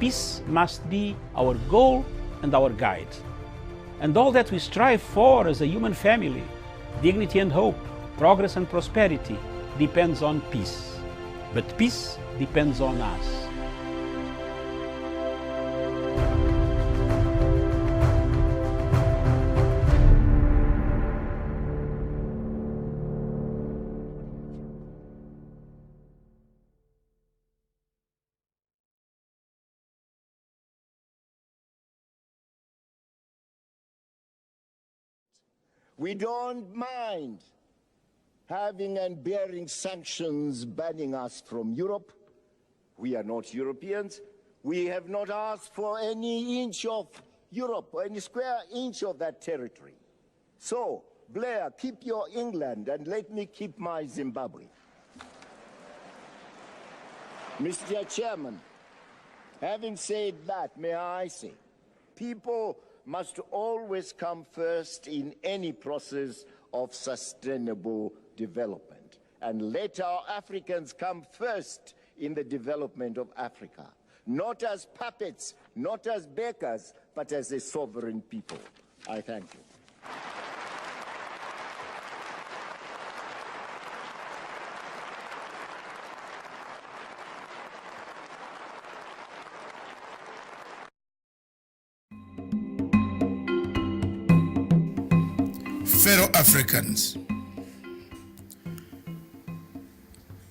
peace must be our goal and our guide. And all that we strive for as a human family, dignity and hope, progress and prosperity, depends on peace. But peace depends on us. We don't mind having and bearing sanctions banning us from Europe. We are not Europeans. We have not asked for any inch of Europe or any square inch of that territory. So, Blair, keep your England and let me keep my Zimbabwe. Mr. Chairman, having said that, may I say, people must always come first in any process of sustainable development. And let our Africans come first in the development of Africa, not as puppets, not as beggars, but as a sovereign people. I thank you. Fellow Africans,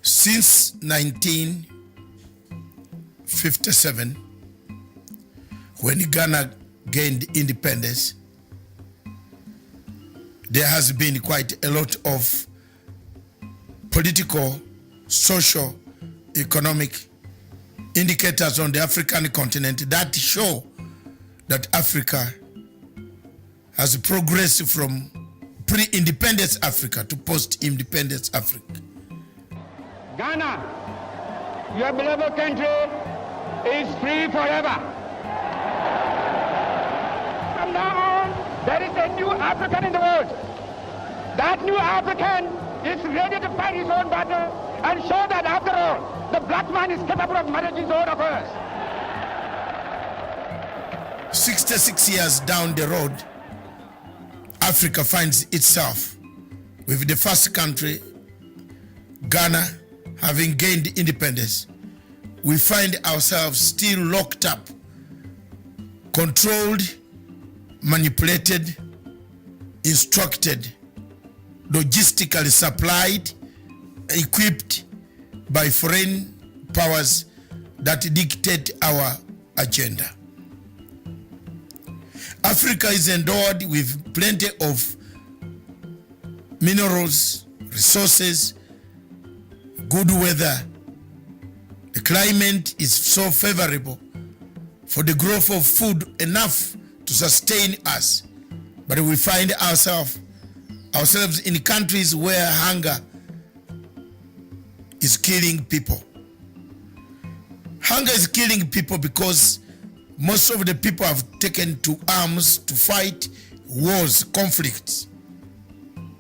since 1957, when Ghana gained independence, there has been quite a lot of political, social, economic indicators on the African continent that show that Africa has progressed from pre-independence Africa to post-independence Africa. Ghana, your beloved country, is free forever. From now on, there is a new African in the world. That new African is ready to fight his own battle and show that after all, the black man is capable of managing his own affairs. 66 years down the road, Africa finds itself with the first country, Ghana, having gained independence. We find ourselves still locked up, controlled, manipulated, instructed, logistically supplied, equipped by foreign powers that dictate our agenda. Africa is endowed with plenty of minerals, resources, good weather. The climate is so favorable for the growth of food enough to sustain us. But we find ourselves in countries where hunger is killing people. Hunger is killing people because most of the people have taken to arms to fight wars, conflicts.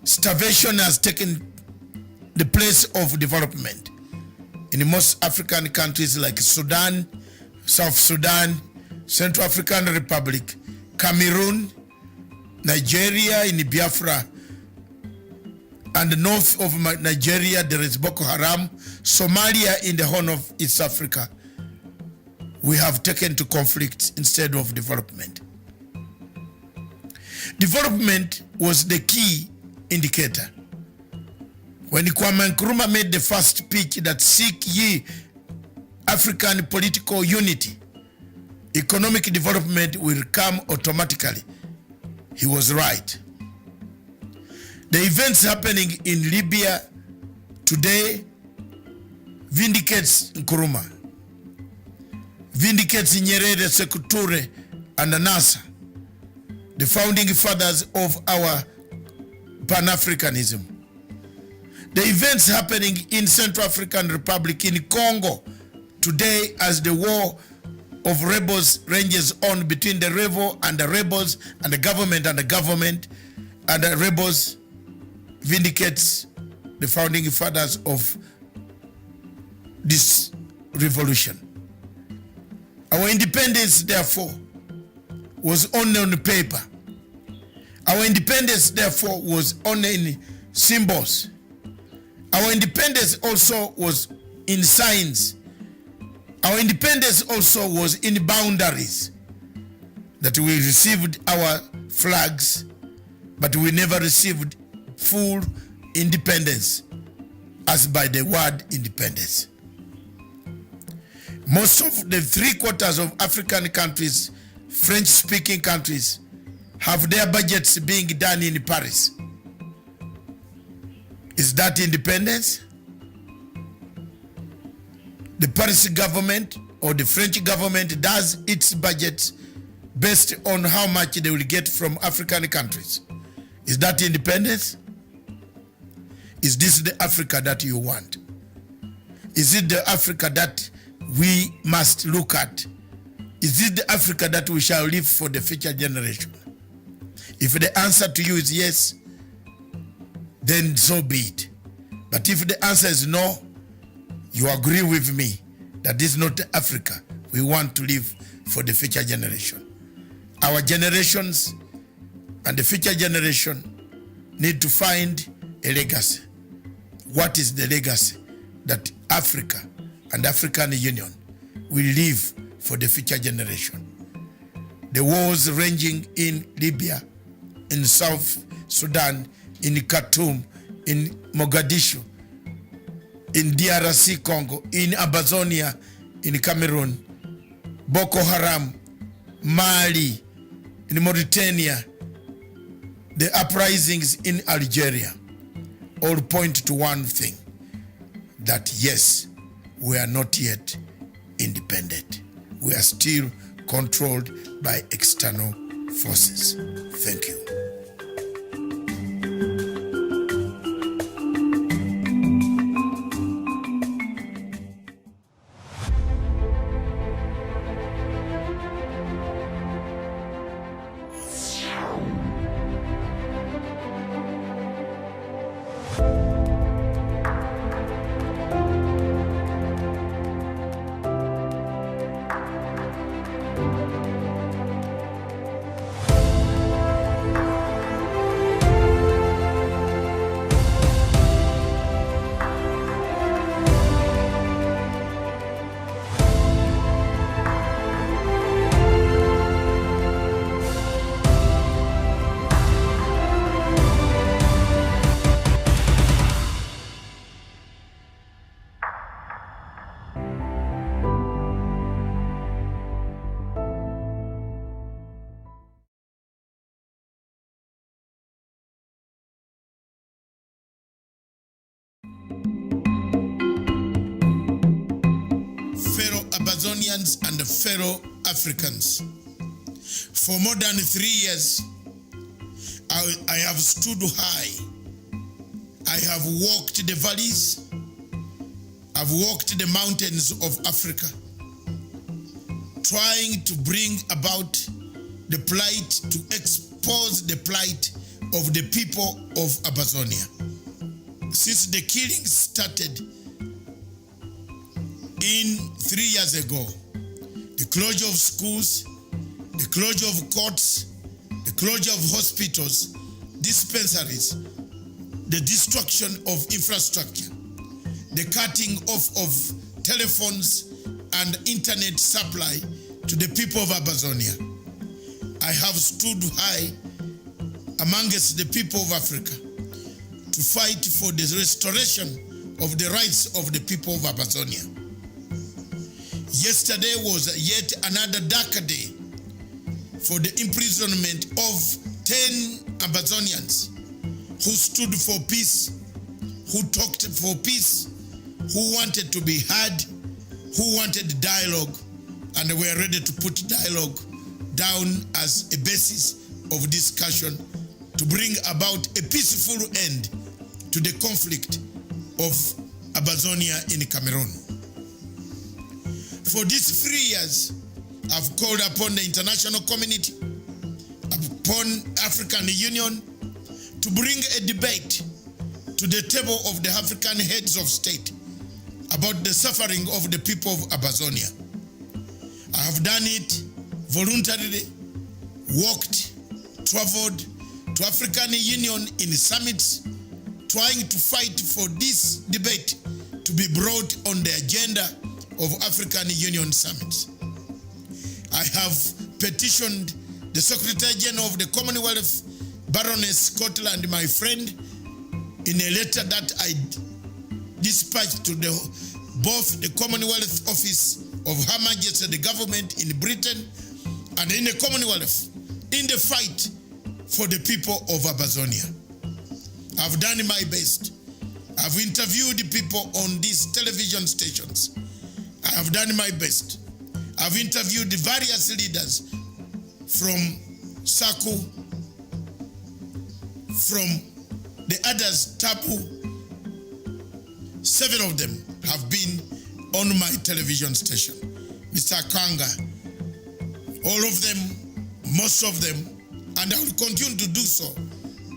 Starvation has taken the place of development. In most African countries like Sudan, South Sudan, Central African Republic, Cameroon, Nigeria, in Biafra, and the north of Nigeria, there is Boko Haram. Somalia, in the Horn of East Africa, we have taken to conflict instead of development. Development was the key indicator. When Kwame Nkrumah made the first speech that seek ye African political unity, economic development will come automatically, he was right. The events happening in Libya today vindicates Nkrumah, vindicates Nyerere, Sekou Toure, and Nasser, the founding fathers of our Pan-Africanism. The events happening in Central African Republic, in Congo today, as the war of rebels ranges on between the rebel and the rebels and the government and the rebels, vindicates the founding fathers of this revolution. Our independence, therefore, was only on paper. Our independence, therefore, was only in symbols. Our independence also was in signs. Our independence also was in boundaries. That we received our flags, but we never received full independence as by the word independence. Most of the 3/4 of African countries, French-speaking countries, have their budgets being done in Paris. Is that independence? The Paris government or the French government does its budgets based on how much they will get from African countries. Is that independence? Is this the Africa that you want? Is it the Africa that we must look at? Is it the Africa that we shall leave for the future generation? If the answer to you is yes, then so be it. But if the answer is no, you agree with me that this is not the Africa we want to live for the future generation. Our generations and the future generation need to find a legacy. What is the legacy that Africa and African Union will leave for the future generation? The wars ranging in Libya, in South Sudan, in Khartoum, in Mogadishu, in DRC Congo, in Amazonia, in Cameroon, Boko Haram, Mali, in Mauritania, the uprisings in Algeria, all point to one thing, that yes, we are not yet independent. We are still controlled by external forces. Thank you. Amazonians and fellow Africans. For more than 3 years, I have stood high. I have walked the valleys. I've walked the mountains of Africa, trying to bring about the plight, to expose the plight of the people of Amazonia. Since the killings started 3 years ago, the closure of schools, the closure of courts, the closure of hospitals, dispensaries, the destruction of infrastructure, the cutting off of telephones and internet supply to the people of Amazonia. I have stood high amongst the people of Africa to fight for the restoration of the rights of the people of Amazonia. Yesterday was yet another darker day for the imprisonment of 10 Amazonians who stood for peace, who talked for peace, who wanted to be heard, who wanted dialogue, and were ready to put dialogue down as a basis of discussion to bring about a peaceful end to the conflict of Amazonia in Cameroon. For these 3 years, I've called upon the international community, upon African Union, to bring a debate to the table of the African heads of state about the suffering of the people of Amazonia. I have done it voluntarily, walked, traveled to African Union in summits, trying to fight for this debate to be brought on the agenda of African Union summits. I have petitioned the Secretary General of the Commonwealth, Baroness Scotland, my friend, in a letter that I dispatched to both the Commonwealth Office of Her Majesty the government in Britain and in the Commonwealth in the fight for the people of Abazonia. I've done my best. I've interviewed people on these television stations. I have done my best. I've interviewed the various leaders from SACU, from the others, TAPU. 7 of them have been on my television station. Mr. Kanga, all of them, most of them, and I will continue to do so,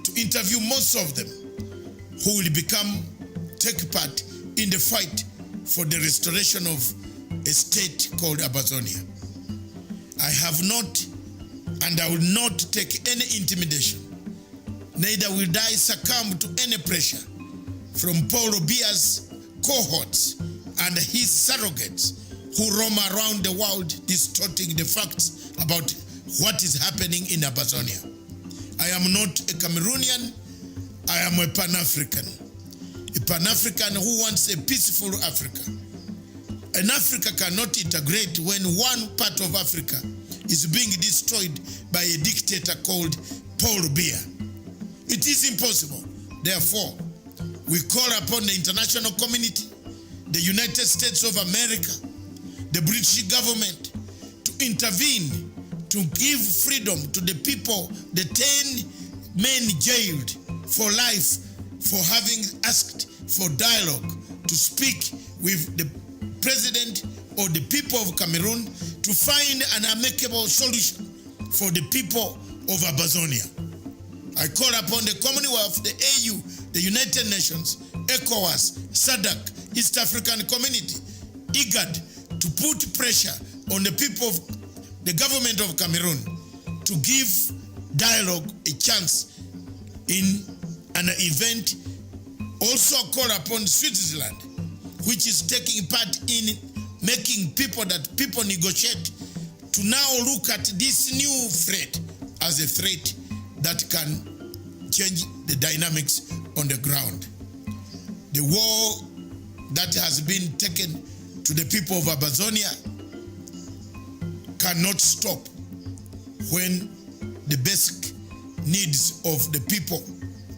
to interview most of them who will take part in the fight for the restoration of a state called Abazonia. I have not and I will not take any intimidation, neither will I succumb to any pressure from Paul Biya's cohorts and his surrogates who roam around the world distorting the facts about what is happening in Abazonia. I am not a Cameroonian, I am a Pan-African. A Pan-African who wants a peaceful Africa. An Africa cannot integrate when one part of Africa is being destroyed by a dictator called Paul Biya. It is impossible. Therefore, we call upon the international community, the United States of America, the British government to intervene, to give freedom to the people, the 10 men jailed for life for having asked for dialogue, to speak with the president or the people of Cameroon to find an amicable solution for the people of Abazonia. I call upon the Commonwealth, the AU, the United Nations, ECOWAS, SADC, East African Community, IGAD, to put pressure on the people of the government of Cameroon to give dialogue a chance in an event. Also call upon Switzerland, which is taking part in making that people negotiate, to now look at this new threat as a threat that can change the dynamics on the ground. The war that has been taken to the people of Abazonia cannot stop when the basic needs of the people,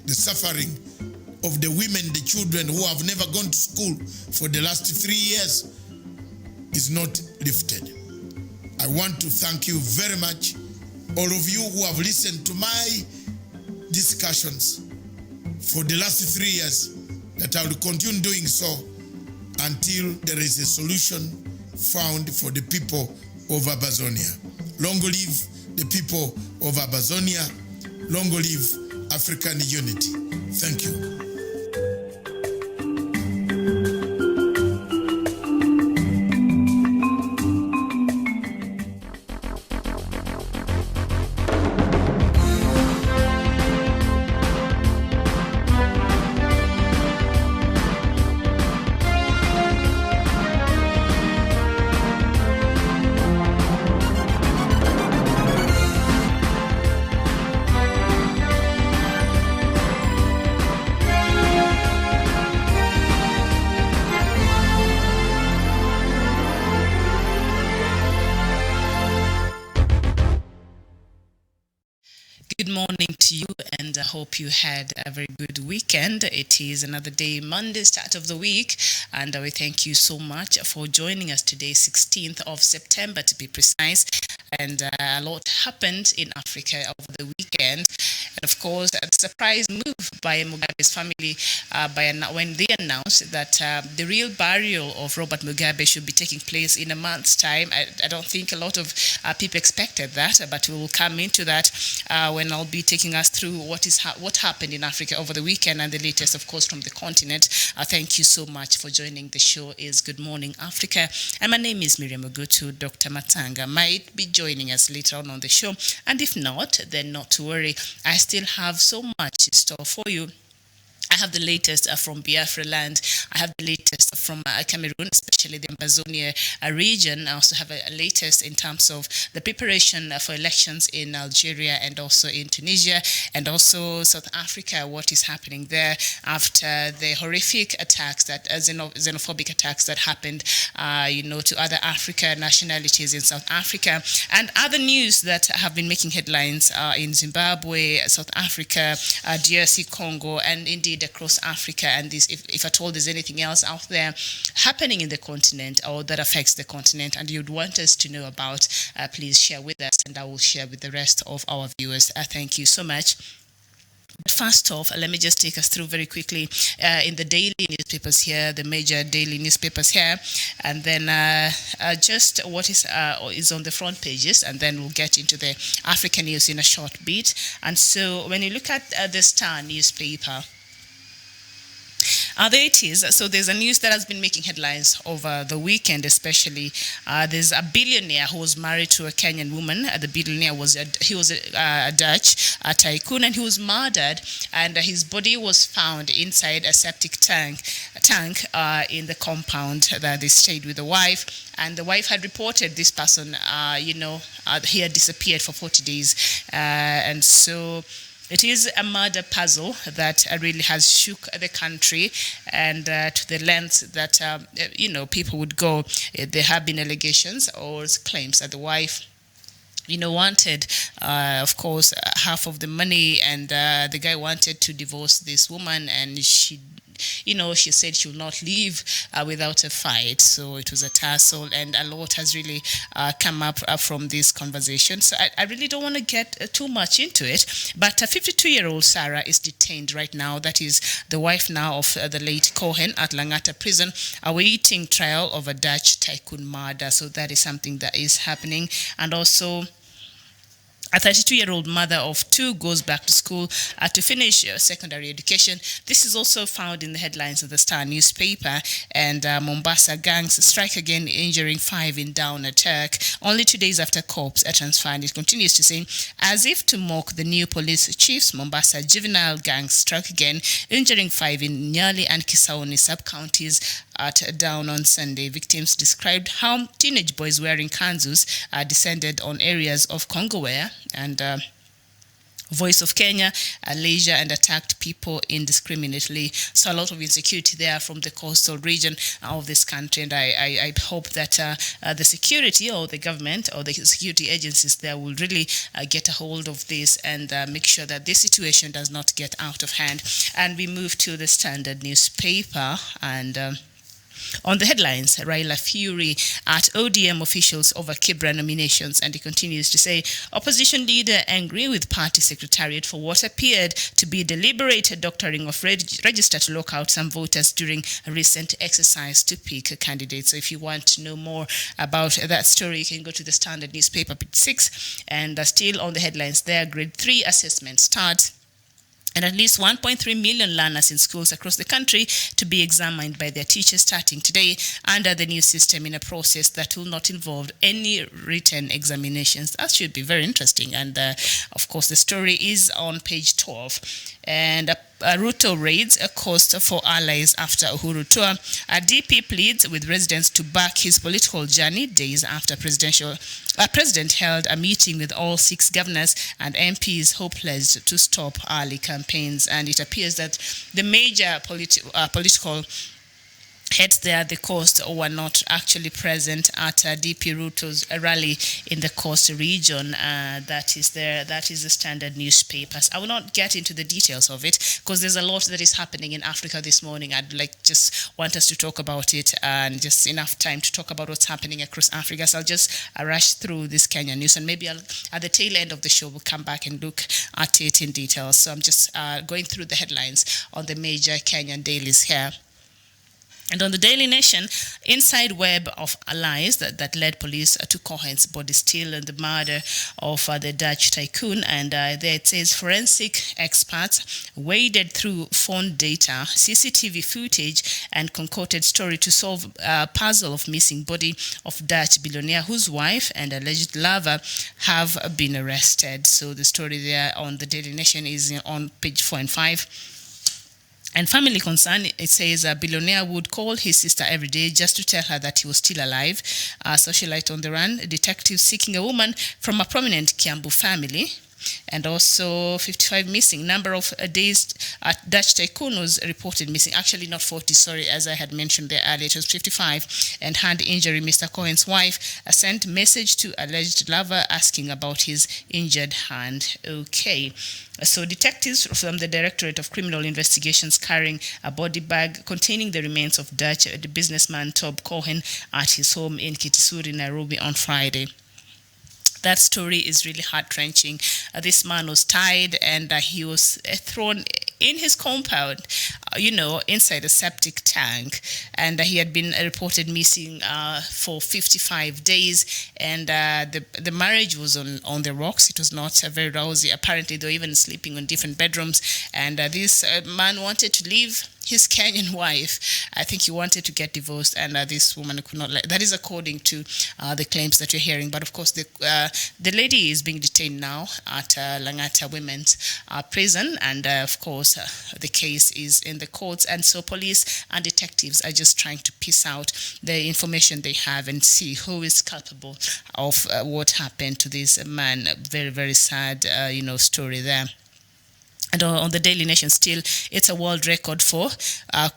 the suffering of the women, the children who have never gone to school for the last 3 years is not lifted. I want to thank you very much, all of you who have listened to my discussions for the last 3 years, that I will continue doing so until there is a solution found for the people of Abazonia. Long live the people of Abazonia. Long live African unity. Thank you. Good morning to you, and I hope you had a very good weekend. It is another day, Monday, start of the week, and we thank you so much for joining us today, 16th of September to be precise. And a lot happened in Africa over the weekend. And of course, a surprise move by Mugabe's family when they announced that the real burial of Robert Mugabe should be taking place in a month's time. I don't think a lot of people expected that, but we will come into that when I'll be taking us through what happened in Africa over the weekend and the latest, of course, from the continent. Thank you so much for joining the show. Is Good Morning Africa, and my name is Miriam Ogutu. Dr. Matanga might be joining us later on the show, and if not, then not to worry. I still have so much in store for you. I have the latest from Biafra land. I have the latest from Cameroon, especially the Ambazonia region. I also have a latest in terms of the preparation for elections in Algeria and also in Tunisia, and also South Africa, what is happening there after the horrific attacks, that xenophobic attacks that happened, to other African nationalities in South Africa, and other news that have been making headlines in Zimbabwe, South Africa, DRC Congo, and indeed across Africa. And this, if at all there's anything else out there happening in the continent or that affects the continent and you'd want us to know about, please share with us, and I will share with the rest of our viewers. Thank you so much. But first off, let me just take us through very quickly in the daily newspapers here, the major daily newspapers here, and then just what is on the front pages, and then we'll get into the African news in a short bit. And so when you look at the Star newspaper, there it is. So there's a news that has been making headlines over the weekend, especially. There's a billionaire who was married to a Kenyan woman. The billionaire was a Dutch tycoon, and he was murdered, and his body was found inside a septic tank in the compound that they stayed with the wife. And the wife had reported this person, he had disappeared for 40 days. And so it is a murder puzzle that really has shook the country, and to the length that, people would go. There have been allegations or claims that the wife wanted, of course, half of the money, and the guy wanted to divorce this woman, and she said she will not leave without a fight. So it was a tussle, and a lot has really come up from this conversation. So I really don't want to get too much into it. But a 52-year-old Sarah is detained right now. That is the wife now of the late Cohen at Langata Prison, awaiting trial of a Dutch tycoon murder. So that is something that is happening. And also, a 32-year-old mother of two goes back to school to finish secondary education. This is also found in the headlines of the Star newspaper. And Mombasa gangs strike again, injuring 5 in down attack. Only 2 days after cops are transferred, it continues to say, as if to mock the new police chiefs, Mombasa juvenile gangs struck again, injuring 5 in Nyali and Kisauni sub-counties at down on Sunday. Victims described how teenage boys wearing kanzus descended on areas of Kongowea and Voice of Kenya, leisure, and attacked people indiscriminately. So a lot of insecurity there from the coastal region of this country, and I hope that the security or the government or the security agencies there will really get a hold of this and make sure that this situation does not get out of hand. And we move to the Standard newspaper, and on the headlines, Raila fury at ODM officials over Kibra nominations, and he continues to say, opposition leader angry with party secretariat for what appeared to be deliberate doctoring of register to lock out some voters during a recent exercise to pick a candidate. So if you want to know more about that story, you can go to the Standard newspaper, page 6, and still on the headlines there, grade 3 assessment starts. And at least 1.3 million learners in schools across the country to be examined by their teachers starting today under the new system in a process that will not involve any written examinations. That should be very interesting. And of course, the story is on page 12. And Ruto raids a cost for allies after Uhuru tour. DP pleads with residents to back his political journey days after President held a meeting with all 6 governors and MPs who pledged to stop early campaigns. And it appears that the major political heads there at the coast were not actually present at DP Ruto's rally in the coast region. That is the Standard newspapers. I will not get into the details of it because there's a lot that is happening in Africa this morning. I'd just want us to talk about it, and just enough time to talk about what's happening across Africa. So I'll just rush through this Kenya news, and maybe at the tail end of the show we'll come back and look at it in detail. So I'm just going through the headlines on the major Kenyan dailies here. And on the Daily Nation, inside web of lies that led police to Cohen's body steal and the murder of the Dutch tycoon. And there it says forensic experts waded through phone data, CCTV footage, and concocted story to solve a puzzle of missing body of Dutch billionaire whose wife and alleged lover have been arrested. So the story there on the Daily Nation is on page 4 and 5. And family concern, it says a billionaire would call his sister every day just to tell her that he was still alive. A socialite on the run, detectives seeking a woman from a prominent Kiambu family. And also 55 missing. Number of days Dutch tycoon was reported missing. Actually not 40, sorry, as I had mentioned there earlier. It was 55. And hand injury. Mr. Cohen's wife sent message to alleged lover asking about his injured hand. Okay. So detectives from the Directorate of Criminal Investigations carrying a body bag containing the remains of Dutch businessman Tob Cohen at his home in Kitisuri, Nairobi on Friday. That story is really heart-wrenching. This man was tied and he was thrown in his compound, inside a septic tank. And he had been reported missing for 55 days. And the marriage was on the rocks. It was not very rosy. Apparently, they were even sleeping on different bedrooms. And this man wanted to leave his Kenyan wife. I think he wanted to get divorced, and this woman could not let. That is according to the claims that you're hearing. But of course, the lady is being detained now at Langata Women's Prison, and of course, the case is in the courts. And so, police and detectives are just trying to piece out the information they have and see who is culpable of what happened to this man. Very, very sad, story there. And on the Daily Nation still, it's a world record for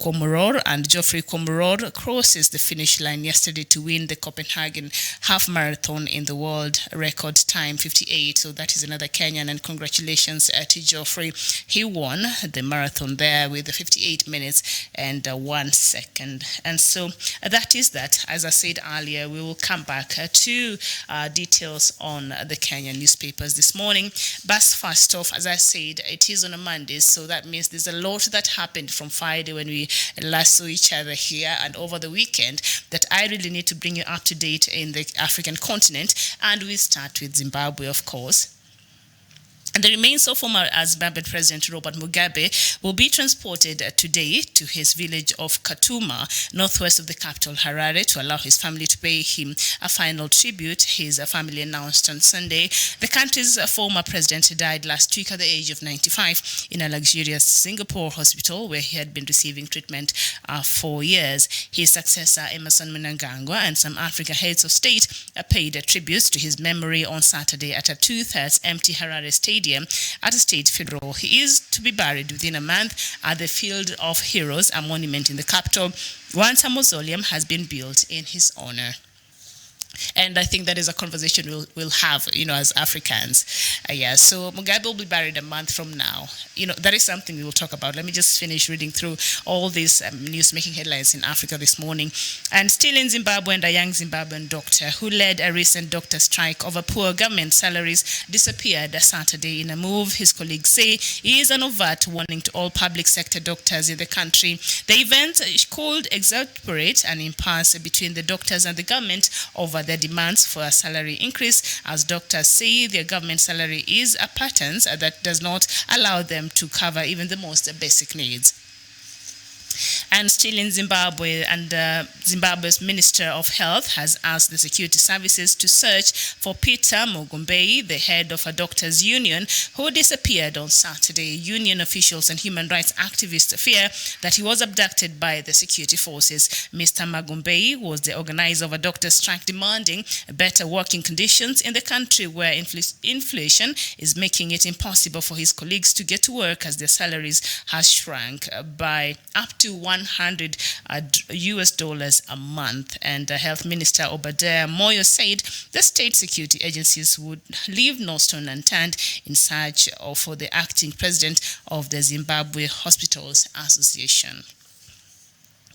Komoror, and Geoffrey Komoror crosses the finish line yesterday to win the Copenhagen half marathon in the world record time, 58. So that is another Kenyan, and congratulations to Geoffrey. He won the marathon there with 58 minutes and 1 second. And so that is that. As I said earlier, we will come back to details on the Kenyan newspapers this morning. But first off, as I said, it is on a Monday, so that means there's a lot that happened from Friday when we last saw each other here and over the weekend that I really need to bring you up to date in the African continent. And we start with Zimbabwe, of course. And the remains of former Zimbabwe President Robert Mugabe will be transported today to his village of Katuma, northwest of the capital Harare, to allow his family to pay him a final tribute. His family announced on Sunday. The country's former president died last week at the age of 95 in a luxurious Singapore hospital where he had been receiving treatment for years. His successor, Emmerson Mnangagwa, and some African heads of state paid tributes to his memory on Saturday at a two-thirds empty Harare Stadium at a state funeral. He is to be buried within a month at the Field of Heroes, a monument in the capital, once a mausoleum has been built in his honor. And I think that is a conversation we'll have, as Africans. So Mugabe will be buried a month from now. That is something we will talk about. Let me just finish reading through all these news making headlines in Africa this morning. And still in Zimbabwe, and a young Zimbabwean doctor who led a recent doctor strike over poor government salaries disappeared Saturday in a move his colleagues say is an overt warning to all public sector doctors in the country. The event could exacerbate an impasse between the doctors and the government over their demands for a salary increase, as doctors say their government salary is a pittance that does not allow them to cover even the most basic needs. And still in Zimbabwe, and Zimbabwe's Minister of Health has asked the security services to search for Peter Mugombei, the head of a doctors' union, who disappeared on Saturday. Union officials and human rights activists fear that he was abducted by the security forces. Mr. Mugombei was the organizer of a doctors' strike demanding better working conditions in the country, where inflation is making it impossible for his colleagues to get to work, as their salaries has shrunk by up to $100 a month. And Health Minister Obadiah Moyo said the state security agencies would leave no stone unturned in search for the acting president of the Zimbabwe Hospitals Association.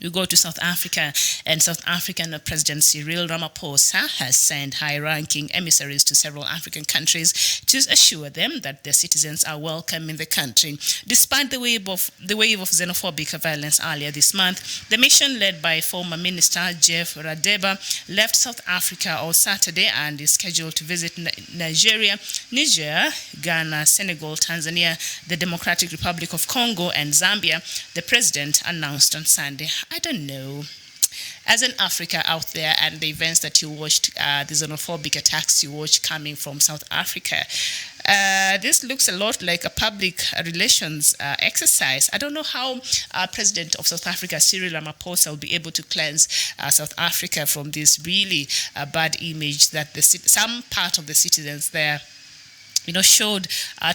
We go to South Africa, and South African President Cyril Ramaphosa has sent high-ranking emissaries to several African countries to assure them that their citizens are welcome in the country. Despite the wave of xenophobic violence earlier this month, the mission led by former Minister Jeff Radebe left South Africa on Saturday and is scheduled to visit Nigeria, Niger, Ghana, Senegal, Tanzania, the Democratic Republic of Congo, and Zambia, the president announced on Sunday. I don't know. As an Africa out there and the events that you watched, the xenophobic attacks you watched coming from South Africa, this looks a lot like a public relations exercise. I don't know how President of South Africa, Cyril Ramaphosa, will be able to cleanse South Africa from this really bad image that some part of the citizens there showed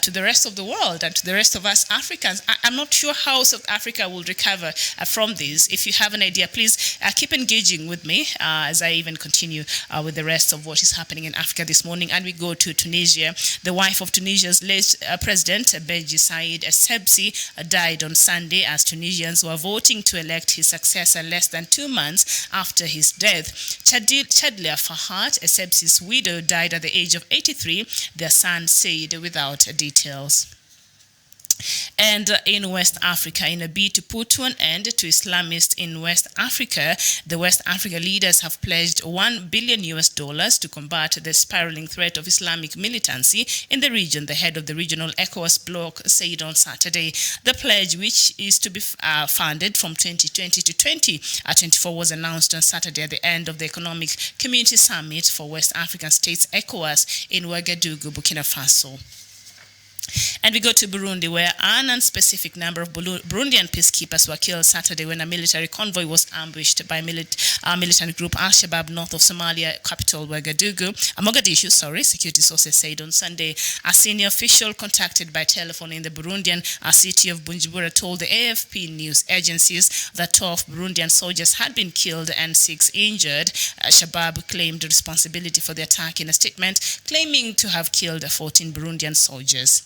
to the rest of the world and to the rest of us Africans. I'm not sure how South Africa will recover from this. If you have an idea, please keep engaging with me as I even continue with the rest of what is happening in Africa this morning. And we go to Tunisia. The wife of Tunisia's late president, Beji Said Essebsi, died on Sunday as Tunisians were voting to elect his successor less than 2 months after his death. Chadlia Farhat, Essebsi's widow, died at the age of 83. Their son said without details. And in West Africa, in a bid to put an end to Islamists in West Africa, the West Africa leaders have pledged $1 billion to combat the spiraling threat of Islamic militancy in the region, the head of the regional ECOWAS bloc said on Saturday. The pledge, which is to be funded from 2020 to 2024, was announced on Saturday at the end of the Economic Community Summit for West African States, ECOWAS, in Ouagadougou, Burkina Faso. And we go to Burundi, where an unspecific number of Burundian peacekeepers were killed Saturday when a military convoy was ambushed by militant group Al-Shabaab north of Somalia capital Mogadishu, security sources said on Sunday. A senior official contacted by telephone in the Burundian city of Bujumbura told the AFP news agencies that 12 Burundian soldiers had been killed and 6 injured. Al-Shabaab claimed responsibility for the attack in a statement, claiming to have killed 14 Burundian soldiers.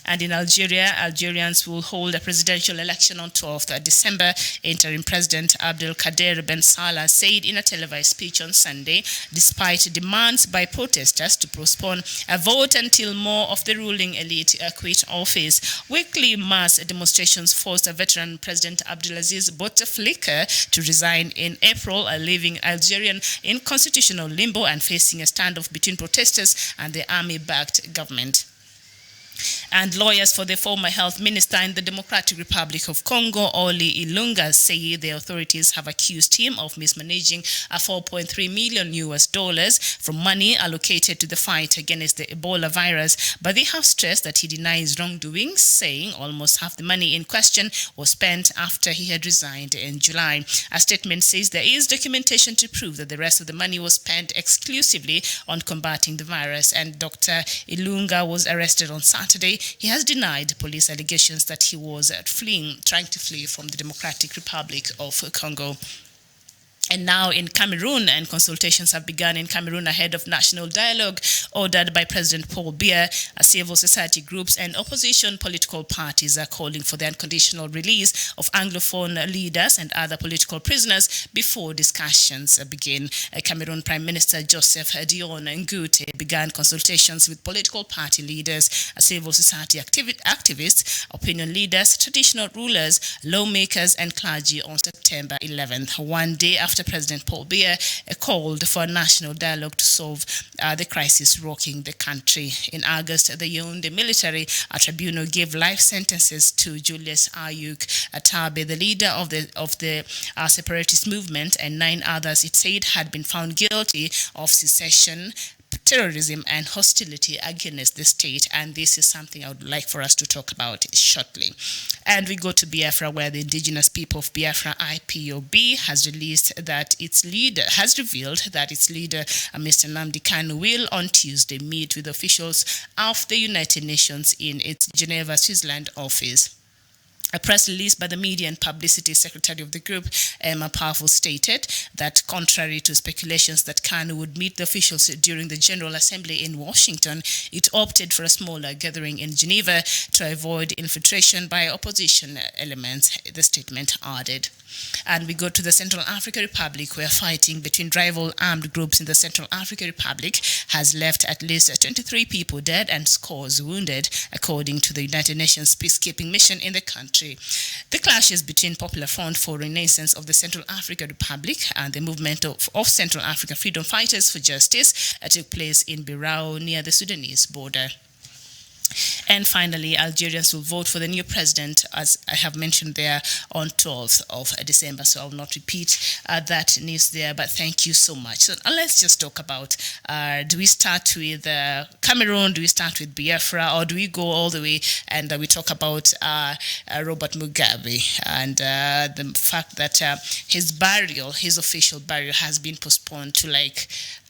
And in Algeria, Algerians will hold a presidential election on 12th December. Interim President Abdelkader Ben Salah said in a televised speech on Sunday, despite demands by protesters to postpone a vote until more of the ruling elite quit office. Weekly mass demonstrations forced a veteran President Abdelaziz Bouteflika to resign in April, leaving Algeria in constitutional limbo and facing a standoff between protesters and the army-backed government. And lawyers for the former health minister in the Democratic Republic of Congo, Oli Ilunga, say the authorities have accused him of mismanaging $4.3 million from money allocated to the fight against the Ebola virus. But they have stressed that he denies wrongdoing, saying almost half the money in question was spent after he had resigned in July. A statement says there is documentation to prove that the rest of the money was spent exclusively on combating the virus. And Dr. Ilunga was arrested on Saturday. He has denied police allegations that he was trying to flee from the Democratic Republic of Congo. And now in Cameroon, and consultations have begun in Cameroon ahead of national dialogue ordered by President Paul Biya. Civil society groups and opposition political parties are calling for the unconditional release of Anglophone leaders and other political prisoners before discussions begin. Cameroon Prime Minister Joseph Dion Ngute began consultations with political party leaders, civil society activists, opinion leaders, traditional rulers, lawmakers, and clergy on September 11th, one day after President Paul Biya called for a national dialogue to solve the crisis rocking the country. In August, the Yaoundé military tribunal gave life sentences to Julius Ayuk Tabe, the leader of the separatist movement, and 9 others it said had been found guilty of secession, terrorism, and hostility against the state. And this is something I would like for us to talk about shortly. And we go to Biafra, where the indigenous people of Biafra, IPOB, has revealed that its leader, Mr. Nnamdi Kanu, will on Tuesday meet with officials of the United Nations in its Geneva, Switzerland office. A press release by the Media and Publicity Secretary of the group, Emma Powerful, stated that contrary to speculations that KANU would meet the officials during the General Assembly in Washington, it opted for a smaller gathering in Geneva to avoid infiltration by opposition elements, the statement added. And we go to the Central African Republic, where fighting between rival armed groups in the Central African Republic has left at least 23 people dead and scores wounded, according to the United Nations peacekeeping mission in the country. The clashes between Popular Front for Renaissance of the Central African Republic and the movement of Central African Freedom Fighters for Justice took place in Birao near the Sudanese border. And finally, Algerians will vote for the new president, as I have mentioned there, on 12th of December. So I will not repeat that news there, but thank you so much. So let's just talk about, do we start with Cameroon, do we start with Biafra, or do we go all the way and we talk about Robert Mugabe and the fact that his official burial has been postponed to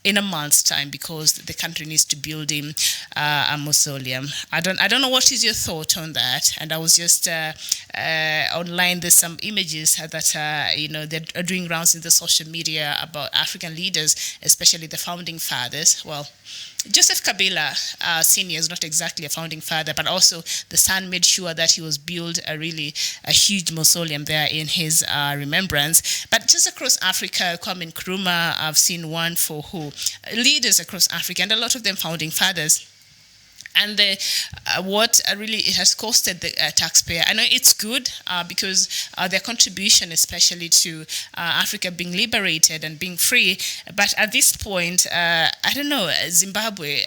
in a month's time because the country needs to build him a mausoleum. I don't know what is your thought on that. And I was just online. There's some images that they're doing rounds in the social media about African leaders, especially the founding fathers. Well, Joseph Kabila Senior is not exactly a founding father, but also the son made sure that he was built a huge mausoleum there in his remembrance. But just across Africa, Kwame Nkrumah, I've seen one for leaders across Africa, and a lot of them founding fathers. And what really it has costed the taxpayer. I know it's good because their contribution, especially to Africa being liberated and being free. But at this point, I don't know, Zimbabwe,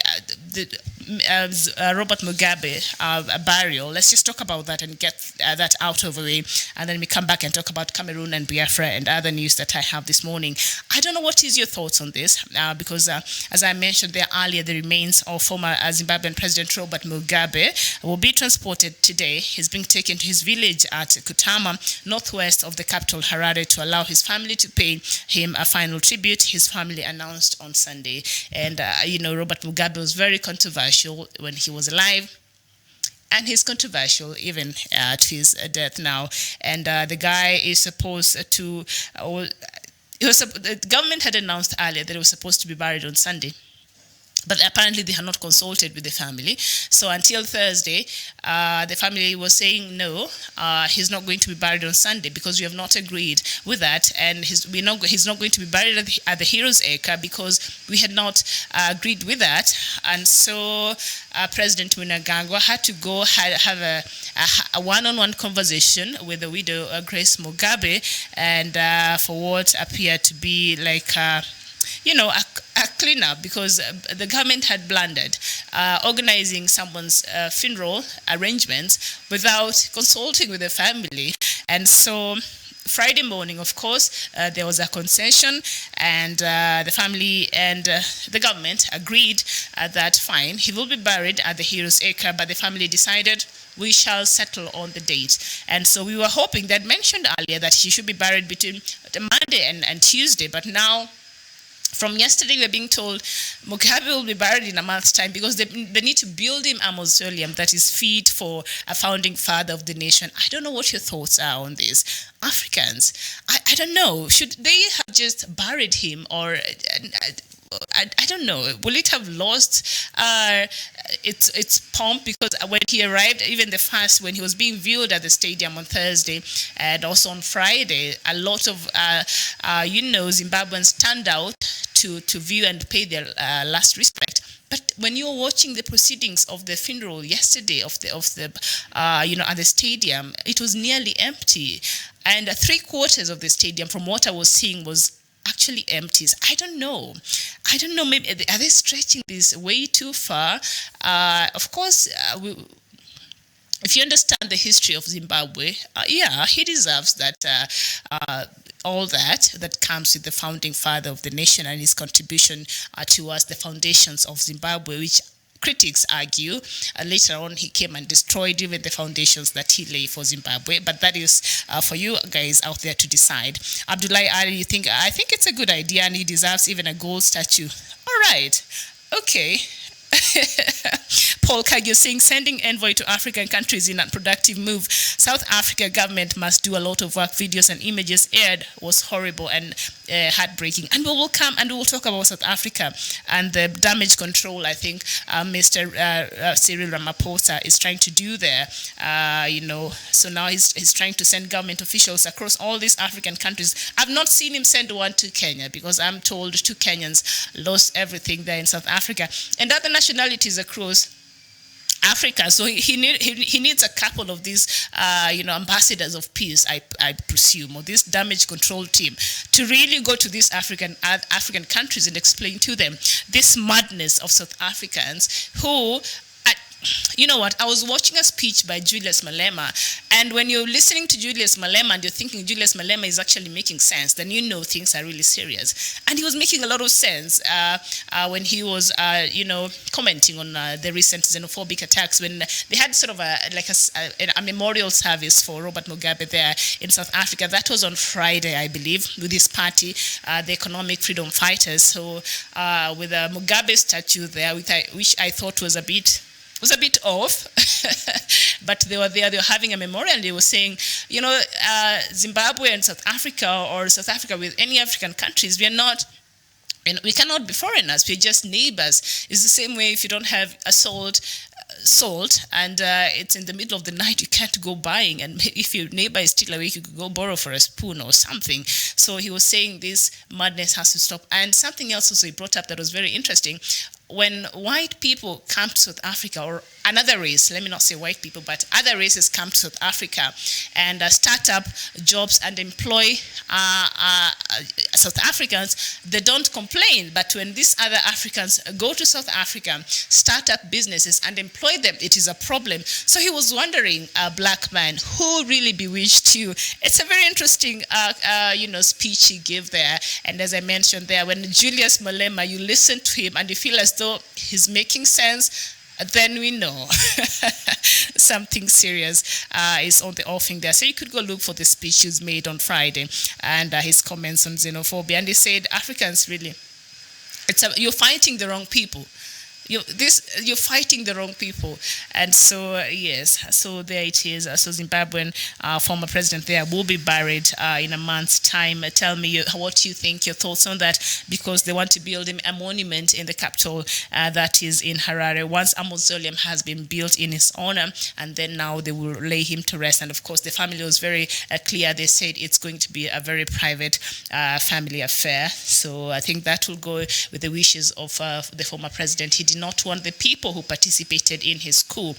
Robert Mugabe burial. Let's just talk about that and get that out of the way. And then we come back and talk about Cameroon and Biafra and other news that I have this morning. I don't know what is your thoughts on this because as I mentioned there earlier, the remains of former Zimbabwean President Robert Mugabe will be transported today. He's being taken to his village at Kutama, northwest of the capital Harare, to allow his family to pay him a final tribute. His family announced on Sunday. And, Robert Mugabe was very controversial when he was alive. And he's controversial even at his death now. And the guy is supposed to... the government had announced earlier that he was supposed to be buried on Sunday. But apparently they had not consulted with the family. So until Thursday, the family was saying, no, he's not going to be buried on Sunday because we have not agreed with that. And he's not going to be buried at the Heroes Acre because we had not agreed with that. And so President Mnangagwa had to go have a one-on-one conversation with the widow, Grace Mugabe, and for what appeared to be a cleanup because the government had blundered organizing someone's funeral arrangements without consulting with the family. And so Friday morning, of course, there was a concession, and the family and the government agreed that fine, he will be buried at the Heroes Acre, but the family decided we shall settle on the date. And so we were hoping, that mentioned earlier that he should be buried between Monday and Tuesday, but now from yesterday, we're being told Mugabe will be buried in a month's time because they need to build him a mausoleum that is fit for a founding father of the nation. I don't know what your thoughts are on this. Africans, I don't know. Should they have just buried him, or I don't know. Will it have lost its pomp? Because when he arrived, even when he was being viewed at the stadium on Thursday and also on Friday, a lot of Zimbabweans turned out to view and pay their last respect. But when you're watching the proceedings of the funeral yesterday at the stadium, it was nearly empty, and 3/4 of the stadium, from what I was seeing, was actually empty. I don't know. Maybe are they stretching this way too far? Of course, if you understand the history of Zimbabwe, he deserves that. All that comes with the founding father of the nation and his contribution towards the foundations of Zimbabwe, which critics argue later on he came and destroyed even the foundations that he laid for Zimbabwe. But that is for you guys out there to decide. Abdullahi Ali, I think it's a good idea, and he deserves even a gold statue. All right. Okay. Paul Kagio saying sending envoy to African countries in a productive move. South Africa government must do a lot of work. Videos and images aired was horrible and heartbreaking. And we will come and we will talk about South Africa and the damage control I think Mr. Cyril Ramaphosa is trying to do there. So now he's trying to send government officials across all these African countries. I've not seen him send one to Kenya because I'm told 2 Kenyans lost everything there in South Africa and other nationalities across Africa. So he needs a couple of these, ambassadors of peace, I presume, or this damage control team to really go to these African countries and explain to them this madness of South Africans who. You know what? I was watching a speech by Julius Malema, and when you're listening to Julius Malema and you're thinking Julius Malema is actually making sense, then you know things are really serious. And he was making a lot of sense when he was, commenting on the recent xenophobic attacks when they had sort of a memorial service for Robert Mugabe there in South Africa. That was on Friday, I believe, with his party, the Economic Freedom Fighters. So with a Mugabe statue there, which I thought was a bit off, but they were there, they were having a memorial, and they were saying, Zimbabwe and South Africa, or South Africa with any African countries, we cannot be foreigners, we're just neighbors. It's the same way if you don't have salt and it's in the middle of the night, you can't go buying, and if your neighbor is still awake, you could go borrow for a spoon or something. So he was saying this madness has to stop. And something else also he brought up that was very interesting. When white people come to South Africa, or another race, let me not say white people, but other races come to South Africa and start up jobs and employ South Africans, they don't complain. But when these other Africans go to South Africa, start up businesses and employ them, it is a problem. So he was wondering, a black man, who really bewitched you? It's a very interesting speech he gave there. And as I mentioned there, when Julius Malema, you listen to him and you feel as though he's making sense, then we know something serious is on the offing there. So you could go look for the speech he's made on Friday and his comments on xenophobia. And he said, Africans really, you're fighting the wrong people. You're fighting the wrong people. And so, yes, so there it is. So Zimbabwean former president there will be buried in a month's time. Tell me what you think, your thoughts on that, because they want to build him a monument in the capital that is in Harare. Once a mausoleum has been built in his honor, and then now they will lay him to rest. And of course, the family was very clear. They said it's going to be a very private family affair. So I think that will go with the wishes of the former president. He did not want the people who participated in his coup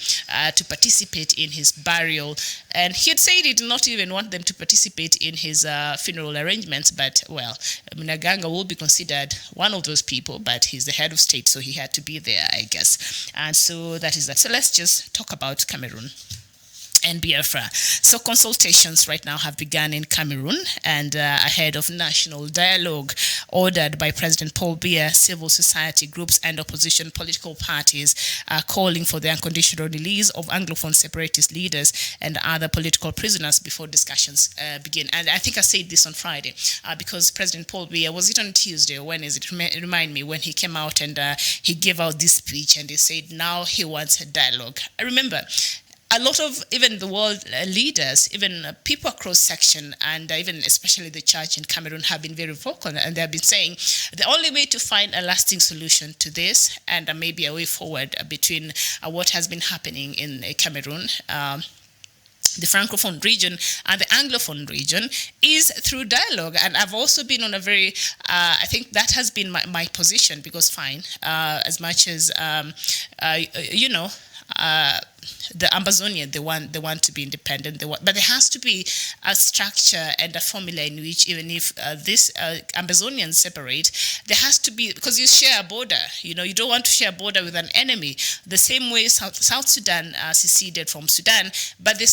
to participate in his burial. And he had said he did not even want them to participate in his funeral arrangements. But, well, Mnangagwa will be considered one of those people, but he's the head of state, so he had to be there, I guess. And so that is that. So let's just talk about Cameroon and Biafra. So consultations right now have begun in Cameroon, and ahead of national dialogue ordered by President Paul Biya, civil society groups and opposition political parties are calling for the unconditional release of Anglophone separatist leaders and other political prisoners before discussions begin. And I think I said this on Friday because President Paul Biya, was it on Tuesday or when is it? Remind me, when he came out and he gave out this speech and he said now he wants a dialogue. I remember a lot of even the world leaders, even people across section, and even especially the church in Cameroon have been very vocal, and they have been saying the only way to find a lasting solution to this and maybe a way forward between what has been happening in Cameroon, the Francophone region and the Anglophone region, is through dialogue. And I've also been on a very, I think that has been my position, because fine, as much as, the Ambazonia, they want to be independent, but there has to be a structure and a formula in which, even if this Ambazonians separate, there has to be, because you share a border, you don't want to share a border with an enemy. The same way South Sudan seceded from Sudan, but they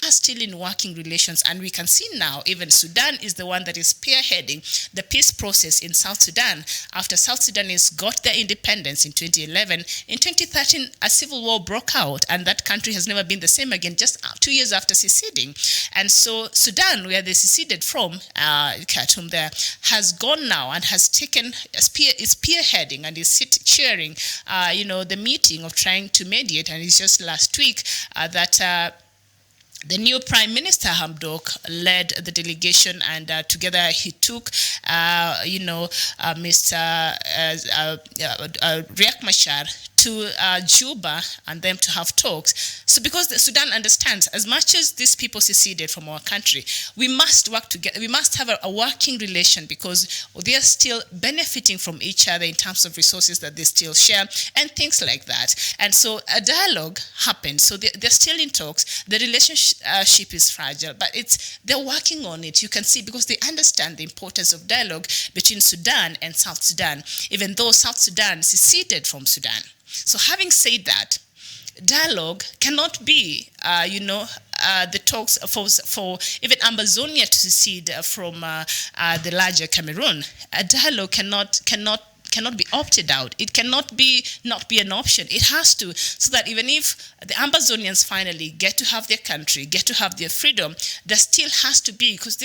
are still in working relations. And we can see now, even Sudan is the one that is spearheading the peace process in South Sudan. After South Sudanese got their independence in 2011, in 2013, a civil war broke out, and that country has never been the same again, just 2 years after seceding. And so Sudan, where they seceded from, Khartoum there, has gone now and has taken, is spearheading and is chairing, the meeting of trying to mediate. And it's just last week that the new Prime Minister Hamdok led the delegation, and together he took, Mr. Riek Machar to Juba and them to have talks. So because Sudan understands, as much as these people seceded from our country, we must work together. We must have a working relation, because they are still benefiting from each other in terms of resources that they still share and things like that. And so a dialogue happened. So they're still in talks. The relationship is fragile, but they're working on it. You can see, because they understand the importance of dialogue between Sudan and South Sudan, even though South Sudan seceded from Sudan. So having said that, dialogue cannot be, the talks for even Ambazonia to secede from the larger Cameroon. A dialogue cannot be opted out. It cannot not be an option. It has to, so that even if the Ambazonians finally get to have their country, get to have their freedom, there still has to be, because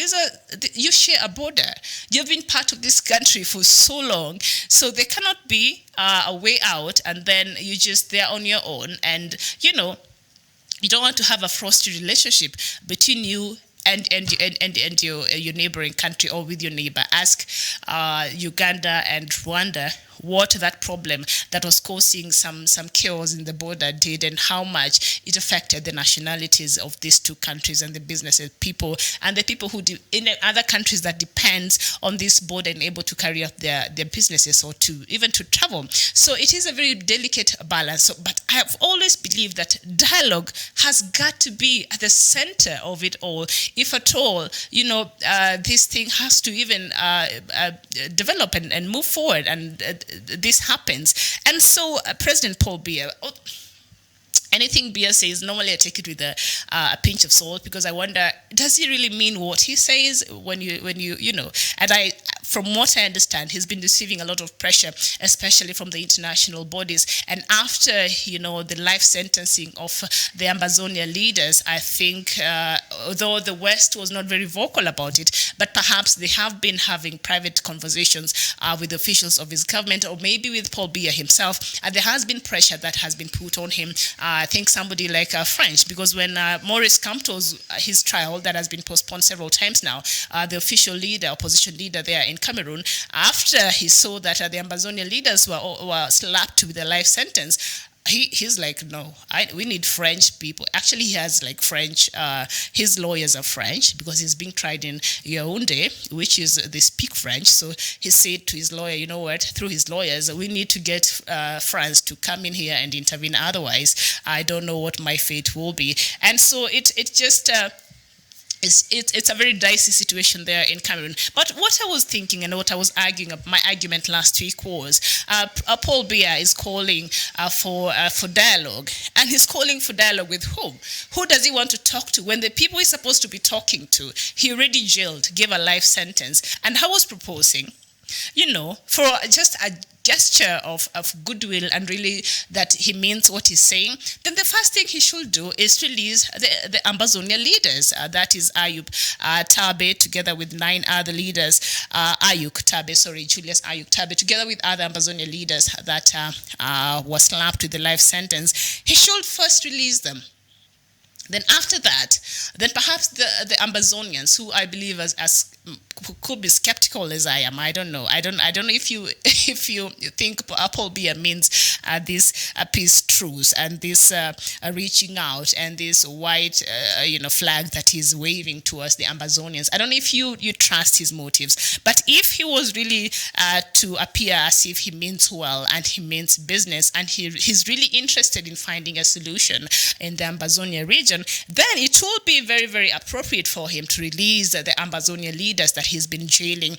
you share a border. You've been part of this country for so long, so there cannot be a way out, and then they're on your own, and you don't want to have a frosty relationship between you and your neighboring country, or with your neighbor. Ask Uganda and Rwanda what that problem that was causing some chaos in the border did, and how much it affected the nationalities of these two countries and the businesses, people, and the people who in other countries that depends on this border and able to carry out their businesses, or even to travel. So it is a very delicate balance. But I have always believed that dialogue has got to be at the center of it all. If at all, this thing has to even develop and move forward, and this happens. And so President Paul Biya, anything Biya says, normally I take it with a pinch of salt, because I wonder, does he really mean what he says? When you know, and from what I understand, he's been receiving a lot of pressure, especially from the international bodies. And after, the life sentencing of the Ambazonia leaders, I think, although the West was not very vocal about it, but perhaps they have been having private conversations with officials of his government, or maybe with Paul Biya himself, and there has been pressure that has been put on him. I think somebody like French, because when Maurice Kamto's his trial that has been postponed several times now, the official leader, opposition leader there in Cameroon, after he saw that the Ambazonia leaders were slapped with a life sentence, he's like, no, we need French people. Actually, he has French, his lawyers are French, because he's being tried in Yaoundé, which is, they speak French. So he said to his lawyer, you know what, through his lawyers, we need to get France to come in here and intervene. Otherwise, I don't know what my fate will be. And so it just... It's a very dicey situation there in Cameroon. But what I was thinking, and what I was arguing, my argument last week was, Paul Biya is calling for dialogue. And he's calling for dialogue with whom? Who does he want to talk to? When the people he's supposed to be talking to, he already jailed, gave a life sentence. And I was proposing, for just a gesture of goodwill, and really that he means what he's saying, then the first thing he should do is release the Ambazonia leaders. That is Ayub Tabe, together with 9 other leaders. Julius Ayuk Tabe, together with other Ambazonia leaders that were slapped with the life sentence. He should first release them. Then after that, then perhaps the Ambazonians, who I believe as could be skeptical as I am. I don't know. I don't know if you think Paul Biya means this peace truce and this reaching out and this white flag that he's waving towards the Ambazonians. I don't know if you trust his motives. But if he was really to appear as if he means well and he means business and he's really interested in finding a solution in the Ambazonia region, then it will be very, very appropriate for him to release the Ambazonia leaders that he's been jailing.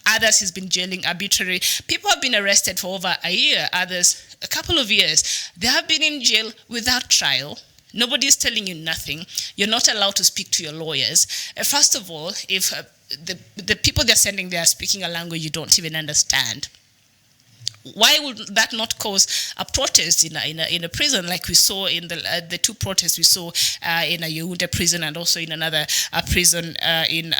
Others he's been jailing arbitrarily. People have been arrested for over a year, others a couple of years. They have been in jail without trial. Nobody's telling you nothing. You're not allowed to speak to your lawyers. First of all, if the people they're sending there are speaking a language you don't even understand, why would that not cause a protest in a prison like we saw in the two protests we saw in a Yaoundé prison and also in another prison in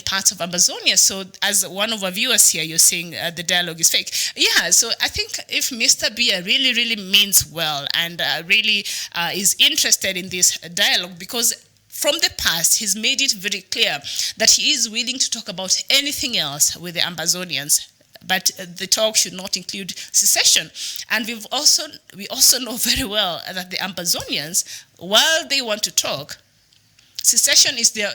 parts of Amazonia? So as one of our viewers here, you're saying the dialogue is fake. Yeah, so I think if Mr. Biya really means well and really is interested in this dialogue, because from the past, he's made it very clear that he is willing to talk about anything else with the Amazonians, but the talk should not include secession. And we also know very well that the Amazonians, while they want to talk, secession is their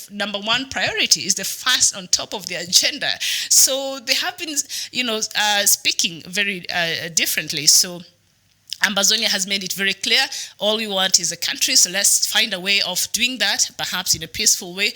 number one priority, is the first on top of their agenda. So they have been, speaking very differently. So Amazonia has made it very clear, all we want is a country, so let's find a way of doing that, perhaps in a peaceful way.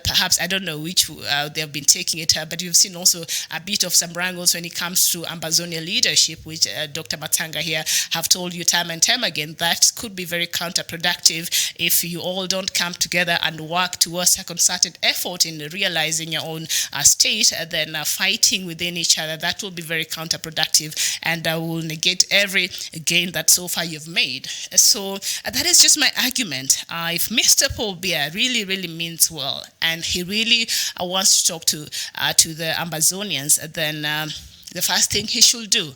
Perhaps, I don't know which they have been taking it, but you've seen also a bit of some wrangles when it comes to Amazonia leadership, which Dr. Matanga here have told you time and time again, that could be very counterproductive if you all don't come together and work towards a concerted effort in realizing your own state, then fighting within each other. That will be very counterproductive and will negate every gain that so far you've made. So that is just my argument. If Mr. Paul Biya really means well and he really wants to talk to the Amazonians, then the first thing he should do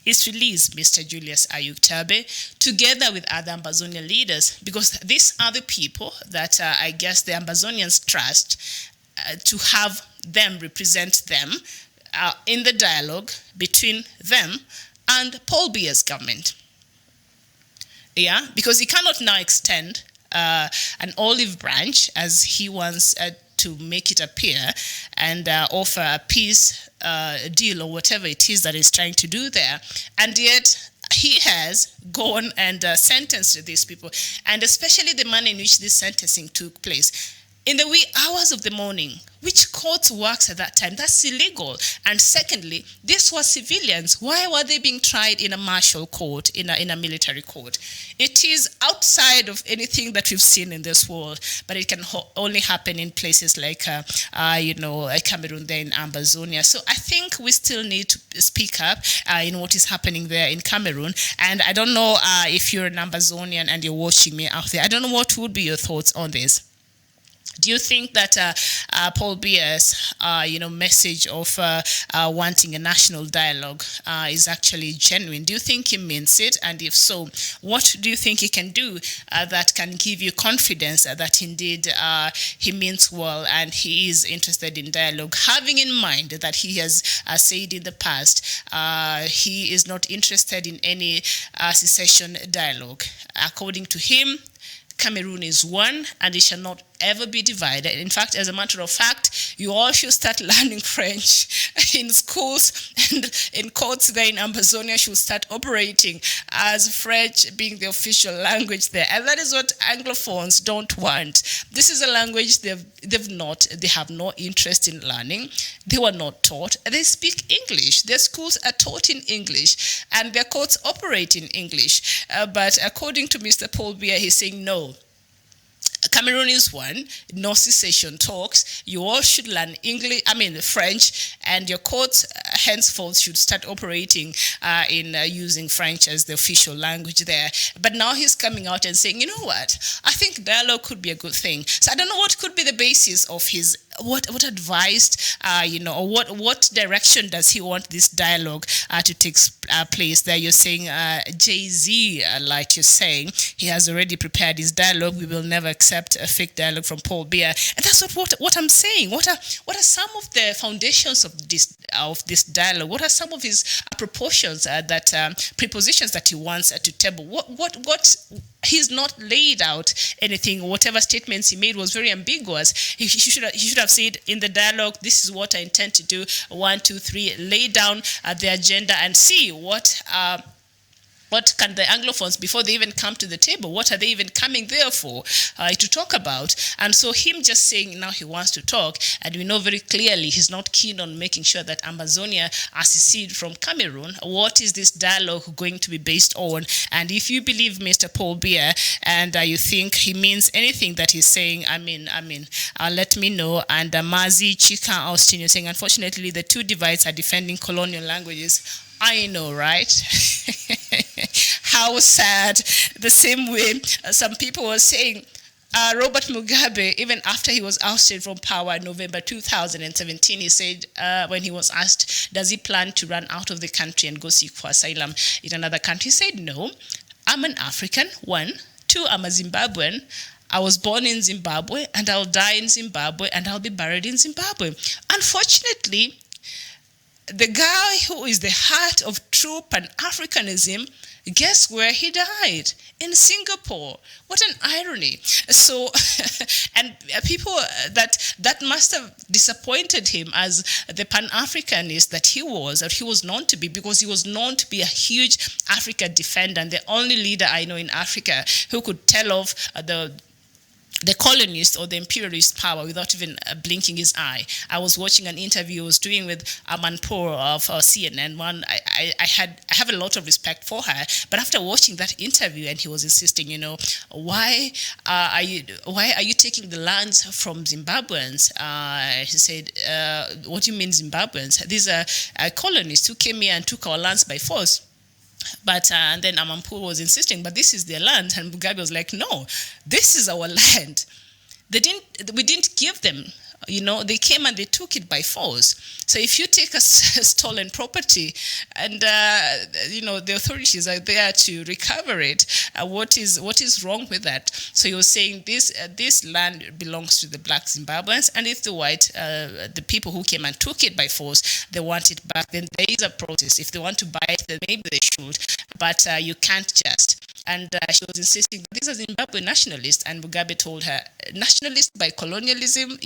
is release Mr. Julius Ayuk Tabe together with other Amazonian leaders, because these are the people that I guess the Amazonians trust to have them represent them in the dialogue between them and Paul Biya's government. Yeah, because he cannot now extend an olive branch, as he wants to make it appear, and offer a peace deal or whatever it is that he's trying to do there. And yet he has gone and sentenced these people, and especially the manner in which this sentencing took place. In the wee hours of the morning, which court works at that time? That's illegal. And secondly, these were civilians. Why were they being tried in a martial court, in a military court? It is outside of anything that we've seen in this world, but it can only happen in places like, Cameroon, there in Amazonia. So I think we still need to speak up in what is happening there in Cameroon. And I don't know if you're an Amazonian and you're watching me out there, I don't know what would be your thoughts on this. Do you think that Paul Biya's, message of wanting a national dialogue is actually genuine? Do you think he means it? And if so, what do you think he can do that can give you confidence that indeed he means well and he is interested in dialogue, having in mind that he has said in the past he is not interested in any secession dialogue? According to him, Cameroon is one and it shall not ever be divided. In fact, as a matter of fact, you all should start learning French in schools, and in courts there in Amazonia should start operating as French being the official language there. And that is what Anglophones don't want. This is a language they have no interest in learning. They were not taught. They speak English. Their schools are taught in English and their courts operate in English. But according to Mr. Paul Biya, he's saying no. Cameroon is one, no secession talks. You all should learn French, and your courts henceforth should start operating in using French as the official language there. But now he's coming out and saying, you know what, I think dialogue could be a good thing. So I don't know what could be the basis of his what advice, or what direction does he want this dialogue to take place there? You're saying Jay-Z, like you're saying, he has already prepared his dialogue. We will never accept a fake dialogue from Paul Biya. And that's what I'm saying. What are some of the foundations of this dialogue? What are some of his propositions that he wants to table? What he's not laid out anything. Whatever statements he made was very ambiguous. He should have said in the dialogue, this is what I intend to do. 1, 2, 3, lay down the agenda and see what What can the Anglophones, before they even come to the table, what are they even coming there for to talk about? And so him just saying now he wants to talk, and we know very clearly he's not keen on making sure that Ambazonia are seceded from Cameroon. What is this dialogue going to be based on? And if you believe Mr. Paul Biya and you think he means anything that he's saying, let me know. And Mazi Chika Austin, you're saying, unfortunately, the two divides are defending colonial languages. I know, right? How sad. The same way some people were saying, Robert Mugabe, even after he was ousted from power in November 2017, he said when he was asked, does he plan to run out of the country and go seek for asylum in another country? He said, no, I'm an African, 1. 2, I'm a Zimbabwean. I was born in Zimbabwe, and I'll die in Zimbabwe, and I'll be buried in Zimbabwe. Unfortunately, the guy who is the heart of true Pan-Africanism, guess where he died? In Singapore. What an irony. So, and people, that must have disappointed him as the Pan-Africanist that he was, or he was known to be, because he was known to be a huge Africa defender, and the only leader I know in Africa who could tell of the colonist or the imperialist power without even blinking his eye. I was watching an interview he was doing with Amanpour of CNN. I have a lot of respect for her, but after watching that interview, and he was insisting, why are you taking the lands from Zimbabweans? He said, what do you mean Zimbabweans? These are colonists who came here and took our lands by force. But and then Amanpour was insisting, but this is their land, and Mugabe was like, no, this is our land. We didn't give them. They came and they took it by force. So if you take a stolen property and, the authorities are there to recover it, what is wrong with that? So he was saying this land belongs to the black Zimbabweans, and if the white, the people who came and took it by force, they want it back, then there is a process. If they want to buy it, then maybe they should, but you can't just. And she was insisting that this is Zimbabwe nationalist, and Mugabe told her, nationalist by colonialism,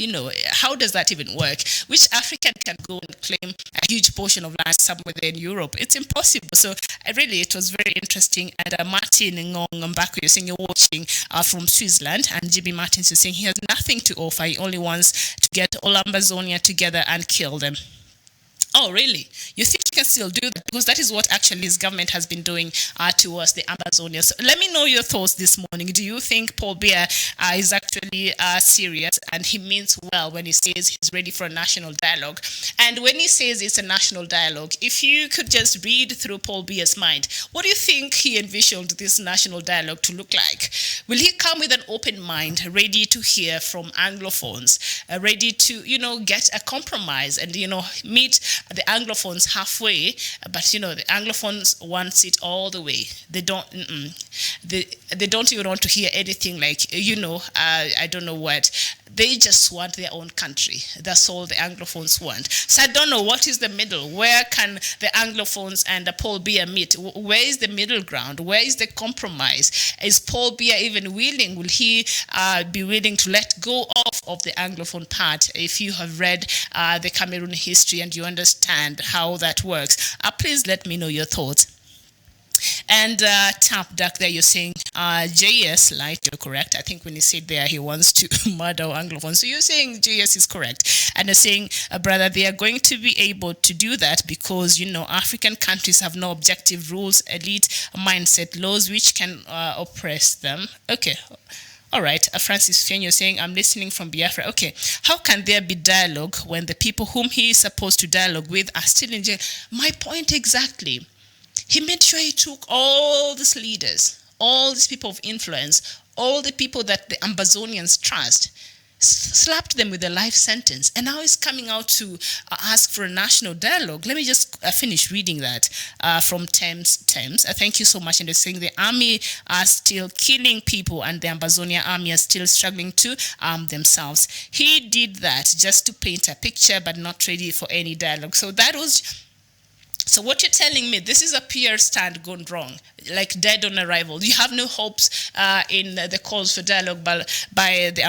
how does that even work? Which African can go and claim a huge portion of land somewhere there in Europe? It's impossible. So really, it was very interesting. And Martin Ngong Mbako, you're saying you're watching from Switzerland, and GB Martins is saying he has nothing to offer. He only wants to get all Ambazonia together and kill them. Oh, really? You think you can still do that? Because that is what actually his government has been doing towards the Ambazonia. So let me know your thoughts this morning. Do you think Paul Biya is actually serious and he means well when he says he's ready for a national dialogue? And when he says it's a national dialogue, if you could just read through Paul Biya's mind, what do you think he envisioned this national dialogue to look like? Will he come with an open mind, ready to hear from Anglophones, ready to, get a compromise and, meet the Anglophones halfway, but the Anglophones want it all the way. They don't. They don't even want to hear anything like I don't know what. They just want their own country. That's all the Anglophones want. So I don't know what is the middle. Where can the Anglophones and Paul Biya meet? Where is the middle ground? Where is the compromise? Is Paul Biya even willing? Will he be willing to let go of the Anglophone part? If you have read the Cameroon history and you understand how that works, please let me know your thoughts. And Tap Duck there, you're saying JS Light, you're correct. I think when he said there he wants to murder Anglophone. So you're saying JS is correct. And you're saying, brother, they are going to be able to do that because, African countries have no objective rules, elite mindset laws which can oppress them. Okay. All right, Francis Fian, you're saying, I'm listening from Biafra. Okay, how can there be dialogue when the people whom he is supposed to dialogue with are still in jail? My point exactly. He made sure he took all these leaders, all these people of influence, all the people that the Ambazonians trust, slapped them with a life sentence, and now he's coming out to ask for a national dialogue. Let me just finish reading that from Thames. Thank you so much. And they're saying the army are still killing people and the Ambazonia army are still struggling to arm themselves. He did that just to paint a picture, but not ready for any dialogue. So that was So what you're telling me, this is a PR stand gone wrong, like dead on arrival. You have no hopes in the calls for dialogue by the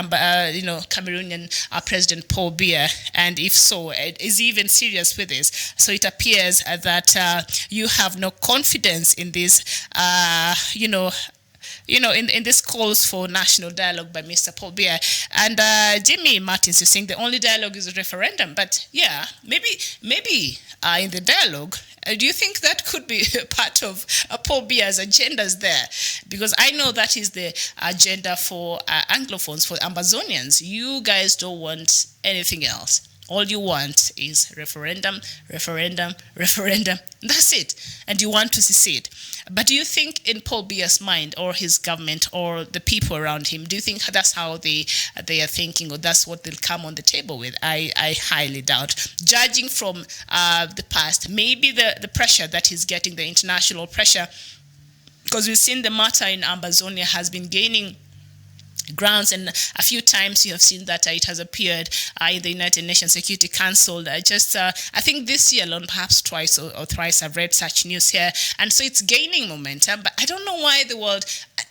Cameroonian President Paul Biya, and if so, is he even serious with this? So it appears that you have no confidence in this, in this calls for national dialogue by Mr. Paul Biya. And Jimmy Martins is saying the only dialogue is a referendum. But yeah, maybe in the dialogue, do you think that could be part of Paul Biya's agendas there? Because I know that is the agenda for Anglophones, for Ambazonians. You guys don't want anything else. All you want is referendum, referendum, referendum. That's it. And you want to secede. But do you think in Paul Biya's mind, or his government, or the people around him, do you think that's how they are thinking, or that's what they'll come on the table with? I highly doubt. Judging from the past, maybe the pressure that he's getting, the international pressure, because we've seen the matter in Ambazonia has been gaining grounds, and a few times you have seen that it has appeared in the United Nations Security Council. I think this year alone, perhaps twice or thrice, I've read such news here, and so it's gaining momentum. But I don't know why the world.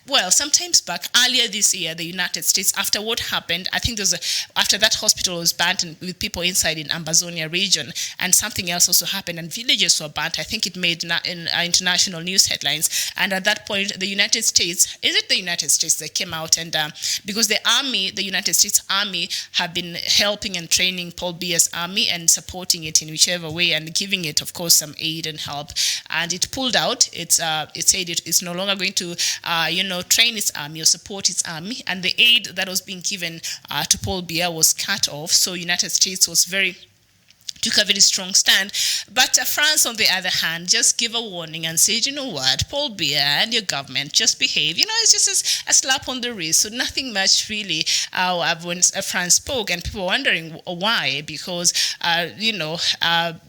Well, sometimes back earlier this year, the United States, after what happened, I think after that hospital was burnt and with people inside in Ambazonia region, and something else also happened, and villages were burnt. I think it made in international news headlines. And at that point, the United States, that came out and because the United States Army, have been helping and training Paul Biya's army and supporting it in whichever way, and giving it, of course, some aid and help. And it pulled out. It said it's no longer going to, train its army or support its army. And the aid that was being given to Paul Biya was cut off. So United States took a very strong stand. But France, on the other hand, just give a warning and said, you know what, Paul Biya and your government, just behave. It's just a slap on the wrist. So nothing much really when France spoke, and people were wondering why, because,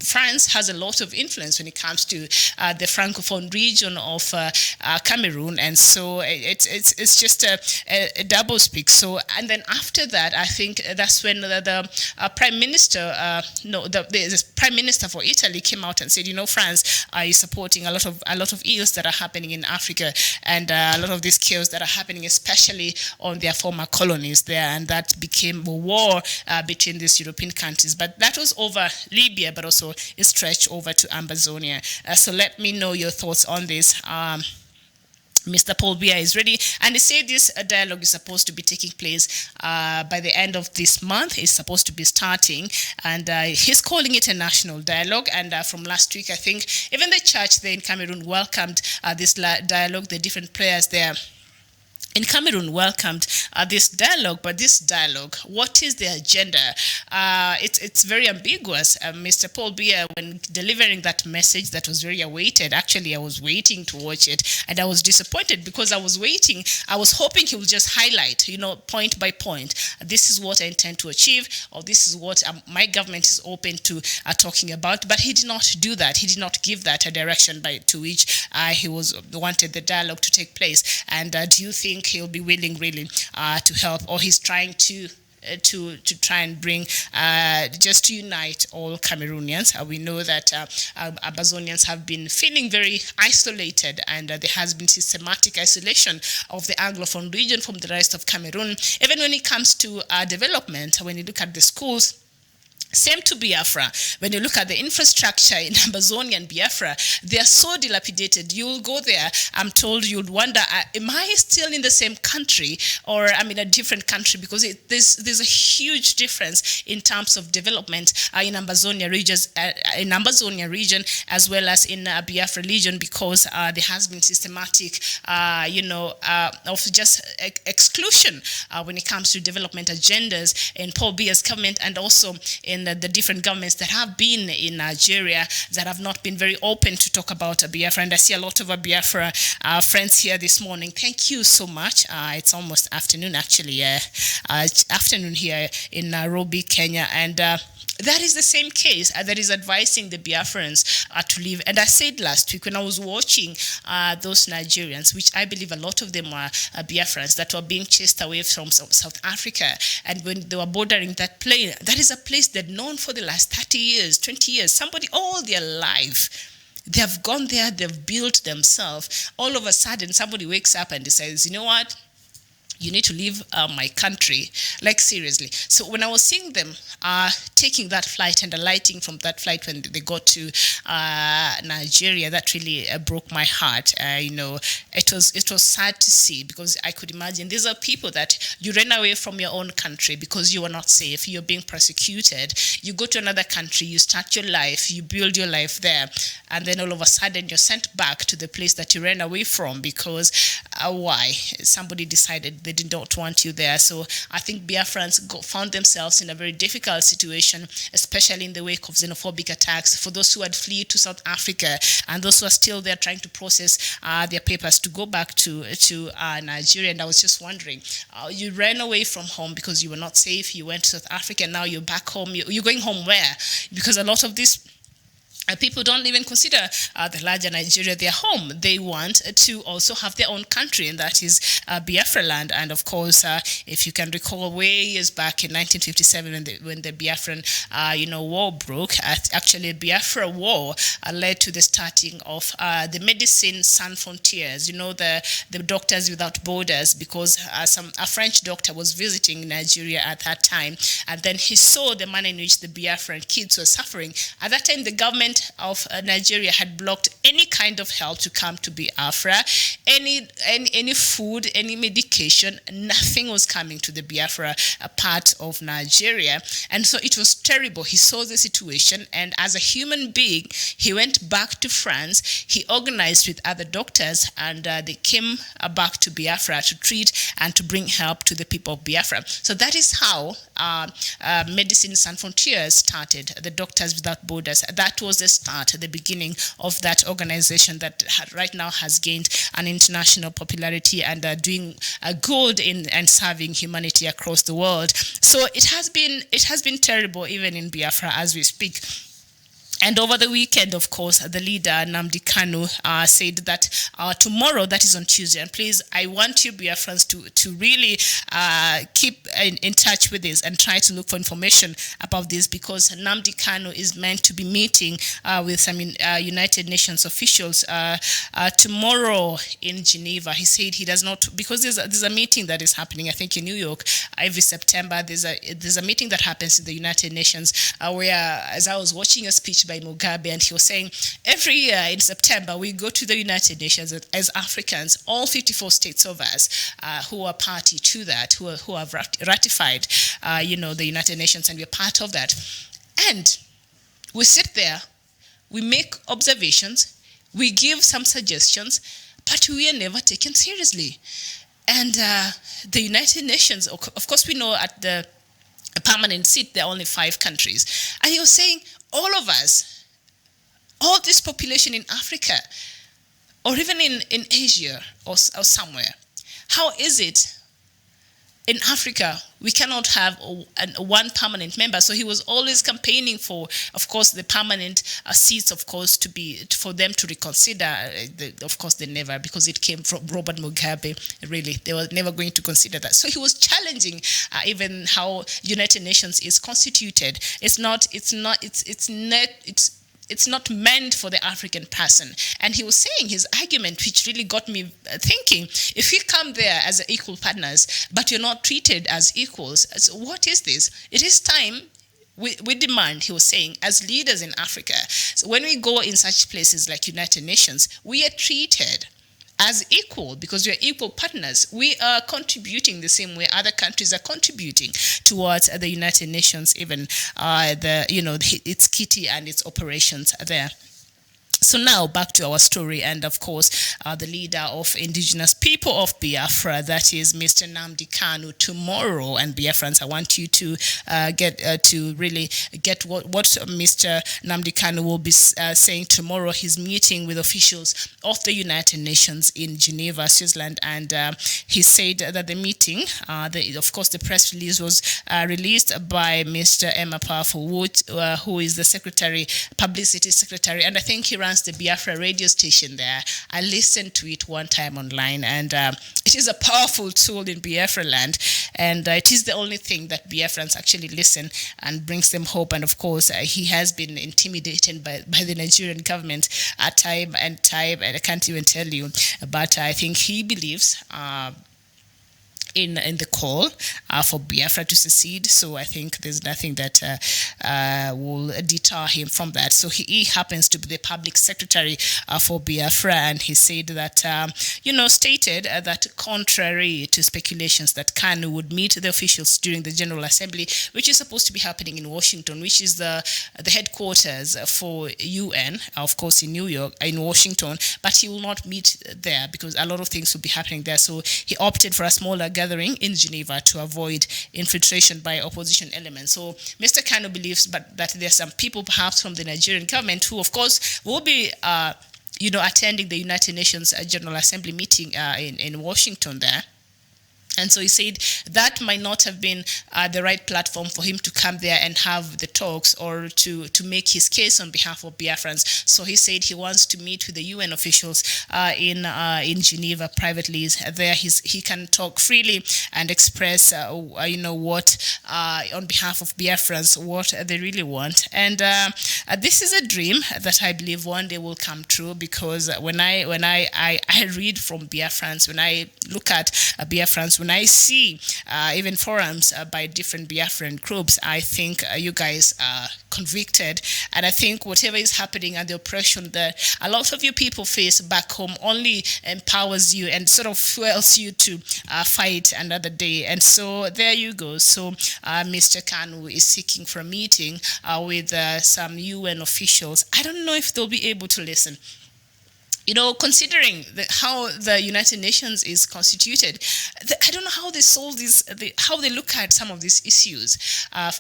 France has a lot of influence when it comes to the Francophone region of Cameroon. And so it's just a double speak. So, and then after that, I think that's when the Prime Minister, the Prime Minister for Italy came out and said, France is supporting a lot of ills that are happening in Africa, and a lot of these chaos that are happening, especially on their former colonies there, and that became a war between these European countries. But that was over Libya, but also it stretched over to Ambazonia. So let me know your thoughts on this. Mr. Paul Biya is ready, and he said this dialogue is supposed to be taking place by the end of this month. It's supposed to be starting, and he's calling it a national dialogue. And from last week, I think even the church there in Cameroon welcomed this dialogue. The different players there in Cameroon welcomed this dialogue. But this dialogue, what is the agenda? It's very ambiguous. Mr. Paul Biya, when delivering that message that was very awaited, actually I was waiting to watch it, and I was disappointed because I was hoping he would just highlight, point by point, this is what I intend to achieve, or this is what my government is open to talking about. But he did not do that. He did not give that a direction to which he wanted the dialogue to take place. And do you think he'll be willing really to help, or he's trying to try and bring just to unite all Cameroonians? We know that Ambazonians have been feeling very isolated, and there has been systematic isolation of the Anglophone region from the rest of Cameroon. Even when it comes to development, when you look at the schools, same to Biafra. When you look at the infrastructure in Ambazonia and Biafra, they are so dilapidated. You'll go there, I'm told you'd wonder, am I still in the same country, or I'm in a different country? Because there's a huge difference in terms of development in Ambazonia region as well as in Biafra region, because there has been systematic, of just exclusion when it comes to development agendas in Paul Biya's government, and also in the different governments that have been in Nigeria that have not been very open to talk about Biafra. And I see a lot of Biafra friends here this morning. Thank you so much. It's almost afternoon, actually. Afternoon here in Nairobi, Kenya. And that is the same case that is advising the Biafrans to leave. And I said last week when I was watching those Nigerians, which I believe a lot of them were Biafrans that were being chased away from South Africa, and when they were bordering that plane, that is a place they'd known for the last 30 years, 20 years, somebody all their life. They have gone there, they've built themselves. All of a sudden, somebody wakes up and decides, you know what? You need to leave my country. Like, seriously. So when I was seeing them taking that flight and alighting from that flight when they got to Nigeria, that really broke my heart. It was sad to see, because I could imagine these are people that you ran away from your own country because you were not safe. You're being persecuted. You go to another country, you start your life, you build your life there, and then all of a sudden you're sent back to the place that you ran away from because why? Somebody decided they did not want you there. So I think Biafrans found themselves in a very difficult situation, especially in the wake of xenophobic attacks. For those who had fled to South Africa and those who are still there trying to process their papers to go back to Nigeria. And I was just wondering, you ran away from home because you were not safe. You went to South Africa, and now you're back home. You're going home where? Because a lot of these people don't even consider the larger Nigeria their home. They want to also have their own country, and that is Biafra land. And of course, if you can recall, way years back in 1957, when the Biafran war broke, actually Biafra war led to the starting of the Medicine Sans Frontières. The Doctors Without Borders, because a French doctor was visiting Nigeria at that time, and then he saw the manner in which the Biafran kids were suffering. At that time, the government of Nigeria had blocked any kind of help to come to Biafra, any food, any medication, nothing was coming to the Biafra part of Nigeria. And so it was terrible. He saw the situation, and as a human being, he went back to France. He organized with other doctors, and they came back to Biafra to treat and to bring help to the people of Biafra. So that is how Medicine Sans Frontières started, the Doctors Without Borders. That was the start, the beginning of that organization that right now has gained an international popularity and doing good in and serving humanity across the world. So it has been terrible even in Biafra as we speak. And over the weekend, of course, the leader, Nnamdi Kanu, said that tomorrow, that is on Tuesday, and please, I want you, Biafrans, to really keep in touch with this and try to look for information about this, because Nnamdi Kanu is meant to be meeting with some United Nations officials tomorrow in Geneva. He said he does not, because there's a meeting that is happening, I think, in New York every September. There's a meeting that happens in the United Nations where, as I was watching a speech by Mugabe, and he was saying every year in September we go to the United Nations as Africans, all 54 states of us who are party to that, who have ratified the United Nations, and we're part of that. And we sit there, we make observations, we give some suggestions, but we are never taken seriously. And the United Nations, of course, we know at the permanent seat there are only 5 countries, and he was saying, all of us, all this population in Africa, or even in Asia or somewhere, how is it in Africa we cannot have one permanent member? So he was always campaigning for, of course, the permanent seats, of course, for them to reconsider. Of course, they never, because it came from Robert Mugabe. Really, they were never going to consider that. So he was challenging even how United Nations is constituted. It's not meant for the African person. And he was saying his argument, which really got me thinking, if you come there as equal partners, but you're not treated as equals, so what is this? It is time we demand, he was saying, as leaders in Africa, so when we go in such places like United Nations, we are treated as equal, because we are equal partners. We are contributing the same way other countries are contributing towards the United Nations, even its kitty and its operations there. So now back to our story, and of course the leader of indigenous people of Biafra, that is Mr. Nnamdi Kanu, tomorrow. And Biafrans, I want you to get what Mr. Nnamdi Kanu will be saying tomorrow. He's meeting with officials of the United Nations in Geneva, Switzerland, and he said that the meeting, of course, the press release was released by Mr. Emma Powerful Wood, who is the publicity secretary, and I think he runs the Biafra radio station there. I listened to it one time online, and it is a powerful tool in Biafra land, and it is the only thing that Biafrans actually listen and brings them hope. And of course, he has been intimidated by the Nigerian government at time and time, and I can't even tell you, but I think he believes in the call for Biafra to secede. So I think there's nothing that will deter him from that. So he happens to be the public secretary for Biafra, and he said that, stated that contrary to speculations that KANU would meet the officials during the General Assembly, which is supposed to be happening in Washington, which is the headquarters for UN, of course, in New York, in Washington, but he will not meet there because a lot of things will be happening there. So he opted for a smaller gathering in Geneva to avoid infiltration by opposition elements. So Mr. KANU believes that there are some people perhaps from the Nigerian government who, of course, will be attending the United Nations General Assembly meeting in Washington there. And so he said that might not have been the right platform for him to come there and have the talks or to make his case on behalf of Biafrans. So he said he wants to meet with the UN officials in Geneva privately. There he can talk freely and express, what on behalf of Biafrans, what they really want. And this is a dream that I believe one day will come true, because when I read from Biafrans, when I look at Biafrans, when I see even forums by different Biafran groups, I think you guys are convicted. And I think whatever is happening and the oppression that a lot of you people face back home only empowers you and sort of fuels you to fight another day. And so there you go. So Mr. KANU is seeking for a meeting with some UN officials. I don't know if they'll be able to listen. Considering how the United Nations is constituted, I don't know how they solve this, how they look at some of these issues,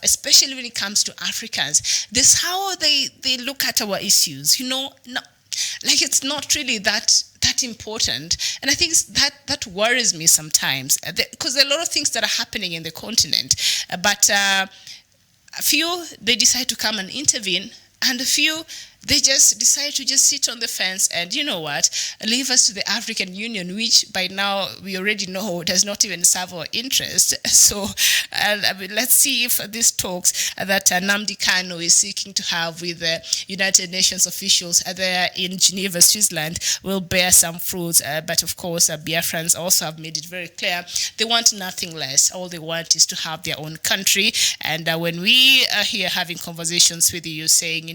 especially when it comes to Africans. This how they look at our issues. It's not really that important. And I think that worries me sometimes, because there are a lot of things that are happening in the continent, but a few, they decide to come and intervene, and a few, they just decide to just sit on the fence and, leave us to the African Union, which by now we already know does not even serve our interest. So let's see if these talks that Nnamdi Kanu is seeking to have with the United Nations officials there in Geneva, Switzerland, will bear some fruits. But of course, Biafrans also have made it very clear they want nothing less. All they want is to have their own country. And when we are here having conversations with you saying,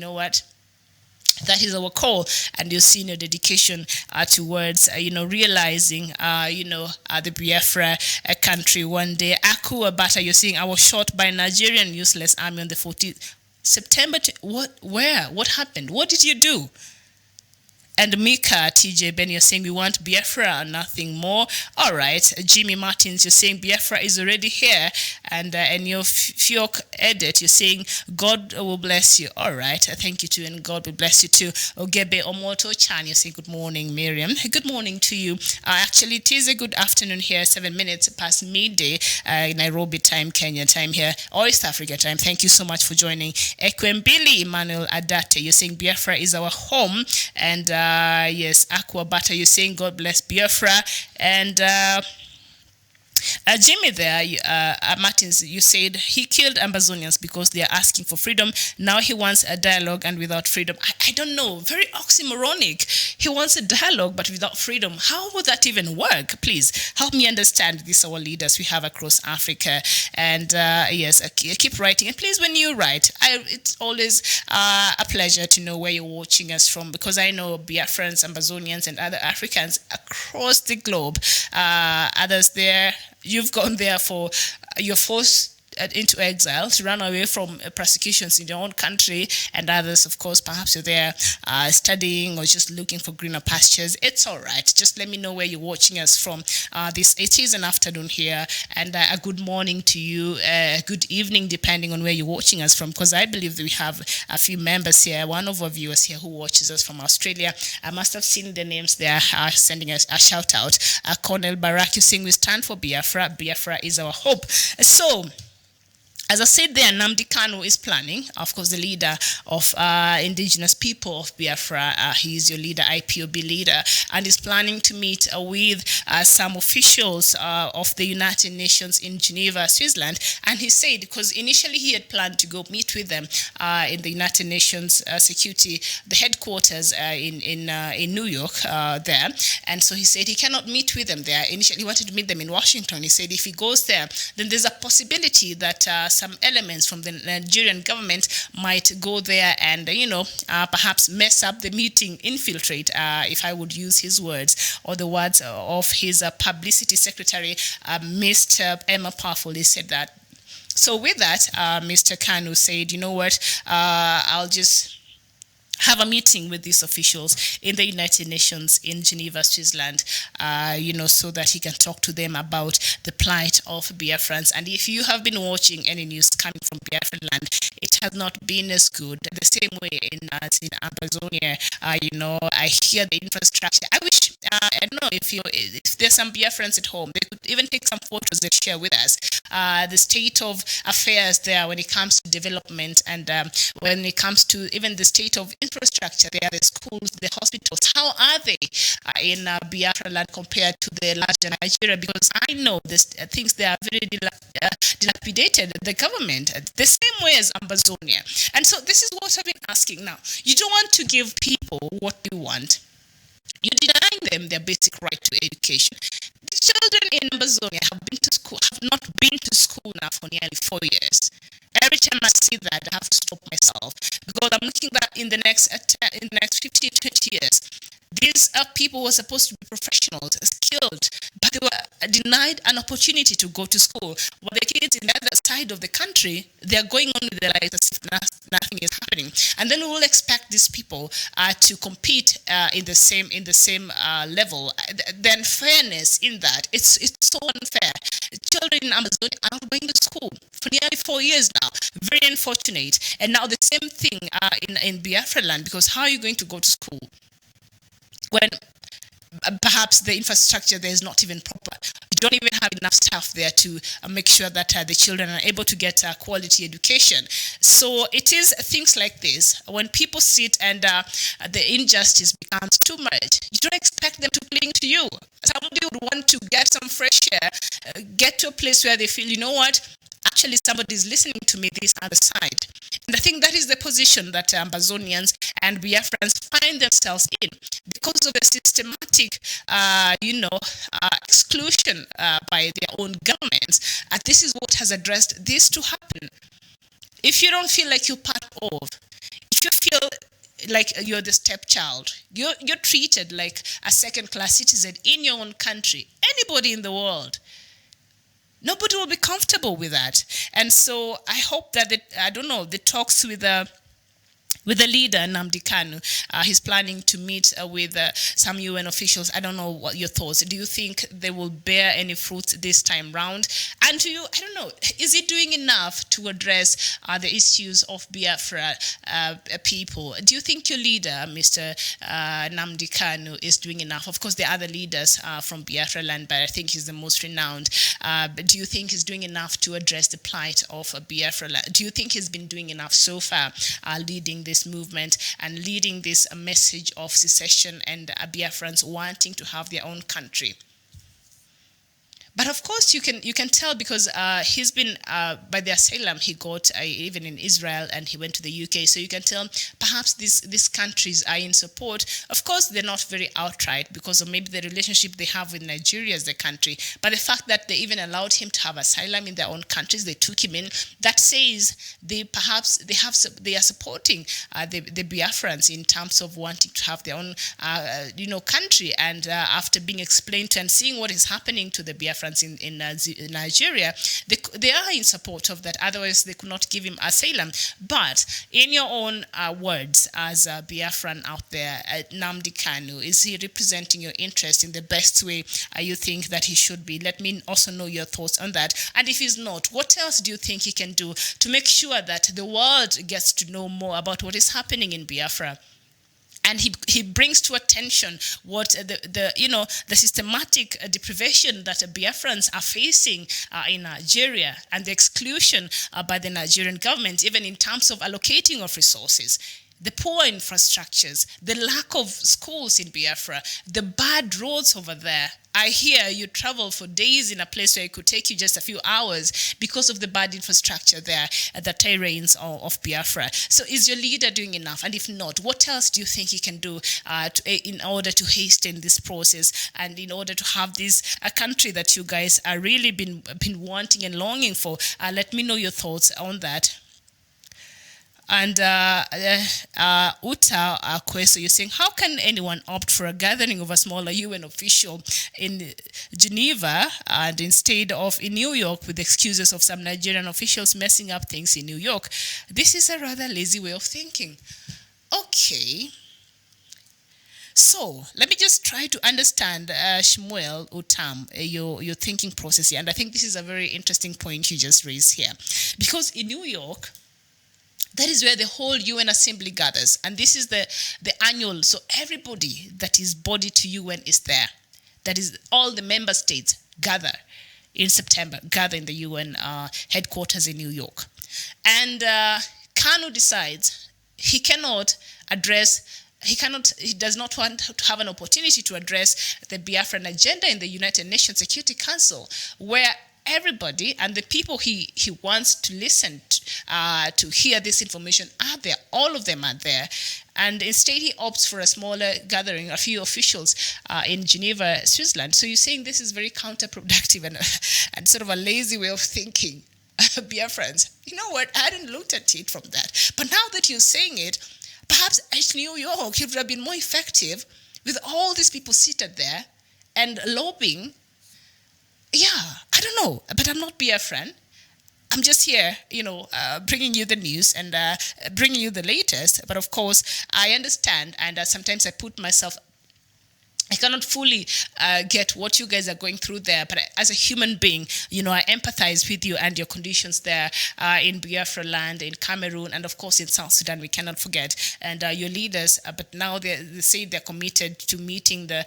that is our call, and you've seen your dedication towards, realizing, the Biafra country one day. Aku Abata, you're saying, I was shot by Nigerian useless army on the 14th September. What happened? What did you do? And Mika TJ Ben, you're saying we want Biafra and nothing more. All right. Jimmy Martins, you're saying Biafra is already here. And your Fiok Edit, you're saying God will bless you. All right. Thank you too, and God will bless you too. Ogebe Omoto Chan, you're saying good morning, Miriam. Good morning to you. Actually, it is a good afternoon here, 7 minutes past midday, Nairobi time, Kenya time here, or East Africa time. Thank you so much for joining. Ekwembili Emmanuel Adate, you're saying Biafra is our home. And yes, Aqua Butter, you're saying God bless Biafra. And Jimmy there, Martins, you said he killed Amazonians because they are asking for freedom. Now he wants a dialogue, and without freedom, I don't know, very oxymoronic. He wants a dialogue, but without freedom. How would that even work? Please help me understand this, our leaders we have across Africa. And yes, keep writing. And please, when you write, it's always a pleasure to know where you're watching us from, because I know Biafrans, Amazonians, and other Africans across the globe, others there, you've gone there for your forced into exile to run away from persecutions in your own country, and others, of course, perhaps you're there studying or just looking for greener pastures. It's all right. Just let me know where you're watching us from. It is an afternoon here, and a good morning to you, good evening, depending on where you're watching us from, because I believe that we have a few members here, one of our viewers here who watches us from Australia. I must have seen the names there, sending us a shout out. Cornel Barak, you saying we stand for Biafra. Biafra is our hope. So, As I said there, Nnamdi Kanu is planning, of course, the leader of indigenous people of Biafra. He is your leader, IPOB leader, and is planning to meet with some officials of the United Nations in Geneva, Switzerland. And he said, because initially he had planned to go meet with them in the United Nations Security, the headquarters in New York there. And so he said he cannot meet with them there. Initially, he wanted to meet them in Washington. He said if he goes there, then there's a possibility that some elements from the Nigerian government might go there and, perhaps mess up the meeting, infiltrate, if I would use his words, or the words of his publicity secretary, Mr. Emma Powerful. He said that. So with that, Mr. Kanu said, you know what, I'll just have a meeting with these officials in the United Nations in Geneva, Switzerland, so that he can talk to them about the plight of Biafrans. And if you have been watching any news coming from Biafran land, it has not been as good. The same way as in Amazonia, I hear the infrastructure. I wish, I don't know if there's some Biafrans at home, they could even take some photos and share with us the state of affairs there when it comes to development and when it comes to even the state of infrastructure there, the schools, the hospitals. How are they in Biafra land compared to the larger Nigeria? Because I know this things they are very dilapidated, the government, the same way as Amazonia. And so this is what I've been asking now. You don't want to give people what you want. You're denying them their basic right to education. The children in Amazonia have not been to school now for nearly 4 years. Every time I see that, I have to stop myself because I'm looking that in the next 15, 20 years, these are people who are supposed to be professionals, skilled, but they were denied an opportunity to go to school. While the kids in the other side of the country, they're going on with their lives as if nothing is happening. And then we will expect these people to compete in the same level. The unfairness in that, it's so unfair. Children in Amazonia are not going to school for nearly 4 years now. Very unfortunate. And now the same thing in Biafra land, because how are you going to go to school when perhaps the infrastructure there is not even proper? You don't even have enough staff there to make sure that the children are able to get quality education. So it is things like this. When people sit and the injustice becomes too much, you don't expect them to cling to you. Somebody would want to get some fresh air, get to a place where they feel, you know what, actually somebody is listening to me this other side. And I think that is the position that Amazonians and Biafrans find themselves in because of the systematic, exclusion by their own governments. And this is what has addressed this to happen. If you don't feel like you're part of, if you feel like you're the stepchild, you're treated like a second-class citizen in your own country, anybody in the world, nobody will be comfortable with that. And so I hope that the talks with the leader, Nnamdi Kanu, he's planning to meet with some UN officials. I don't know what your thoughts. Do you think they will bear any fruit this time round? And do you, I don't know, is he doing enough to address the issues of Biafra people? Do you think your leader, Mr. Nnamdi Kanu, is doing enough? Of course, there are other leaders from Biafra land, but I think he's the most renowned. But do you think he's doing enough to address the plight of Biafra land? Do you think he's been doing enough so far leading this movement and leading this message of secession and Biafrans wanting to have their own country? But of course, you can tell because he's been by the asylum he got even in Israel, and he went to the UK. So you can tell perhaps these countries are in support. Of course, they're not very outright because of maybe the relationship they have with Nigeria as the country. But the fact that they even allowed him to have asylum in their own countries, they took him in. That says they are supporting the Biafrans in terms of wanting to have their own country. And after being explained to and seeing what is happening to the Biafrans in Nigeria, they are in support of that. Otherwise, they could not give him asylum. But in your own words, as a Biafran out there, Nnamdi Kanu, is he representing your interest in the best way you think that he should be? Let me also know your thoughts on that. And if he's not, what else do you think he can do to make sure that the world gets to know more about what is happening in Biafra? And he brings to attention what the systematic deprivation that Biafrans are facing in Nigeria, and the exclusion by the Nigerian government, even in terms of allocating of resources. The poor infrastructures, the lack of schools in Biafra, the bad roads over there. I hear you travel for days in a place where it could take you just a few hours because of the bad infrastructure there at the terrains of Biafra. So is your leader doing enough? And if not, what else do you think he can do in order to hasten this process and in order to have this a country that you guys are really been wanting and longing for? Let me know your thoughts on that. And Uta Kweso, you're saying, how can anyone opt for a gathering of a smaller UN official in Geneva and instead of in New York with excuses of some Nigerian officials messing up things in New York? This is a rather lazy way of thinking. Okay. So let me just try to understand, Shmuel Utam, your thinking process here. And I think this is a very interesting point you just raised here. Because in New York, that is where the whole UN Assembly gathers. And this is the annual. So everybody that is body to UN is there. That is, all the member states gather in September, gather in the UN headquarters in New York. And Kanu decides he does not want to have an opportunity to address the Biafran agenda in the United Nations Security Council, where everybody and the people he wants to listen to hear this information are there. All of them are there. And instead he opts for a smaller gathering, a few officials in Geneva, Switzerland. So you're saying this is very counterproductive and sort of a lazy way of thinking. Biafrans, you know what? I hadn't looked at it from that. But now that you're saying it, perhaps at New York, it would have been more effective with all these people seated there and lobbying. Yeah, I don't know, but I'm not Biafran. I'm just here, bringing you the news and bringing you the latest. But of course, I understand, and sometimes I put myself. I cannot fully get what you guys are going through there, but as a human being, I empathize with you and your conditions there in Biafra land, in Cameroon, and of course in South Sudan, we cannot forget. And your leaders, but now they say they're committed to meeting the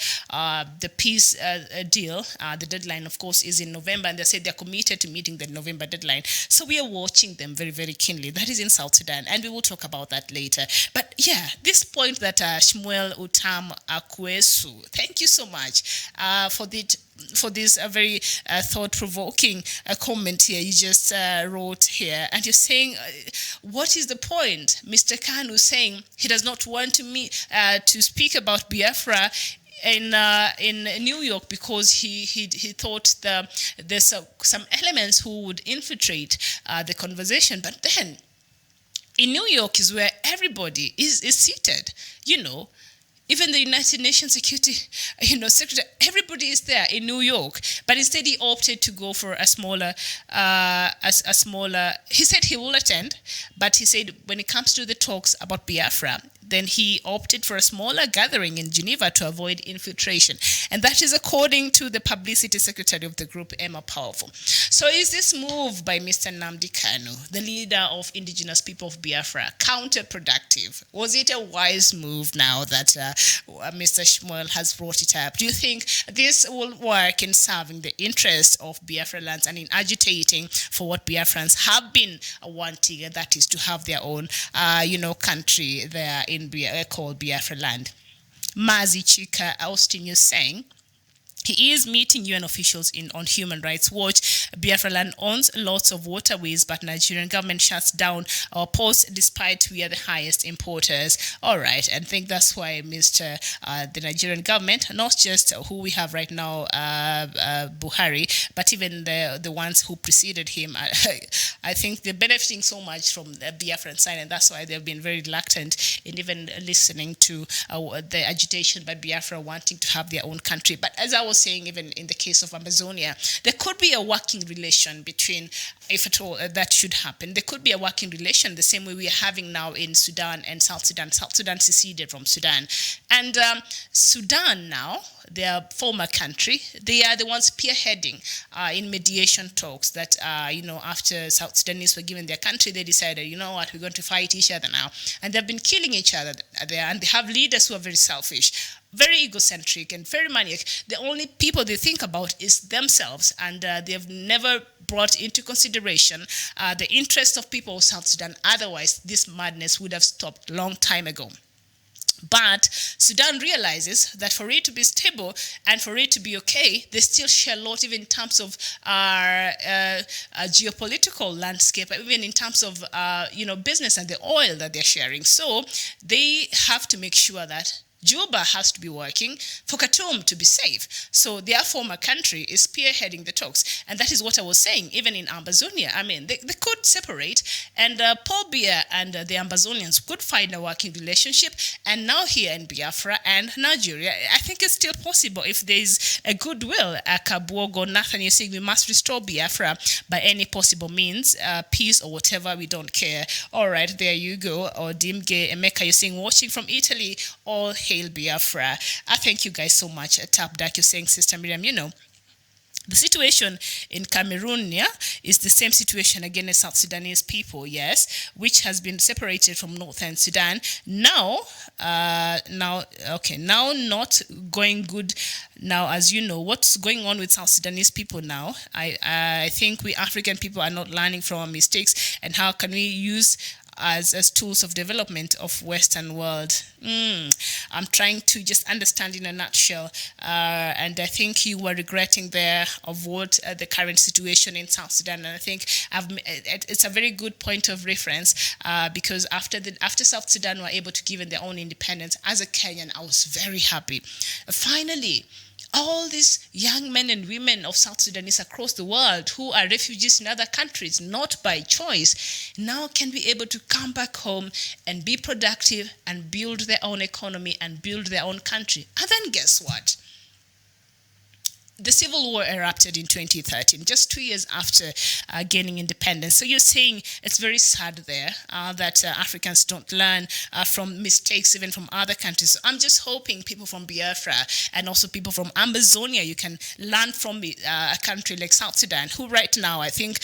peace deal. The deadline, of course, is in November, and they say they're committed to meeting the November deadline. So we are watching them very, very keenly. That is in South Sudan, and we will talk about that later. But yeah, this point that Shmuel Utam Akwesu, thank you so much for this very thought-provoking comment here you just wrote here. And you're saying, what is the point? Mr. Kanu saying he does not want to speak about Biafra in New York because he thought there's some elements who would infiltrate the conversation. But then in New York is where everybody is seated, Even the United Nations Security, Secretary, everybody is there in New York. But instead, he opted to go for a smaller. He said he will attend, but he said when it comes to the talks about Biafra, then he opted for a smaller gathering in Geneva to avoid infiltration. And that is according to the publicity secretary of the group, Emma Powerful. So is this move by Mr. Nnamdi Kanu, the leader of indigenous people of Biafra, counterproductive? Was it a wise move now that Mr. Shmuel has brought it up? Do you think this will work in serving the interests of Biafra lands and in agitating for what Biafrans have been wanting, and that is to have their own, country there called Biafra land? Mazi Chika Austin is saying, he is meeting UN officials on Human Rights Watch. Biafra land owns lots of waterways, but Nigerian government shuts down our ports despite we are the highest importers. All right, and I think that's why the Nigerian government, not just who we have right now, Buhari, but even the ones who preceded him, I think they're benefiting so much from the Biafran side, and that's why they've been very reluctant in even listening to the agitation by Biafra wanting to have their own country. But as I was saying, even in the case of Amazonia, there could be a working relation between if at all that should happen. There could be a working relation the same way we are having now in Sudan and South Sudan. South Sudan seceded from Sudan. And Sudan now, their former country, they are the ones spearheading in mediation talks that, after South Sudanese were given their country, they decided, you know what, we're going to fight each other now. And they've been killing each other there. And they have leaders who are very selfish, very egocentric and very maniac. The only people they think about is themselves, and they've never brought into consideration the interest of people of South Sudan. Otherwise, this madness would have stopped long time ago. But Sudan realizes that for it to be stable and for it to be okay, they still share a lot, even in terms of our geopolitical landscape, even in terms of business and the oil that they're sharing. So they have to make sure that Juba has to be working for Khartoum to be safe. So their former country is spearheading the talks. And that is what I was saying, even in Ambazonia. I mean, they could separate, and Paul Biya and the Ambazonians could find a working relationship. And now here in Biafra and Nigeria, I think it's still possible if there's a goodwill. Kabuogo, Nathan, you're saying we must restore Biafra by any possible means, peace or whatever, we don't care. All right, there you go. Or Dimge Emeka, you're saying watching from Italy, all hail Biafra. I thank you guys so much. Tap Dak, you're saying, Sister Miriam, the situation in Cameroon, is the same situation again as South Sudanese people, yes, which has been separated from Northern Sudan. Now not going good. Now, as you know, what's going on with South Sudanese people now? I think we African people are not learning from our mistakes, and how can we use as tools of development of Western world. I'm trying to just understand in a nutshell, and I think you were regretting there of what the current situation in South Sudan, and I think it's a very good point of reference, because after South Sudan were able to give their own independence, as a Kenyan, I was very happy. Finally, all these young men and women of South Sudanese across the world who are refugees in other countries, not by choice, now can be able to come back home and be productive and build their own economy and build their own country. And then guess what? The civil war erupted in 2013, just 2 years after gaining independence. So you're saying it's very sad there that Africans don't learn from mistakes, even from other countries. So I'm just hoping people from Biafra and also people from Ambazonia, you can learn from a country like South Sudan, who right now, I think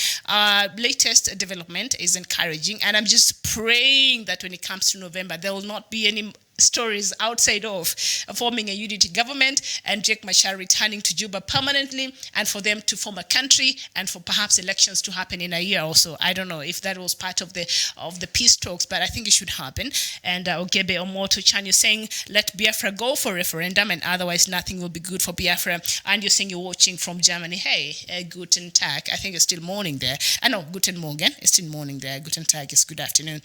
latest development is encouraging. And I'm just praying that when it comes to November, there will not be any stories outside of forming a unity government and Riek Machar returning to Juba permanently, and for them to form a country and for perhaps elections to happen in a year or so. I don't know if that was part of the peace talks, but I think it should happen. And Ogebe Omoto Chan, you're saying let Biafra go for referendum, and otherwise nothing will be good for Biafra. And you're saying you're watching from Germany. Hey, guten Tag. I think it's still morning there. No, guten Morgen. It's still morning there. Guten Tag is good afternoon.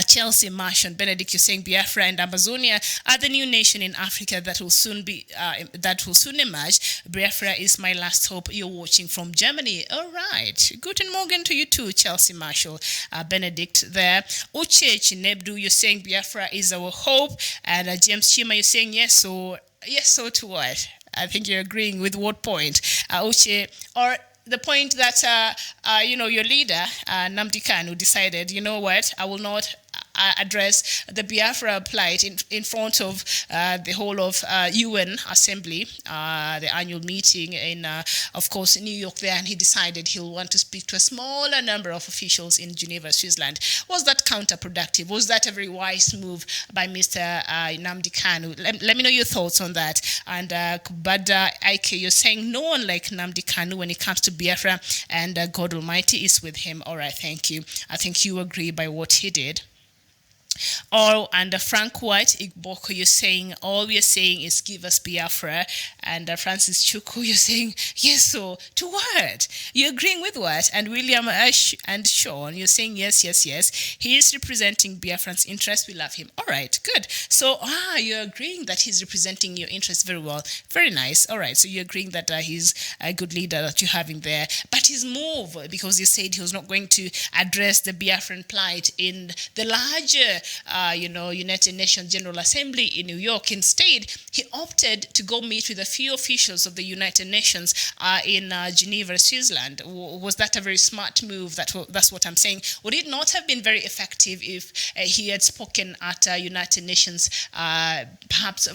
Chelsea, Marsh, and Benedict, you're saying Biafra and Amazonia are the new nation in Africa that will soon emerge. Biafra is my last hope. You're watching from Germany. All right. Guten Morgen to you too, Chelsea Marshall, Benedict there. Uche Chinebdu, you're saying Biafra is our hope. And James Chima, you're saying yes, so to what? I think you're agreeing with what point? Uche, or the point that, your leader, Nnamdi Kanu, decided, you know what, I will not address the Biafra plight in front of the whole of UN Assembly, the annual meeting in, of course, New York there, and he decided he'll want to speak to a smaller number of officials in Geneva, Switzerland. Was that counterproductive? Was that a very wise move by Mr. Nnamdi Kanu? Let me know your thoughts on that. And Kubada Ike, you're saying no one like Nnamdi Kanu when it comes to Biafra, and God Almighty is with him. All right, thank you. I think you agree by what he did. And Frank White, Igboko, you're saying all we are saying is give us Biafra. And Francis Chuku, you're saying yes, so to what? You're agreeing with what? And William Ash and Sean, you're saying yes. He is representing Biafran's interest. We love him. All right, good. So you're agreeing that he's representing your interest very well. Very nice. All right, so you're agreeing that he's a good leader that you're having there. But his move, because he said he was not going to address the Biafran plight in the larger United Nations General Assembly in New York. Instead, he opted to go meet with a few officials of the United Nations in Geneva, Switzerland. Was that a very smart move? That's what I'm saying. Would it not have been very effective if he had spoken at United Nations, perhaps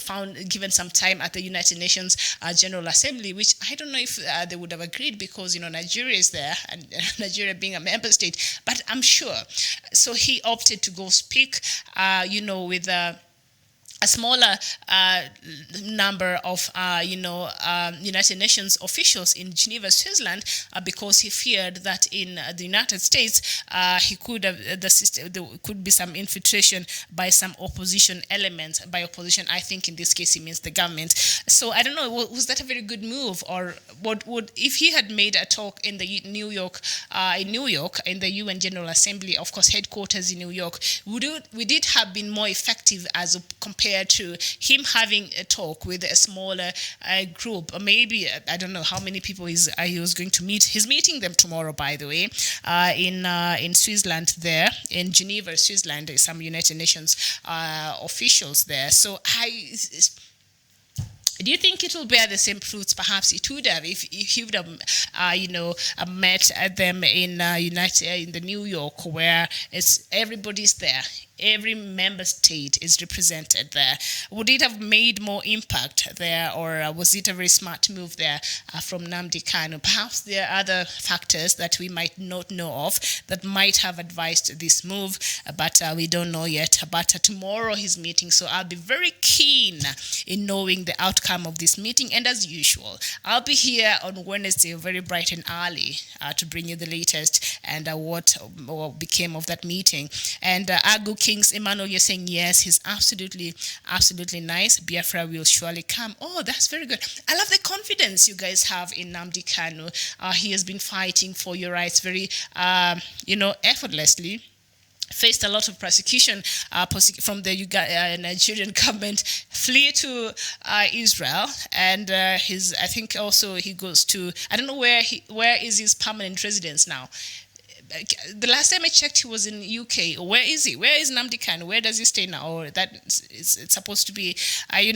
given some time at the United Nations General Assembly, which I don't know if they would have agreed, because Nigeria is there, and Nigeria being a member state, but I'm sure. So he opted to go speak, with a smaller number of, United Nations officials in Geneva, Switzerland, because he feared that in the United States, there could be some infiltration by some opposition elements. By opposition, I think in this case, he means the government. So I don't know, was that a very good move, or would if he had made a talk in the New York, in the UN General Assembly, of course, headquarters in New York, would it have been more effective as compared to him having a talk with a smaller group? Or maybe, I don't know how many people he was going to meet. He's meeting them tomorrow, by the way, in Switzerland there, in Geneva, Switzerland. There's some United Nations officials there. So do you think it will bear the same fruits? Perhaps it would have if he would have, met them in the New York, where everybody's there. Every member state is represented there. Would it have made more impact there, or was it a very smart move there from Nnamdi Kanu? Perhaps there are other factors that we might not know of that might have advised this move, but we don't know yet. But tomorrow he's meeting, so I'll be very keen in knowing the outcome of this meeting. And as usual, I'll be here on Wednesday, very bright and early, to bring you the latest and what became of that meeting. And Agu Kings Emmanuel, you're saying yes, he's absolutely nice. Biafra will surely come. Oh, that's very good. I love the confidence you guys have in Nnamdi Kanu. He has been fighting for your rights very, effortlessly. Faced a lot of persecution from the Nigerian government, flee to Israel, and I think also he goes to, I don't know where is his permanent residence now. The last time I checked, he was in UK. Where is he? Where is Nnamdi Kanu? Where does he stay now? Or it's supposed to be,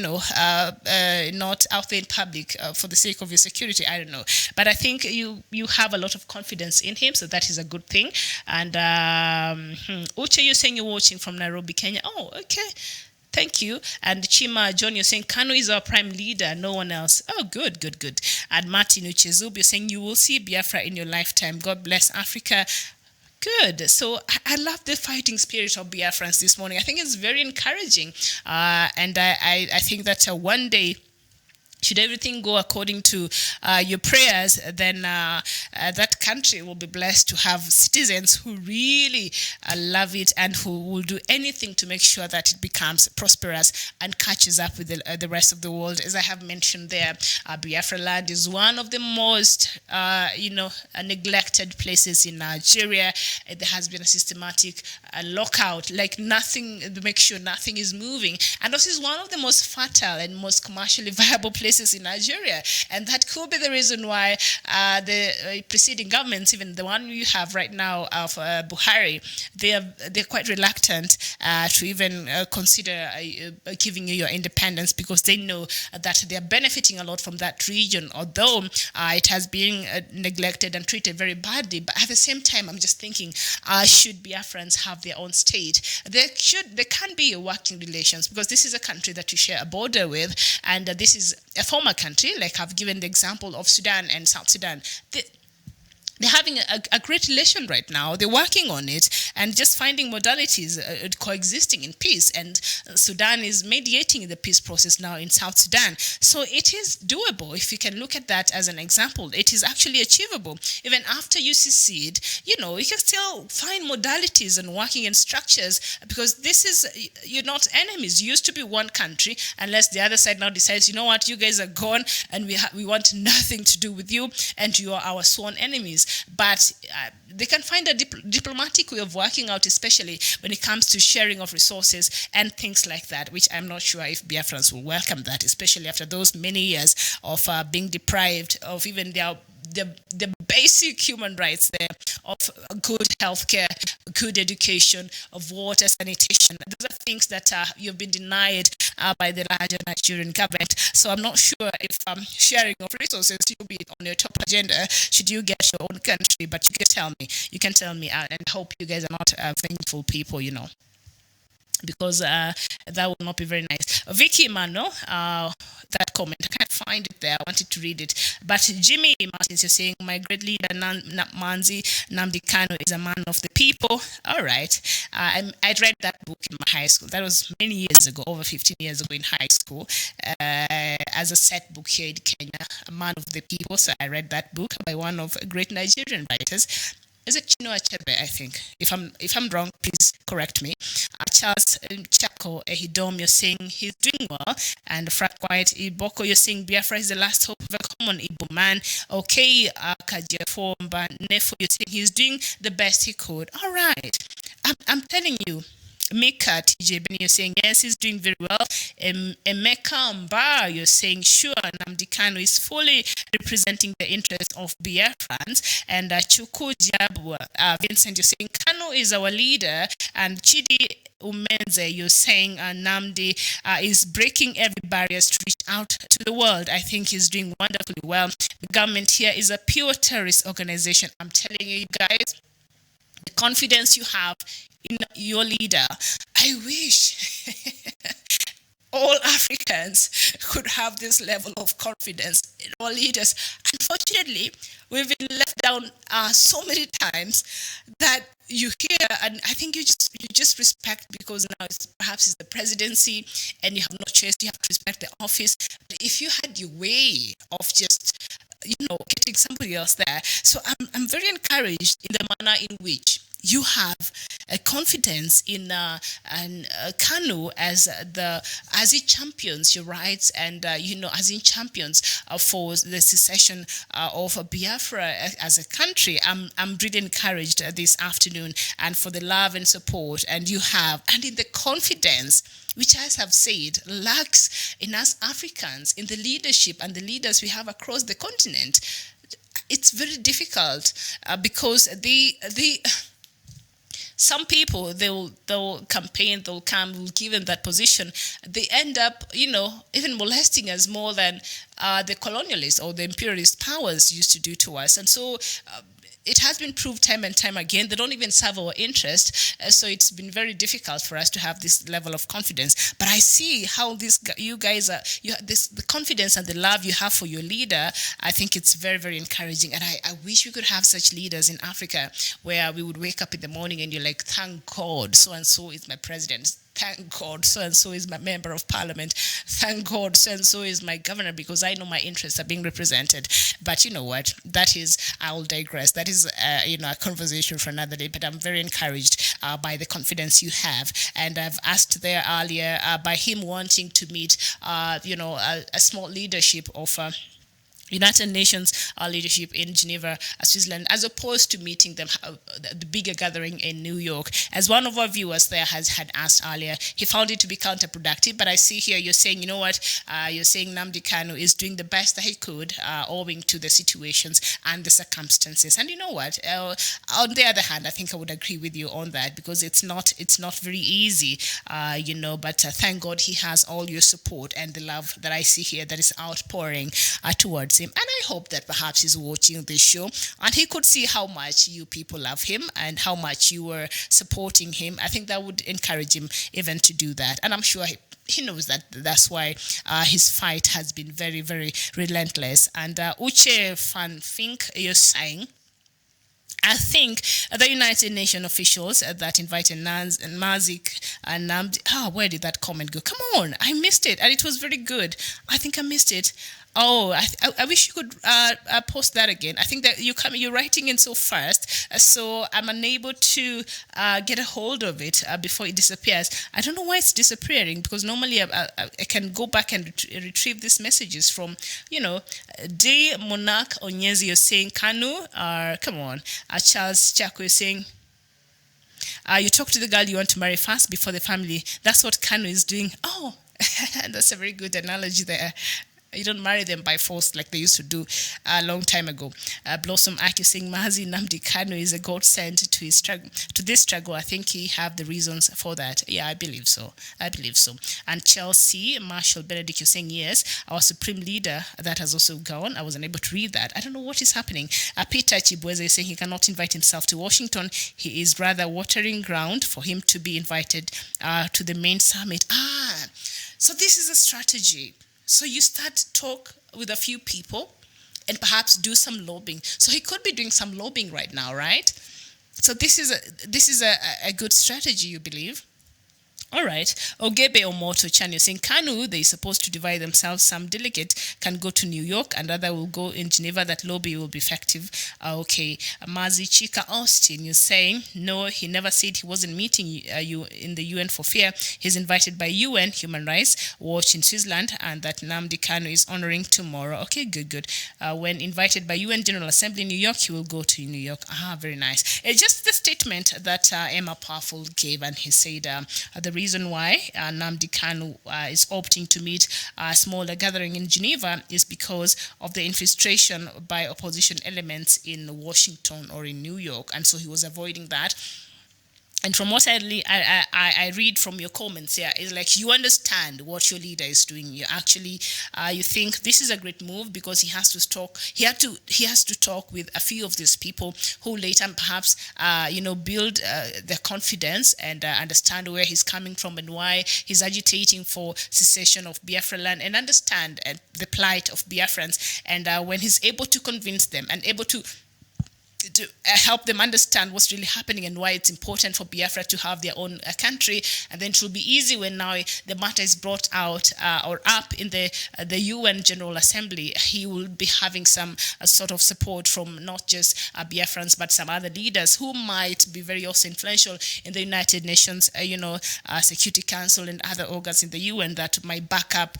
not out there in public for the sake of your security. I don't know. But I think you have a lot of confidence in him, so that is a good thing. And Uche, you're saying you're watching from Nairobi, Kenya. Oh, okay. Thank you. And Chima John, you're saying Kanu is our prime leader, no one else. Oh, good. And Martin Uchezub, you're saying you will see Biafra in your lifetime. God bless Africa. Good. So I love the fighting spirit of Biafrans this morning. I think it's very encouraging. And I think that one day, should everything go according to your prayers, then that country will be blessed to have citizens who really love it and who will do anything to make sure that it becomes prosperous and catches up with the rest of the world. As I have mentioned there, Biafra land is one of the most, neglected places in Nigeria. There has been a systematic lockout, like nothing, to make sure nothing is moving. And this is one of the most fertile and most commercially viable places in Nigeria, and that could be the reason why the preceding governments, even the one you have right now of Buhari, they're quite reluctant to even consider giving you your independence, because they know that they are benefiting a lot from that region, although it has been neglected and treated very badly. But at the same time, I'm just thinking, should Biafrans have their own state? There can be working relations, because this is a country that you share a border with, and this is a former country, like I've given the example of Sudan and South Sudan. They're having a great relation right now. They're working on it and just finding modalities coexisting in peace. And Sudan is mediating the peace process now in South Sudan. So it is doable. If you can look at that as an example, it is actually achievable. Even after you secede, you can still find modalities and working in structures, because this is, you're not enemies. You used to be one country, unless the other side now decides, you know what, you guys are gone and we want nothing to do with you and you are our sworn enemies. But they can find a diplomatic way of working out, especially when it comes to sharing of resources and things like that, which I'm not sure if Biafrans will welcome that, especially after those many years of being deprived of even their the basic human rights there of good healthcare, good education, of water, sanitation. Those are things that you've been denied by the larger Nigerian government. So I'm not sure if sharing of resources will be on your top agenda should you get your own country, but you can tell me, and I hope you guys are not vengeful people, because that would not be very nice. Vicky Mano, that comment, I can't find it there. I wanted to read it. But Jimmy Martins, you're saying, my great leader, Manzi Nnamdi Kanu, is a man of the people. All right. I read that book in my high school. That was many years ago, over 15 years ago in high school, as a set book here in Kenya, A Man of the People. So I read that book by one of great Nigerian writers. Is it Chinua Achebe, I think? If I'm wrong, please correct me. Charles Chako Ehidom, you're saying he's doing well. And Frank White Iboko, you're saying Biafra is the last hope of a common Igbo man. Okay, Kajefo Nefo, you're saying he's doing the best he could. All right. I'm telling you. Mika TJ Benny, you're saying yes, he's doing very well. Emeka Mba, you're saying sure, Nnamdi Kanu is fully representing the interest of Biafrans. And Chuku Diabu, Vincent, you're saying Kanu is our leader. And Chidi Umenze, you're saying Nnamdi is breaking every barrier to reach out to the world. I think he's doing wonderfully well. The government here is a pure terrorist organization. I'm telling you guys, the confidence you have in your leader. I wish all Africans could have this level of confidence in our leaders. Unfortunately, we've been left down so many times that you hear, and I think you just respect, because now perhaps it's the presidency and you have no choice, you have to respect the office. But if you had your way of just getting somebody else there. So I'm very encouraged in the manner in which you have a confidence in Kanu as he champions your rights, and as he champions for the secession of Biafra as a country. I'm really encouraged this afternoon, and for the love and support, and you have, and in the confidence which, as I've said, lacks in us Africans, in the leadership and the leaders we have across the continent. It's very difficult because some people, they'll campaign, they'll come, we'll give them that position. They end up, even molesting us more than the colonialist or the imperialist powers used to do to us. And so it has been proved time and time again, they don't even serve our interest. So it's been very difficult for us to have this level of confidence. But I see how you guys are, the confidence and the love you have for your leader. I think it's very, very encouraging. And I wish we could have such leaders in Africa, where we would wake up in the morning and you're like, thank God, so-and-so is my president. Thank God, so-and-so is my member of parliament. Thank God, so-and-so is my governor, because I know my interests are being represented. But you know what? I'll digress. That is, a conversation for another day. But I'm very encouraged by the confidence you have. And I've asked there earlier by him wanting to meet, a small leadership of United Nations leadership in Geneva, Switzerland, as opposed to meeting them, the bigger gathering in New York. As one of our viewers there had asked earlier, he found it to be counterproductive. But I see here you're saying, you're saying Nnamdi Kanu is doing the best that he could, owing to the situations and the circumstances. And you know what? On the other hand, I think I would agree with you on that, because it's not very easy, But thank God he has all your support and the love that I see here that is outpouring towards him. And I hope that perhaps he's watching this show and he could see how much you people love him and how much you were supporting him. I think that would encourage him even to do that. And I'm sure he knows that. That's why his fight has been very, very relentless. And Uche Van Fink, you're saying, I think the United Nations officials that invited Mazik and Nnamdi, where did that comment go? Come on, I missed it, and it was very good. I think I missed it. Oh, I wish you could post that again. I think that you're writing in so fast, so I'm unable to get a hold of it before it disappears. I don't know why it's disappearing, because normally I can go back and retrieve these messages from, D. Monarch Onyezi, you're saying Kanu, come on. Charles Chako, you're saying, you talk to the girl you want to marry first before the family. That's what Kanu is doing. Oh, that's a very good analogy there. You don't marry them by force like they used to do a long time ago. Blossom Aki saying Mazi Nnamdi Kanu is a godsend to his struggle. To this struggle, I think he have the reasons for that. Yeah, I believe so. And Chelsea Marshall Benedict, you're saying yes. Our supreme leader that has also gone. I wasn't able to read that. I don't know what is happening. Peter Chibweze is saying he cannot invite himself to Washington. He is rather watering ground for him to be invited to the main summit. So this is a strategy. So you start talk with a few people and perhaps do some lobbying. So he could be doing some lobbying right now, right? So this is a good strategy, you believe? All right. Ogebe Omoto Chan, you're saying Kanu, they're supposed to divide themselves. Some delegate can go to New York and other will go in Geneva. That lobby will be effective. Okay. Mazi Chika Austin, you're saying, no, he never said he wasn't meeting you in the UN for fear. He's invited by UN Human Rights Watch in Switzerland and that Nnamdi Kanu is honoring tomorrow. Okay, good. When invited by UN General Assembly in New York, he will go to New York. Very nice. It's just the statement that Emma Powerful gave, and he said the reason why Nnamdi Kanu is opting to meet a smaller gathering in Geneva is because of the infiltration by opposition elements in Washington or in New York, and so he was avoiding that. And from what I read from your comments here, is like you understand what your leader is doing. You actually you think this is a great move because he has to talk. He has to talk with a few of these people who later perhaps build their confidence and understand where he's coming from and why he's agitating for secession of Biafra land and understand the plight of Biafrans. And when he's able to convince them and able to help them understand what's really happening and why it's important for Biafra to have their own country, and then it will be easy when now the matter is brought out or up in the UN General Assembly. He will be having some sort of support from not just Biafrans but some other leaders who might be very also influential in the United Nations, Security Council and other organs in the UN that might back up,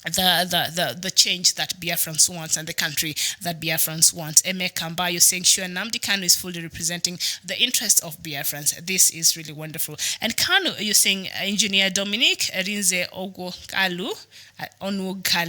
the change that Biafrans wants and the country that Biafrans wants. Eme Kamba, you're saying sure Nnamdi Kanu is fully representing the interests of Biafrans. This is really wonderful. And Kanu, you're saying Engineer Dominic Rinze Onwokalu,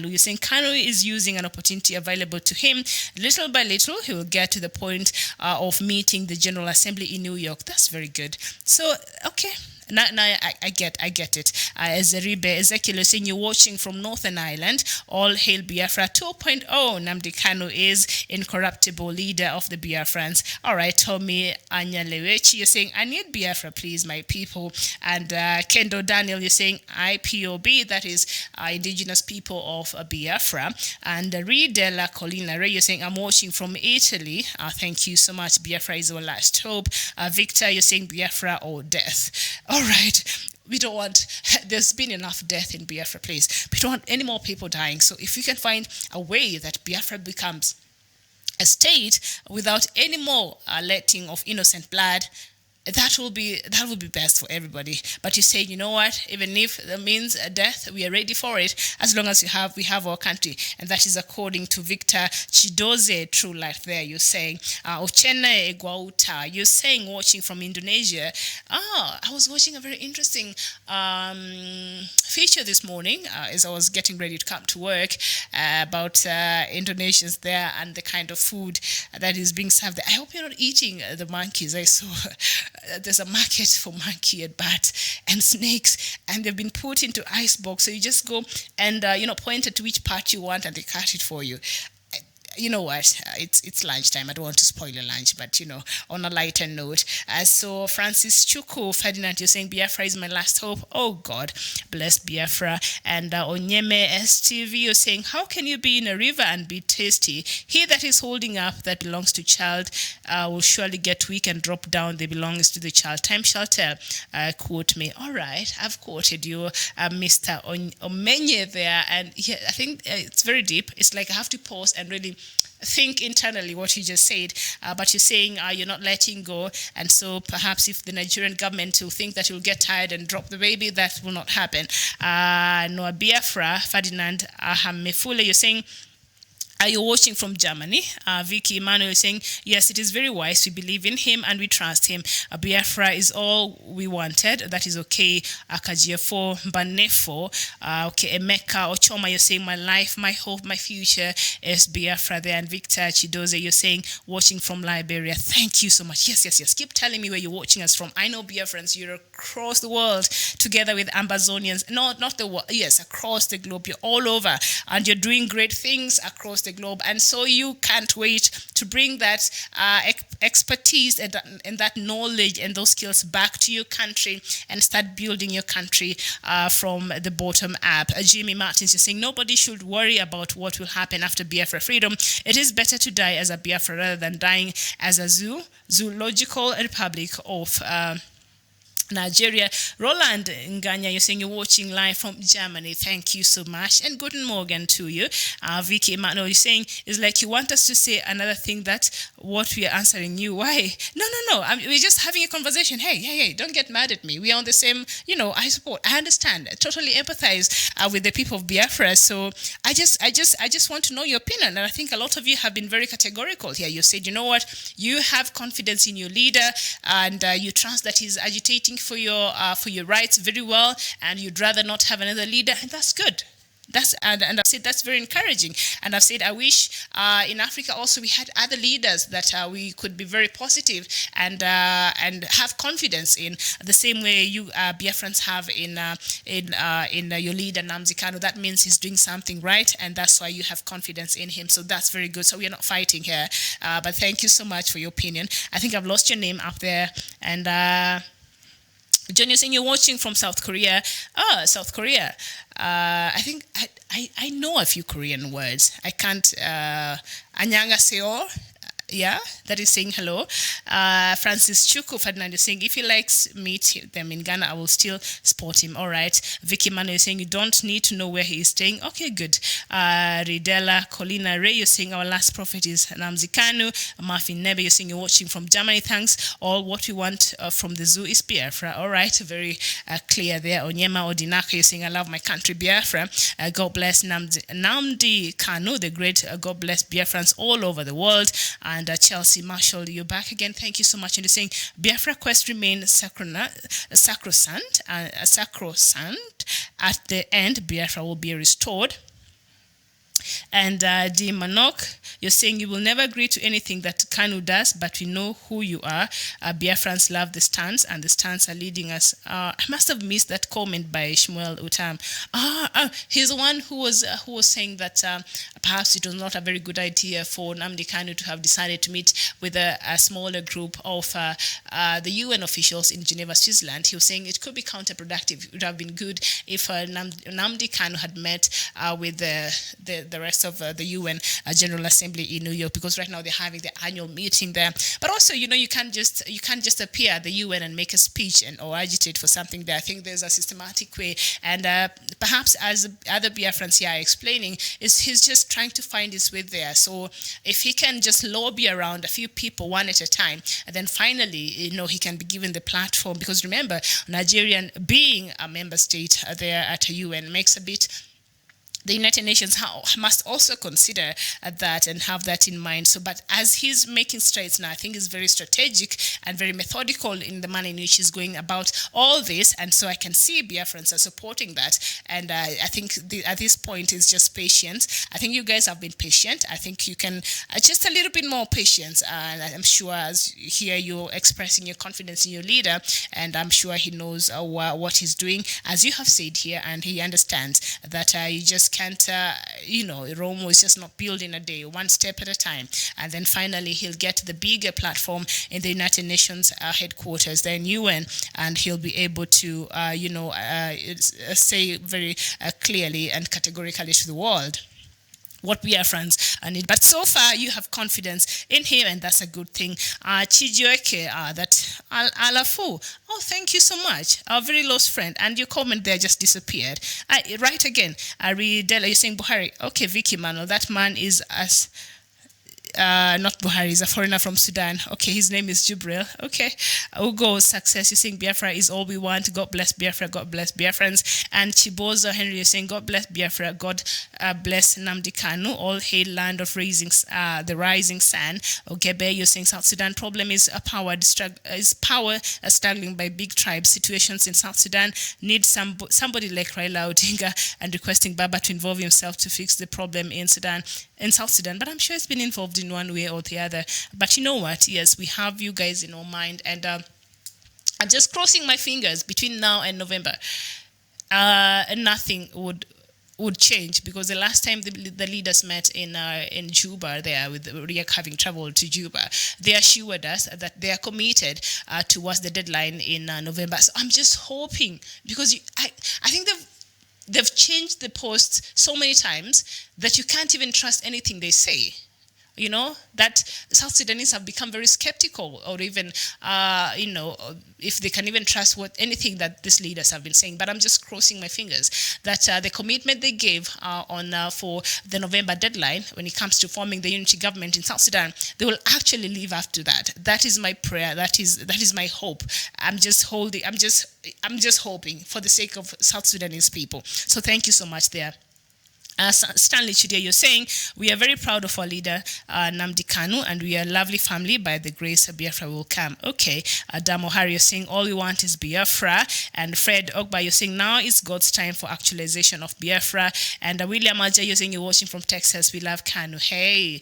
you're saying Kanu is using an opportunity available to him. Little by little, he will get to the point of meeting the General Assembly in New York. That's very good. So, okay. Now I get it. Ezeribe Ezekiel is saying you're watching from Northern Ireland. All hail Biafra 2.0. Nnamdi Kanu is incorruptible leader of the Biafrans. All right, Tommy Anyalewechi, you're saying I need Biafra, please, my people. And Kendo Daniel, you're saying IPOB, that is indigenous people of Biafra. And Ridela Colina Ray, you're saying I'm watching from Italy. Thank you so much. Biafra is our last hope. Victor, you're saying Biafra or death. All right, we don't want, there's been enough death in Biafra, please. We don't want any more people dying. So if you can find a way that Biafra becomes a state without any more letting of innocent blood, that will be best for everybody. But you say, you know what, even if that means death, we are ready for it, as long as we have our country. And that is according to Victor Chidoze, True Life there. You're saying Ochene Egwauta, you're saying watching from Indonesia. I was watching a very interesting feature this morning as I was getting ready to come to work about Indonesians there and the kind of food that is being served there. I hope you're not eating the monkeys. I saw there's a market for monkey and bats and snakes, and they've been put into ice box. So you just go and point it to which part you want, and they cut it for you. You know what? It's lunchtime. I don't want to spoil your lunch, but on a lighter note. So Francis Chuku Ferdinand, you're saying Biafra is my last hope. Oh God, bless Biafra. And Onyeme STV, you're saying how can you be in a river and be tasty? He that is holding up that belongs to child will surely get weak and drop down. They belongs to the child. Time shall tell. Quote me. All right, I've quoted you, Mr. Omenye there, and yeah, I think it's very deep. It's like I have to pause and really think internally what you just said, but you're saying you're not letting go, and so perhaps if the Nigerian government will think that you'll get tired and drop the baby, that will not happen. Noah Biafra, Ferdinand Ahamefule, you're saying Are you watching from Germany? Vicky Emmanuel is saying, yes, it is very wise. We believe in him and we trust him. Biafra is all we wanted. That is okay. Akajiafo, Banefo, okay, Emeka, Ochoma, you're saying, my life, my hope, my future is Biafra there. And Victor Chidoze, you're saying, watching from Liberia. Thank you so much. Yes, yes, yes. Keep telling me where you're watching us from. I know Biafrans, you're across the world together with Ambazonians. No, not the world. Yes, across the globe. You're all over and you're doing great things across the globe, and so you can't wait to bring that expertise and that knowledge and those skills back to your country and start building your country from the bottom up. Jimmy Martins is saying nobody should worry about what will happen after Biafra freedom. It is better to die as a Biafra rather than dying as a zoological republic of Nigeria. Roland Nganya, you're saying you're watching live from Germany. Thank you so much. And good morning to you. Vicky Emmanuel, you're saying it's like you want us to say another thing that what we are answering you. Why? No. We're just having a conversation. Hey, don't get mad at me. We are on the same, I support. I understand. I totally empathize with the people of Biafra. So I just want to know your opinion. And I think a lot of you have been very categorical here. You said, you know what? You have confidence in your leader and you trust that he's agitating for your rights very well, and you'd rather not have another leader, and that's good. And I've said that's very encouraging. And I've said I wish in Africa also we had other leaders that we could be very positive and have confidence in, the same way you Biafrans have in your leader Nnamdi Kanu. That means he's doing something right, and that's why you have confidence in him. So that's very good. So we are not fighting here. But thank you so much for your opinion. I think I've lost your name up there, and. John, you're saying you're watching from South Korea. South Korea. I think I know a few Korean words. I can't. Annyeonghaseyo. Yeah, that is saying hello. Francis Chuku Ferdinand is saying, if he likes meet them in Ghana, I will still support him. All right. Vicky Mano is saying, you don't need to know where he is staying. Okay, good. Ridella Colina Ray, you're saying our last prophet is Nnamdi Kanu. Marvin Nebe, you're saying you're watching from Germany. Thanks. All what we want from the zoo is Biafra. All right, very clear there. Onyema Odinaka, you're saying, I love my country, Biafra. God bless Nnamdi Kanu, the great. God bless Biafrans all over the world. And Chelsea Marshall, you're back again. Thank you so much. And you're saying Biafra quest remains sacrosanct. At the end, Biafra will be restored. And D. Manok, you're saying you will never agree to anything that Kanu does, but we know who you are. Biafrans love the stance, and the stance are leading us. I must have missed that comment by Shmuel Utam. He's the one who was saying that perhaps it was not a very good idea for Nnamdi Kanu to have decided to meet with a smaller group of the UN officials in Geneva, Switzerland. He was saying it could be counterproductive. It would have been good if Nnamdi Kanu had met with the rest of the UN General Assembly in New York, because right now they're having the annual meeting there. But also, you can't just appear at the UN and make a speech or agitate for something there. I think there's a systematic way, and perhaps as other Biafrans here are explaining, he's just trying to find his way there. So if he can just lobby around a few people one at a time, and then finally, he can be given the platform. Because remember, Nigerian being a member state there at the UN makes a bit. The United Nations must also consider that and have that in mind. So, but as he's making strides now, I think he's very strategic and very methodical in the manner in which he's going about all this. And so I can see Biafrans are supporting that. And I think at this point it's just patience. I think you guys have been patient. I think you can just a little bit more patience. And I'm sure as here you're expressing your confidence in your leader, and I'm sure he knows what he's doing, as you have said here, and he understands that you just can't, Rome was just not built in a day, one step at a time. And then finally, he'll get the bigger platform in the United Nations headquarters, then UN, and he'll be able to, say very clearly and categorically to the world what Biafrans need. But so far, you have confidence in him, and that's a good thing. Chijioke, that Alafu. Oh, thank you so much. Our very lost friend. And your comment there just disappeared. Right again. Ridella, you're saying Buhari. Okay, Vicky Manuel, that man is as not Buhari, he's a foreigner from Sudan. Okay, his name is Jubril. Okay, Ugo Success, you're saying Biafra is all we want. God bless Biafra, God bless Biafrans. And Chibozo Henry, you're saying God bless Biafra, God bless Nnamdi Kanu, all hail land of the rising sun. Ogebe, you're saying South Sudan problem is power struggling by big tribes. Situations in South Sudan need somebody like Raila Odinga, and requesting Baba to involve himself to fix the problem in South Sudan. But I'm sure it's been involved in one way or the other. But you know what? Yes, we have you guys in our mind, and I'm just crossing my fingers between now and November. Nothing would change, because the last time the leaders met in Juba, there with Riek having traveled to Juba, they assured us that they are committed towards the deadline in November. So I'm just hoping, because I think they've changed the posts so many times that you can't even trust anything they say. You know, that South Sudanese have become very skeptical, or even, if they can even trust anything that these leaders have been saying. But I'm just crossing my fingers that the commitment they gave for the November deadline when it comes to forming the unity government in South Sudan, they will actually live up to that. That is my prayer. That is my hope. I'm just hoping for the sake of South Sudanese people. So thank you so much there. Stanley Chidia, you're saying, we are very proud of our leader, Nnamdi Kanu, and we are a lovely family. By the grace of Biafra will come. Okay. Damo Hari, you're saying, all we want is Biafra. And Fred Ogba, you're saying, now is God's time for actualization of Biafra. And William Aja, you're saying, you're watching from Texas. We love Kanu. Hey,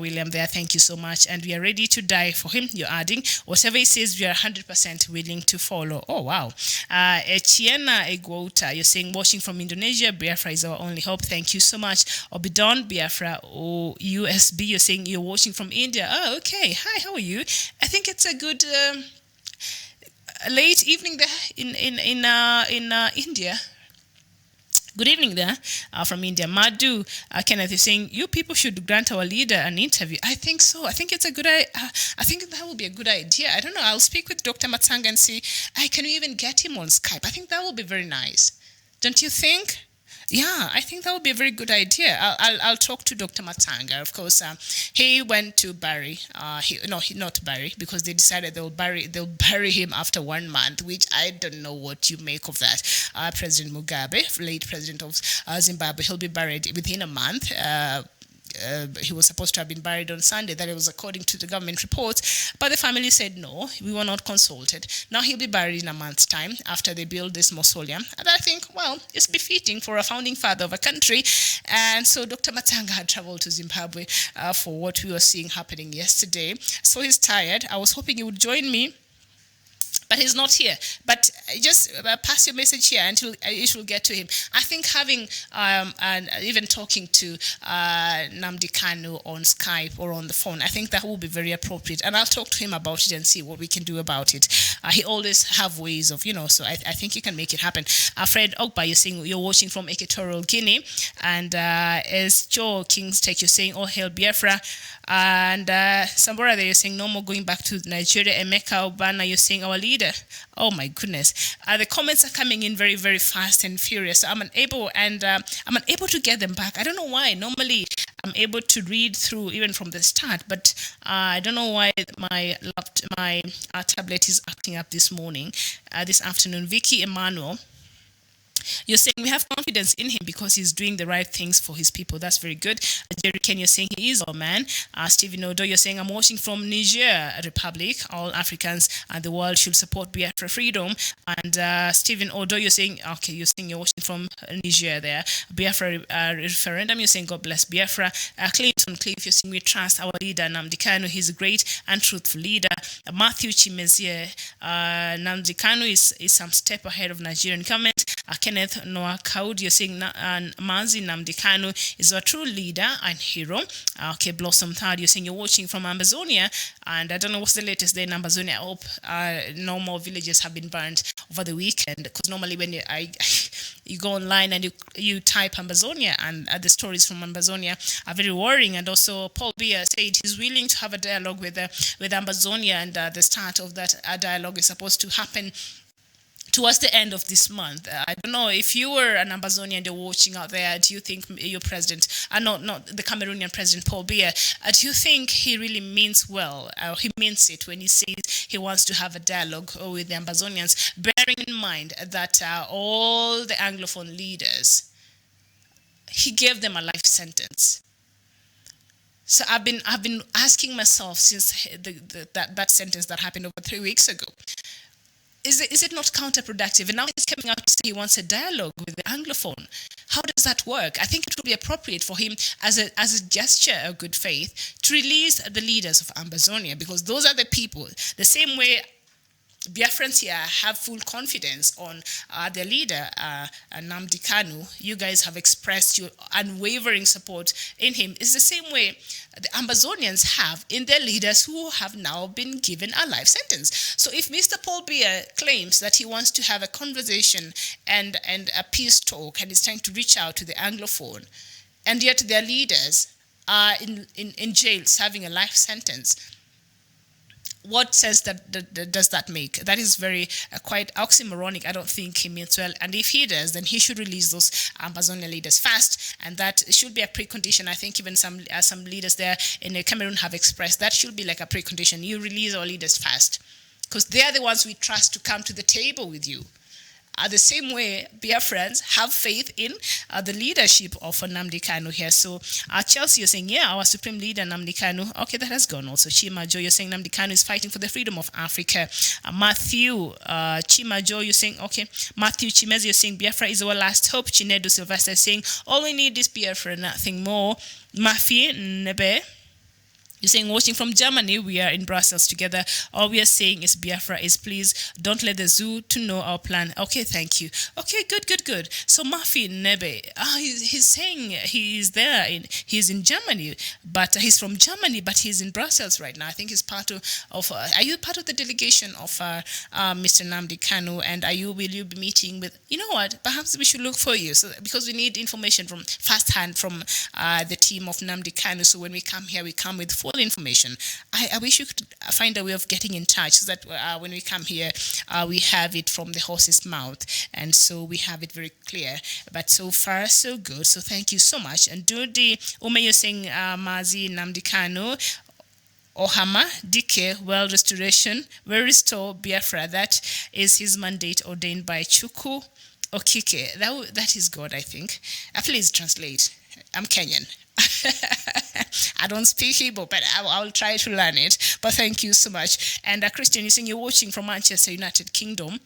William there, thank you so much. And we are ready to die for him. You're adding, whatever he says, we are 100% willing to follow. Oh, wow. Chiena Egwota, you're saying, watching from Indonesia, Biafra is our only hope. Thank you so much. Obidon Biafra or USB, you're saying you're watching from India. Oh, okay. Hi, how are you? I think it's a good late evening there in India. Good evening there from India. Madhu Kenneth is saying, you people should grant our leader an interview. I think so. I think it's a good I think that would be a good idea. I don't know. I'll speak with Dr. Matsanga and see, can we even get him on Skype? I think that would be very nice. Don't you think? Yeah, I think that would be a very good idea. I'll talk to Dr. Matanga. Of course, he went to Barry. Not Barry, because they decided they'll bury him after 1 month, which I don't know what you make of that. President Mugabe, late president of Zimbabwe, he'll be buried within a month. He was supposed to have been buried on Sunday. That it was according to the government reports, but the family said no, we were not consulted. Now he'll be buried in a month's time after they build this mausoleum, and I think, well, it's befitting for a founding father of a country. And so Dr. Matanga had traveled to Zimbabwe for what we were seeing happening yesterday. So he's tired. I was hoping he would join me, but he's not here. But just pass your message here until it will get to him. I think having and even talking to Nnamdi Kanu on Skype or on the phone, I think that will be very appropriate. And I'll talk to him about it and see what we can do about it. He always have ways of, so I think he can make it happen. Fred Ogba, you're saying you're watching from Equatorial Guinea. And as Joe Kingstech, you're saying, all hail Biafra. And Sambora there, you're saying no more going back to Nigeria. Emeka Obana, you're saying our leader. Oh my goodness. The comments are coming in very, very fast and furious. So I'm unable to get them back. I don't know why. Normally I'm able to read through even from the start, but I don't know why my tablet is acting up this afternoon. Vicky Emmanuel, you're saying we have confidence in him because he's doing the right things for his people. That's very good. Jerry Ken, you're saying he is our man. Stephen Odo, you're saying I'm watching from Niger Republic. All Africans and the world should support Biafra freedom. And Stephen Odo, you're saying you're watching from Niger there. Biafra referendum, you're saying God bless Biafra. Clinton Cliff, you're saying we trust our leader Nnamdi Kanu. He's a great and truthful leader. Matthew Chimezie, Nnamdi Kanu is some step ahead of Nigerian government. Kenneth Noah Kaud, you're saying Manzi Nnamdi Kanu is a true leader and hero. Blossom Third, you're saying you're watching from Amazonia, and I don't know what's the latest there in Amazonia. I hope no more villages have been burned over the weekend, because normally when you go online and you type Amazonia, and the stories from Amazonia are very worrying. And also Paul Biya said he's willing to have a dialogue with Amazonia, and the start of that dialogue is supposed to happen towards the end of this month. I don't know if you were an Ambazonian, you're watching out there. Do you think your president, not the Cameroonian president Paul Biya, do you think he really means well? He means it when he says he wants to have a dialogue with the Ambazonians, bearing in mind that all the Anglophone leaders, he gave them a life sentence. So I've been asking myself since that sentence that happened over 3 weeks ago. Is it not counterproductive? And now he's coming out to say he wants a dialogue with the Anglophone. How does that work? I think it would be appropriate for him, as a gesture of good faith, to release the leaders of Ambazonia, because those are the people. The same way Biafrans here have full confidence on their leader, Nnamdi Kanu. You guys have expressed your unwavering support in him. It's the same way the Ambazonians have in their leaders who have now been given a life sentence. So if Mr. Paul Biya claims that he wants to have a conversation and a peace talk and is trying to reach out to the Anglophone, and yet their leaders are in jail serving a life sentence, what sense does that make? That is very quite oxymoronic. I don't think he means well. And if he does, then he should release those Ambazonia leaders fast. And that should be a precondition. I think even some leaders there in Cameroon have expressed that should be like a precondition. You release our leaders fast, because they are the ones we trust to come to the table with you. The same way Biafrans have faith in the leadership of Nnamdi Kanu here. So Chelsea, you're saying, yeah, our supreme leader, Nnamdi Kanu. Okay, that has gone also. Chima Jo, you're saying Nnamdi Kanu is fighting for the freedom of Africa. Matthew, Chima Jo, you're saying, okay. Matthew Chimezi, you're saying Biafra is our last hope. Chinedu Sylvester saying, all we need is Biafra, nothing more. Mafi Nebe, you're saying, watching from Germany, we are in Brussels together. All we are saying is Biafra is, please don't let the zoo to know our plan. Okay, thank you. Okay, good. So Mafi Nebe, he's saying he's there, he's in Germany, but he's from Germany, but he's in Brussels right now. I think he's part of are you part of the delegation of Mr. Nnamdi Kanu? And will you be meeting with, you know what, perhaps we should look for you, because we need information from firsthand from the team of Nnamdi Kanu. So when we come here, we come with full information. I wish you could find a way of getting in touch so that when we come here, we have it from the horse's mouth, and so we have it very clear. But so far, so good. So thank you so much. And do the Umeyo saying Mazi Nnamdi Kanu Ohama Dike World Restoration will restore Biafra. That is his mandate ordained by Chukwu Okike. That is God, I think. Please translate. I'm Kenyan. I don't speak Hebrew, but I'll try to learn it. But thank you so much. And Christian, you're saying you're watching from Manchester, United Kingdom.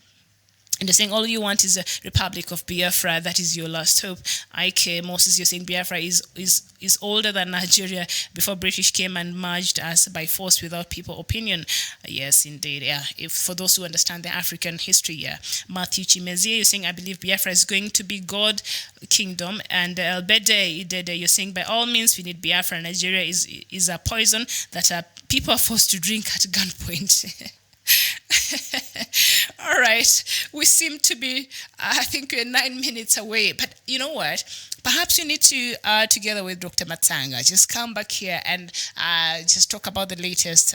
And they're saying all you want is a Republic of Biafra. That is your last hope. Ike Moses, you're saying Biafra is older than Nigeria before British came and merged us by force without people opinion. Yes, indeed. Yeah. If for those who understand the African history, yeah. Matthew Chimezie, you're saying I believe Biafra is going to be God kingdom. And Elbede, you're saying by all means we need Biafra. Nigeria is a poison that people are forced to drink at gunpoint. All right, we seem to be, I think we're 9 minutes away, but you know what? Perhaps you need to, together with Dr. Matsanga, just come back here and just talk about the latest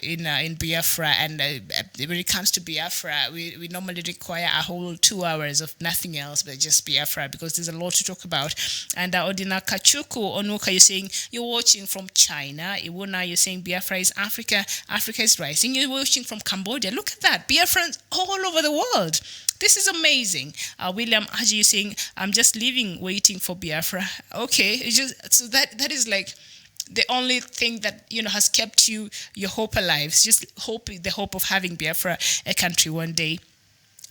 in Biafra. And when it comes to Biafra, we normally require a whole 2 hours of nothing else but just Biafra, because there's a lot to talk about. And Odina Kachuku Onuka, you're saying you're watching from China. Iwuna, you're saying Biafra is Africa. Africa is rising. You're watching from Cambodia. Look at that. Biafrans all over the world. This is amazing. William Aji saying, I'm just waiting for Biafra. Okay, so that is like the only thing that has kept your hope alive. It's just the hope of having Biafra a country one day.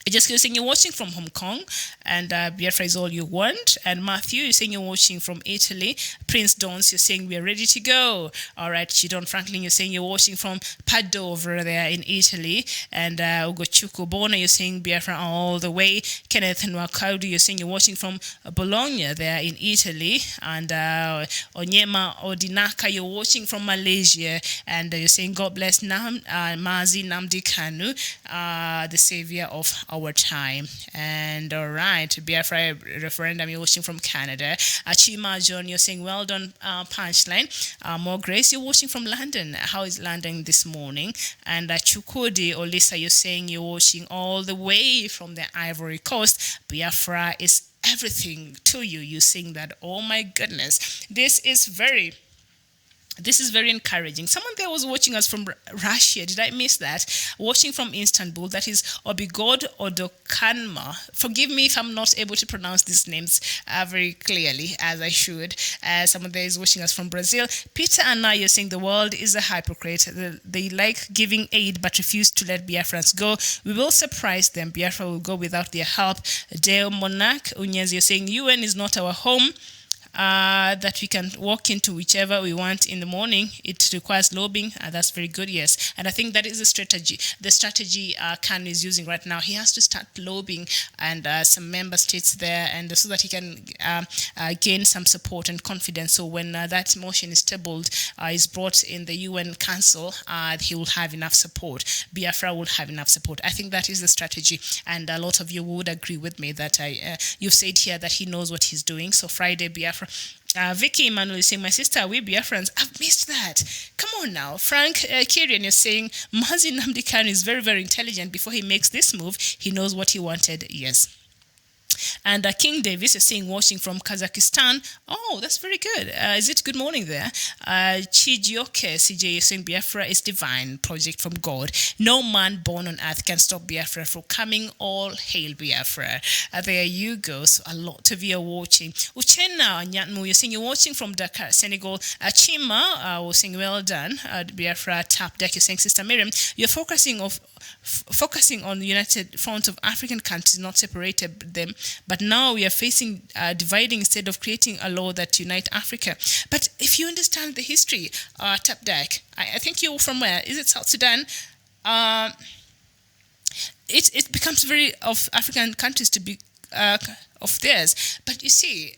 Just saying you're watching from Hong Kong, and Biafra is all you want. And Matthew, you're saying you're watching from Italy. Prince Dons, you're saying we're ready to go. All right, Chidon Franklin, you're saying you're watching from Padova there in Italy. And Ugochuku Bona, you're saying Biafra all the way. Kenneth Nwakaudu, you're saying you're watching from Bologna there in Italy. And Onyema Odinaka, you're watching from Malaysia. And you're saying God bless Mazi Nnamdi Kanu, the savior of our our time. And all right, Biafra referendum, you're watching from Canada. Chima John, you're saying well done, punchline. More Grace, you're watching from London. How is London this morning? And Chukudi or Lisa, you're saying you're watching all the way from the Ivory Coast. Biafra is everything to you. You sing that. Oh my goodness, this is very encouraging. Someone there was watching us from Russia. Did I miss that? Watching from Istanbul. That is Obigod Odokanma. Forgive me if I'm not able to pronounce these names very clearly as I should. Someone there is watching us from Brazil. Peter Anna, you're saying the world is a hypocrite. They like giving aid but refuse to let Biafrans go. We will surprise them. Biafra will go without their help. Deo Monarch Unyez, you're saying UN is not our home. That we can walk into whichever we want in the morning. It requires lobbying. That's very good, yes. And I think that is the strategy Khan is using right now. He has to start lobbying and some member states there, and so that he can gain some support and confidence. So when that motion is tabled, is brought in the UN Council, he will have enough support. Biafra will have enough support. I think that is the strategy, and a lot of you would agree with me that you've said here that he knows what he's doing. So Friday, Biafra. Vicky Emmanuel is saying, my sister, we Biafrans, I've missed that. Come on now. Frank Kirian is saying, Mazi Nnamdi Kanu is very, very intelligent. Before he makes this move, he knows what he wanted. Yes. And King Davis is saying, watching from Kazakhstan. Oh, that's very good. Is it good morning there? Chijioke CJ is saying, Biafra is divine, project from God. No man born on earth can stop Biafra from coming. All hail Biafra. There you go. So a lot of you are watching. Uchenna Nyatmu, you're saying you're watching from Dakar, Senegal. Chima was saying, well done. Biafra tap deck, you're saying, Sister Miriam, you're focusing on the United Front of African countries, not separated them. But now we are facing dividing instead of creating a law that unite Africa. But if you understand the history, Tapdak, I think you're from where? Is it South Sudan? It becomes very of African countries to be of theirs. But you see,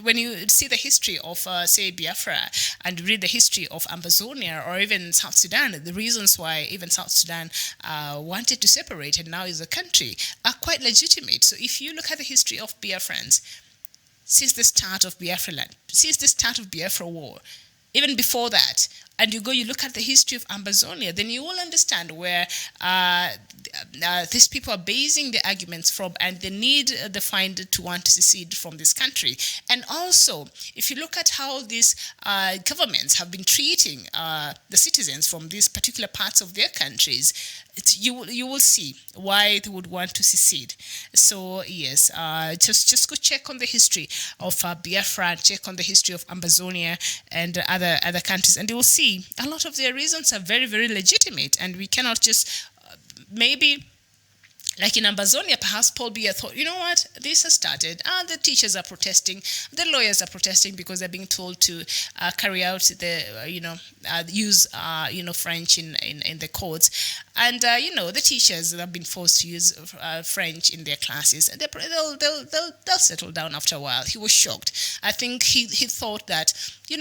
when you see the history of, say, Biafra and read the history of Ambazonia or even South Sudan, the reasons why even South Sudan wanted to separate and now is a country are quite legitimate. So if you look at the history of Biafrans since the start of Biafra land, since the start of Biafra war, even before that, and you look at the history of Ambazonia, then you will understand where these people are basing their arguments from, and the need they find to want to secede from this country. And also, if you look at how these governments have been treating the citizens from these particular parts of their countries, you will see why they would want to secede. So yes, just go check on the history of Biafra, check on the history of Ambazonia and other countries, and you will see a lot of their reasons are very, very legitimate, and we cannot just maybe. Like in Ambazonia, perhaps Paul Biya thought, you know what, this has started. The teachers are protesting, the lawyers are protesting because they're being told to carry out the, use, French in the courts. And, the teachers have been forced to use French in their classes. And they'll settle down after a while. He was shocked. I think he thought that,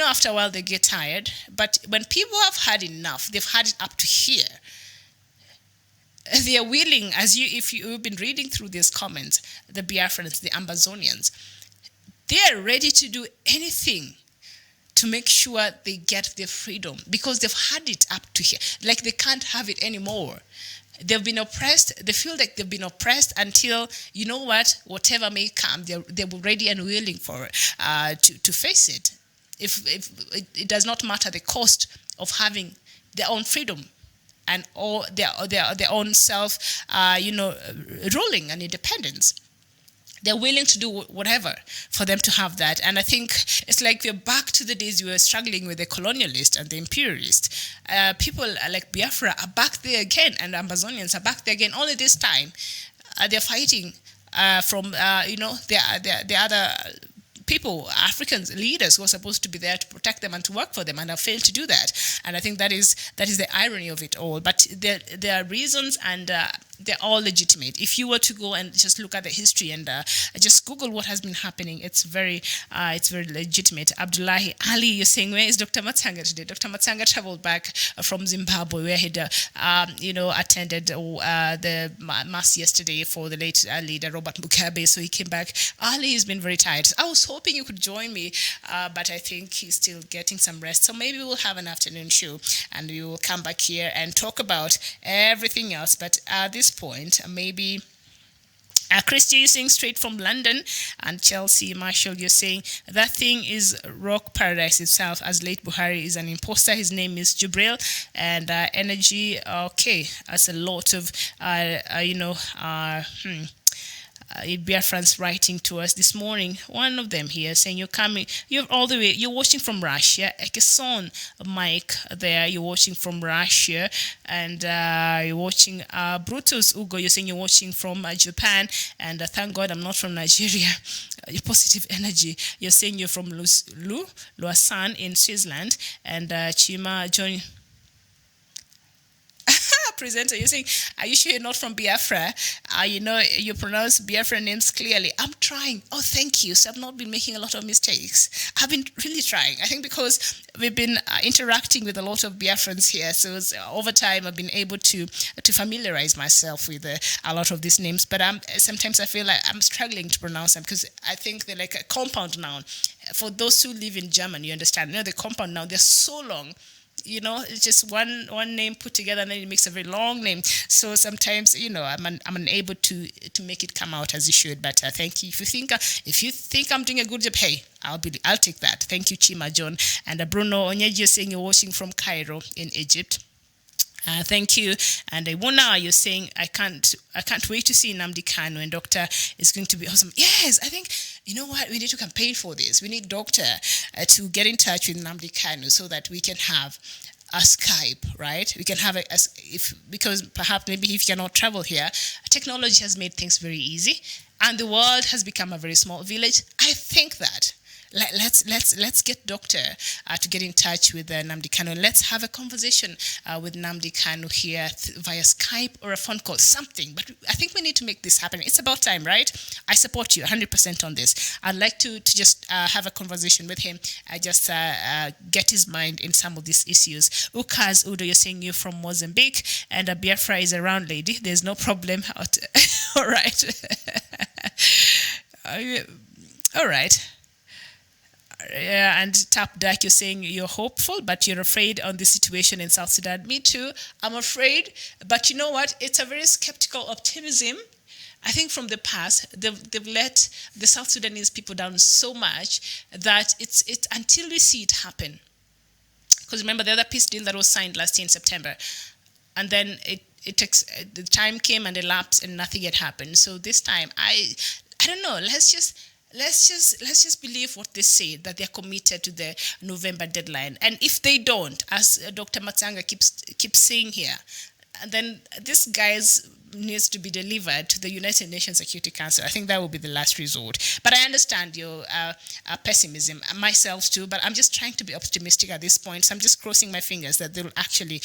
after a while they get tired. But when people have had enough, they've had it up to here. They are willing, if you've been reading through these comments, the Biafrans, the Ambazonians, they are ready to do anything to make sure they get their freedom because they've had it up to here. Like they can't have it anymore. They've been oppressed. They feel like they've been oppressed until, whatever may come, they're ready and willing for to face it. If it does not matter the cost of having their own freedom and all their own self, ruling and independence. They're willing to do whatever for them to have that. And I think it's like we're back to the days we were struggling with the colonialist and the imperialist. People like Biafra are back there again, and Ambazonians are back there again. Only this time, they're fighting from, the other people, Africans, leaders who are supposed to be there to protect them and to work for them, and have failed to do that. And I think that is the irony of it all. But there are reasons, and they're all legitimate. If you were to go and just look at the history and just Google what has been happening, it's very legitimate. Abdullahi Ali, you're saying, where is Dr. Matsanga today? Dr. Matsanga traveled back from Zimbabwe, where he'd attended the mass yesterday for the late leader Robert Mugabe. So he came back. Ali has been very tired. I was hoping you could join me, but I think he's still getting some rest. So maybe we'll have an afternoon show and we will come back here and talk about everything else. But at this point, maybe Christy, you're saying straight from London, and Chelsea Marshall, you're saying that thing is rock paradise itself, as late Buhari is an imposter. His name is Jubril, and energy. Okay, that's a lot of Biafrans writing to us this morning. One of them here saying you're all the way, you're watching from Russia. Ekeson Mike there, you're watching from Russia, and you're watching Brutus Ugo, you're saying you're watching from Japan, and thank God I'm not from Nigeria. Your positive energy, you're saying you're from Lausanne in Switzerland, and Chima John presenter, you're saying, are you sure you're not from Biafra? You pronounce Biafra names clearly. I'm trying. Oh, thank you. So I've not been making a lot of mistakes. I've been really trying. I think because we've been interacting with a lot of Biafrans here, so over time I've been able to familiarize myself with a lot of these names. But sometimes I feel like I'm struggling to pronounce them because I think they're like a compound noun. For those who live in German, you understand. The compound noun, they're so long. It's just one name put together, and then it makes a very long name. So sometimes, I'm unable to make it come out as it should. But thank you. If you think I'm doing a good job, hey, I'll take that. Thank you, Chima John. And Bruno Onyeji saying you're watching from Cairo in Egypt. Thank you. And Iwona, you're saying I can't wait to see Nnamdi Kanu, and Doctor is going to be awesome. Yes, I think, you know what, we need to campaign for this. We need Doctor to get in touch with Nnamdi Kanu so that we can have a Skype, right? We can have because perhaps maybe if you cannot travel here, technology has made things very easy, and the world has become a very small village. I think that let's get Doctor to get in touch with Nnamdi Kanu. Let's have a conversation with Nnamdi Kanu here via Skype or a phone call, something. But I think we need to make this happen. It's about time, right? I support you 100% on this. I'd like to just have a conversation with him. Just get his mind in some of these issues. Ukaz Udo, you're saying you're from Mozambique, and Biafra is a round lady. There's no problem. All right. All right. Yeah, and Tap Dak, you're saying you're hopeful, but you're afraid on the situation in South Sudan. Me too. I'm afraid, but you know what? It's a very skeptical optimism. I think from the past, they've let the South Sudanese people down so much that it's until we see it happen. Because remember, the other peace deal that was signed last year in September, and then it takes the time came and elapsed and nothing had happened. So this time, I don't know. Let's just believe what they say, that they're committed to the November deadline. And if they don't, as Dr. Matsanga keeps saying here, then this guy's needs to be delivered to the United Nations Security Council. I think that will be the last resort. But I understand your pessimism, myself too, but I'm just trying to be optimistic at this point. So I'm just crossing my fingers that they'll actually,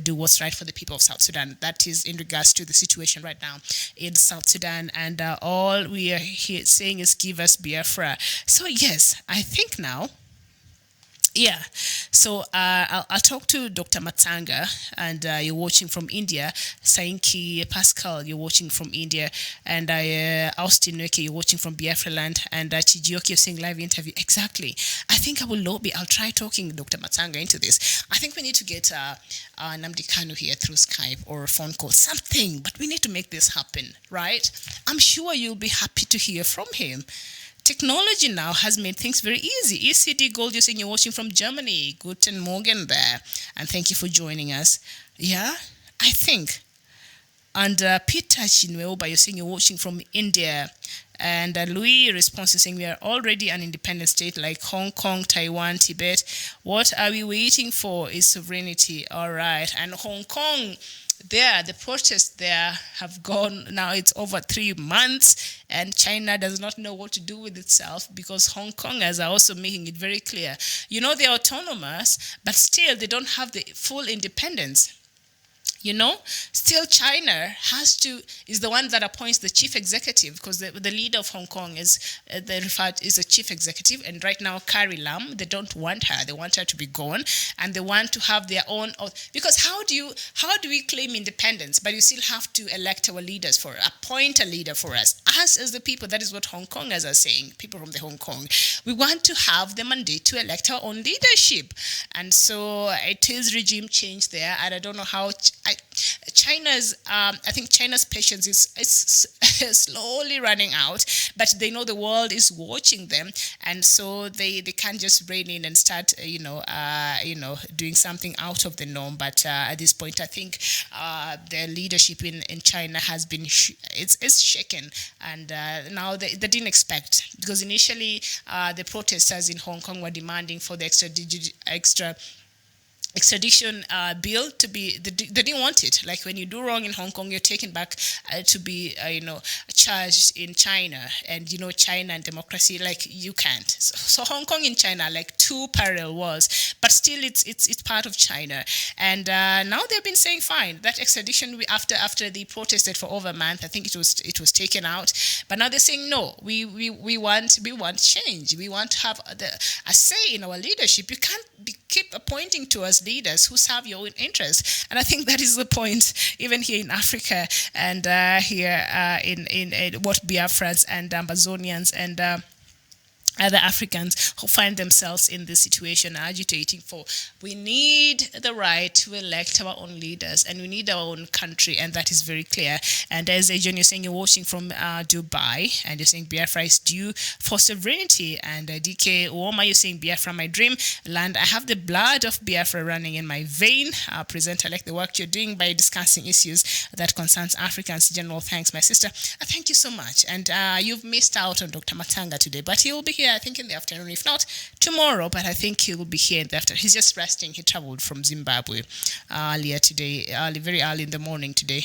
do what's right for the people of South Sudan. That is in regards to the situation right now in South Sudan. And all we are here saying is give us Biafra. So yes, I think now, yeah, so I'll talk to Dr. Matsanga, and you're watching from India. Sainki Pascal, you're watching from India, and Austin Nweke, you're watching from Biafra land, and Chijioki, you're saying live interview. Exactly. I think I'll try talking Dr. Matsanga into this. I think we need to get Nnamdi Kanu here through Skype or a phone call, something, but we need to make this happen, right? I'm sure you'll be happy to hear from him. Technology now has made things very easy. ECD Gold, you're saying you're watching from Germany. Guten Morgen there. And thank you for joining us. Yeah, I think. And Peter Chinweoba, you're saying you're watching from India. And Louis response is saying we are already an independent state like Hong Kong, Taiwan, Tibet. What are we waiting for is sovereignty. All right. And Hong Kong, the protests there have gone, now it's over 3 months, and China does not know what to do with itself because Hong Kongers are also making it very clear. They're autonomous, but still they don't have the full independence. Still China is the one that appoints the chief executive, because the leader of Hong Kong is a chief executive, and right now Carrie Lam, they don't want her. They want her to be gone, and they want to have their own. Because how do we claim independence, but you still have to elect our leaders appoint a leader for us as the people? That is what Hong Kongers are saying. People from the Hong Kong, we want to have the mandate to elect our own leadership, and so it is regime change there, and I don't know how. I think China's patience is slowly running out, but they know the world is watching them, and so they can't just rein in and start doing something out of the norm. But at this point, I think their leadership in China has been it's shaken, and now they didn't expect, because initially the protesters in Hong Kong were demanding for the extradition bill to be. They didn't want it. Like, when you do wrong in Hong Kong, you're taken back to be charged in China, and China and democracy, like, you can't. So Hong Kong and China, like, two parallel worlds, but still it's part of China. And now they've been saying fine, that extradition after they protested for over a month, I think it was taken out, but now they're saying no, we want change. We want to have a say in our leadership. You can't keep appointing to us leaders who serve your own interests. And I think that is the point, even here in Africa, and here in what Biafrans and Amazonians and other Africans who find themselves in this situation are agitating for. We need the right to elect our own leaders, and we need our own country, and that is very clear. And as Adrian, you're saying you're watching from Dubai, and you're saying Biafra is due for sovereignty, and DK Uoma, you're saying Biafra, my dream land. I have the blood of Biafra running in my vein. Present, I like the work you're doing by discussing issues that concerns Africans. General, thanks, my sister. Thank you so much. And you've missed out on Dr. Matanga today, but he will be here, I think, in the afternoon, if not tomorrow, but I think he will be here in the afternoon. He's just resting. He traveled from Zimbabwe earlier today, very early in the morning today.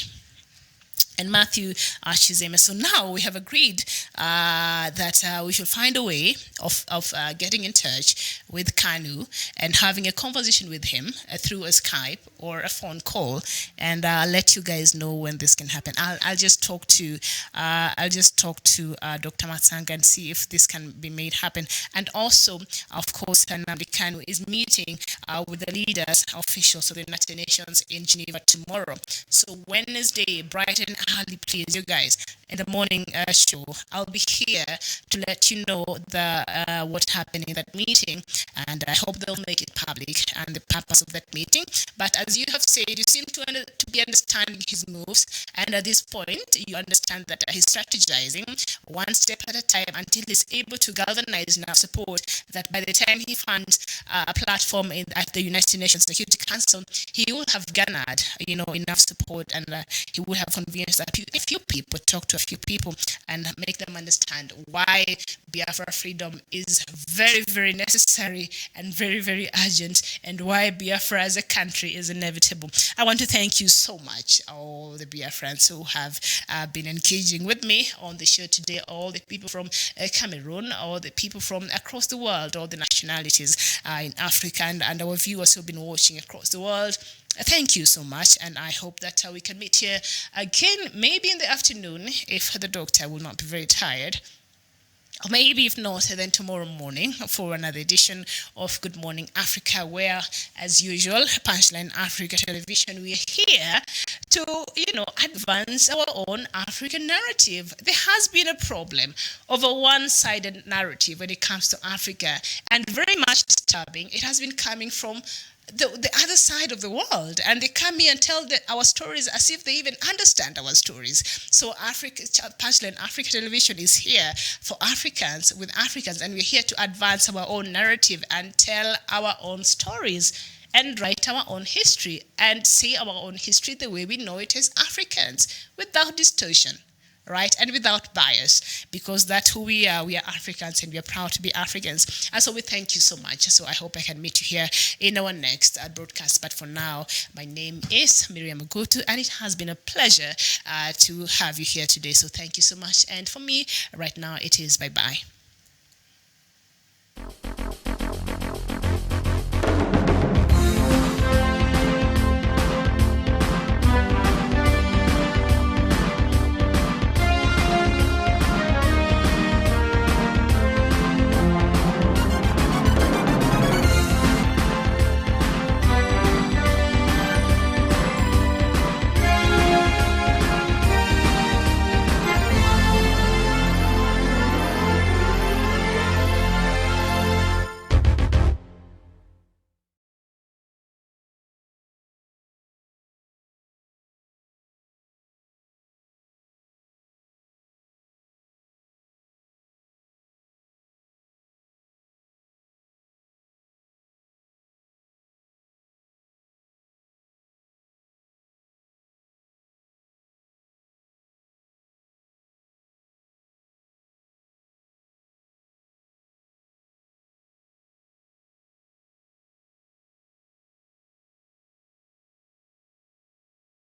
And Matthew Shizeme. So now we have agreed that we should find a way of getting in touch with Kanu and having a conversation with him through a Skype or a phone call, and I'll let you guys know when this can happen. I'll just talk to Dr. Matsanga and see if this can be made happen. And also, of course, Nnamdi Kanu is meeting with the leaders, officials of the United Nations in Geneva tomorrow. So Wednesday, bright and early, please, you guys, in the morning show, I'll be here to let you know what happened in that meeting, and I hope they'll make it public and the purpose of that meeting. But as you have said, you seem to be understanding his moves, and at this point, you understand that he's strategizing one step at a time until he's able to galvanize enough support that by the time he finds a platform at the United Nations Security Council, he will have garnered, enough support, and he will have convinced a few people, talk to a few people, and make them understand why Biafra freedom is very, very necessary and very, very urgent, and why Biafra as a country is inevitable. I want to thank you so much, all the Biafrans who have been engaging with me on the show today, all the people from Cameroon, all the people from across the world, all the nationalities in Africa, and our viewers who have been watching across the world. Thank you so much, and I hope that we can meet here again, maybe in the afternoon, if the doctor will not be very tired. Or maybe if not, then tomorrow morning for another edition of Good Morning Africa, where, as usual, Punchline Africa Television, we are here to, advance our own African narrative. There has been a problem of a one-sided narrative when it comes to Africa, and very much disturbing. It has been coming from the other side of the world, and they come here and tell our stories as if they even understand our stories. So Punchline Africa Television is here for Africans, with Africans, and we're here to advance our own narrative and tell our own stories and write our own history and say our own history the way we know it as Africans, without distortion. Right, and without bias, because that's who we are. We are Africans, and we are proud to be Africans. And so we thank you so much. So I hope I can meet you here in our next broadcast. But for now, my name is Miriam Ogutu, and it has been a pleasure to have you here today. So thank you so much. And for me, right now, it is bye-bye.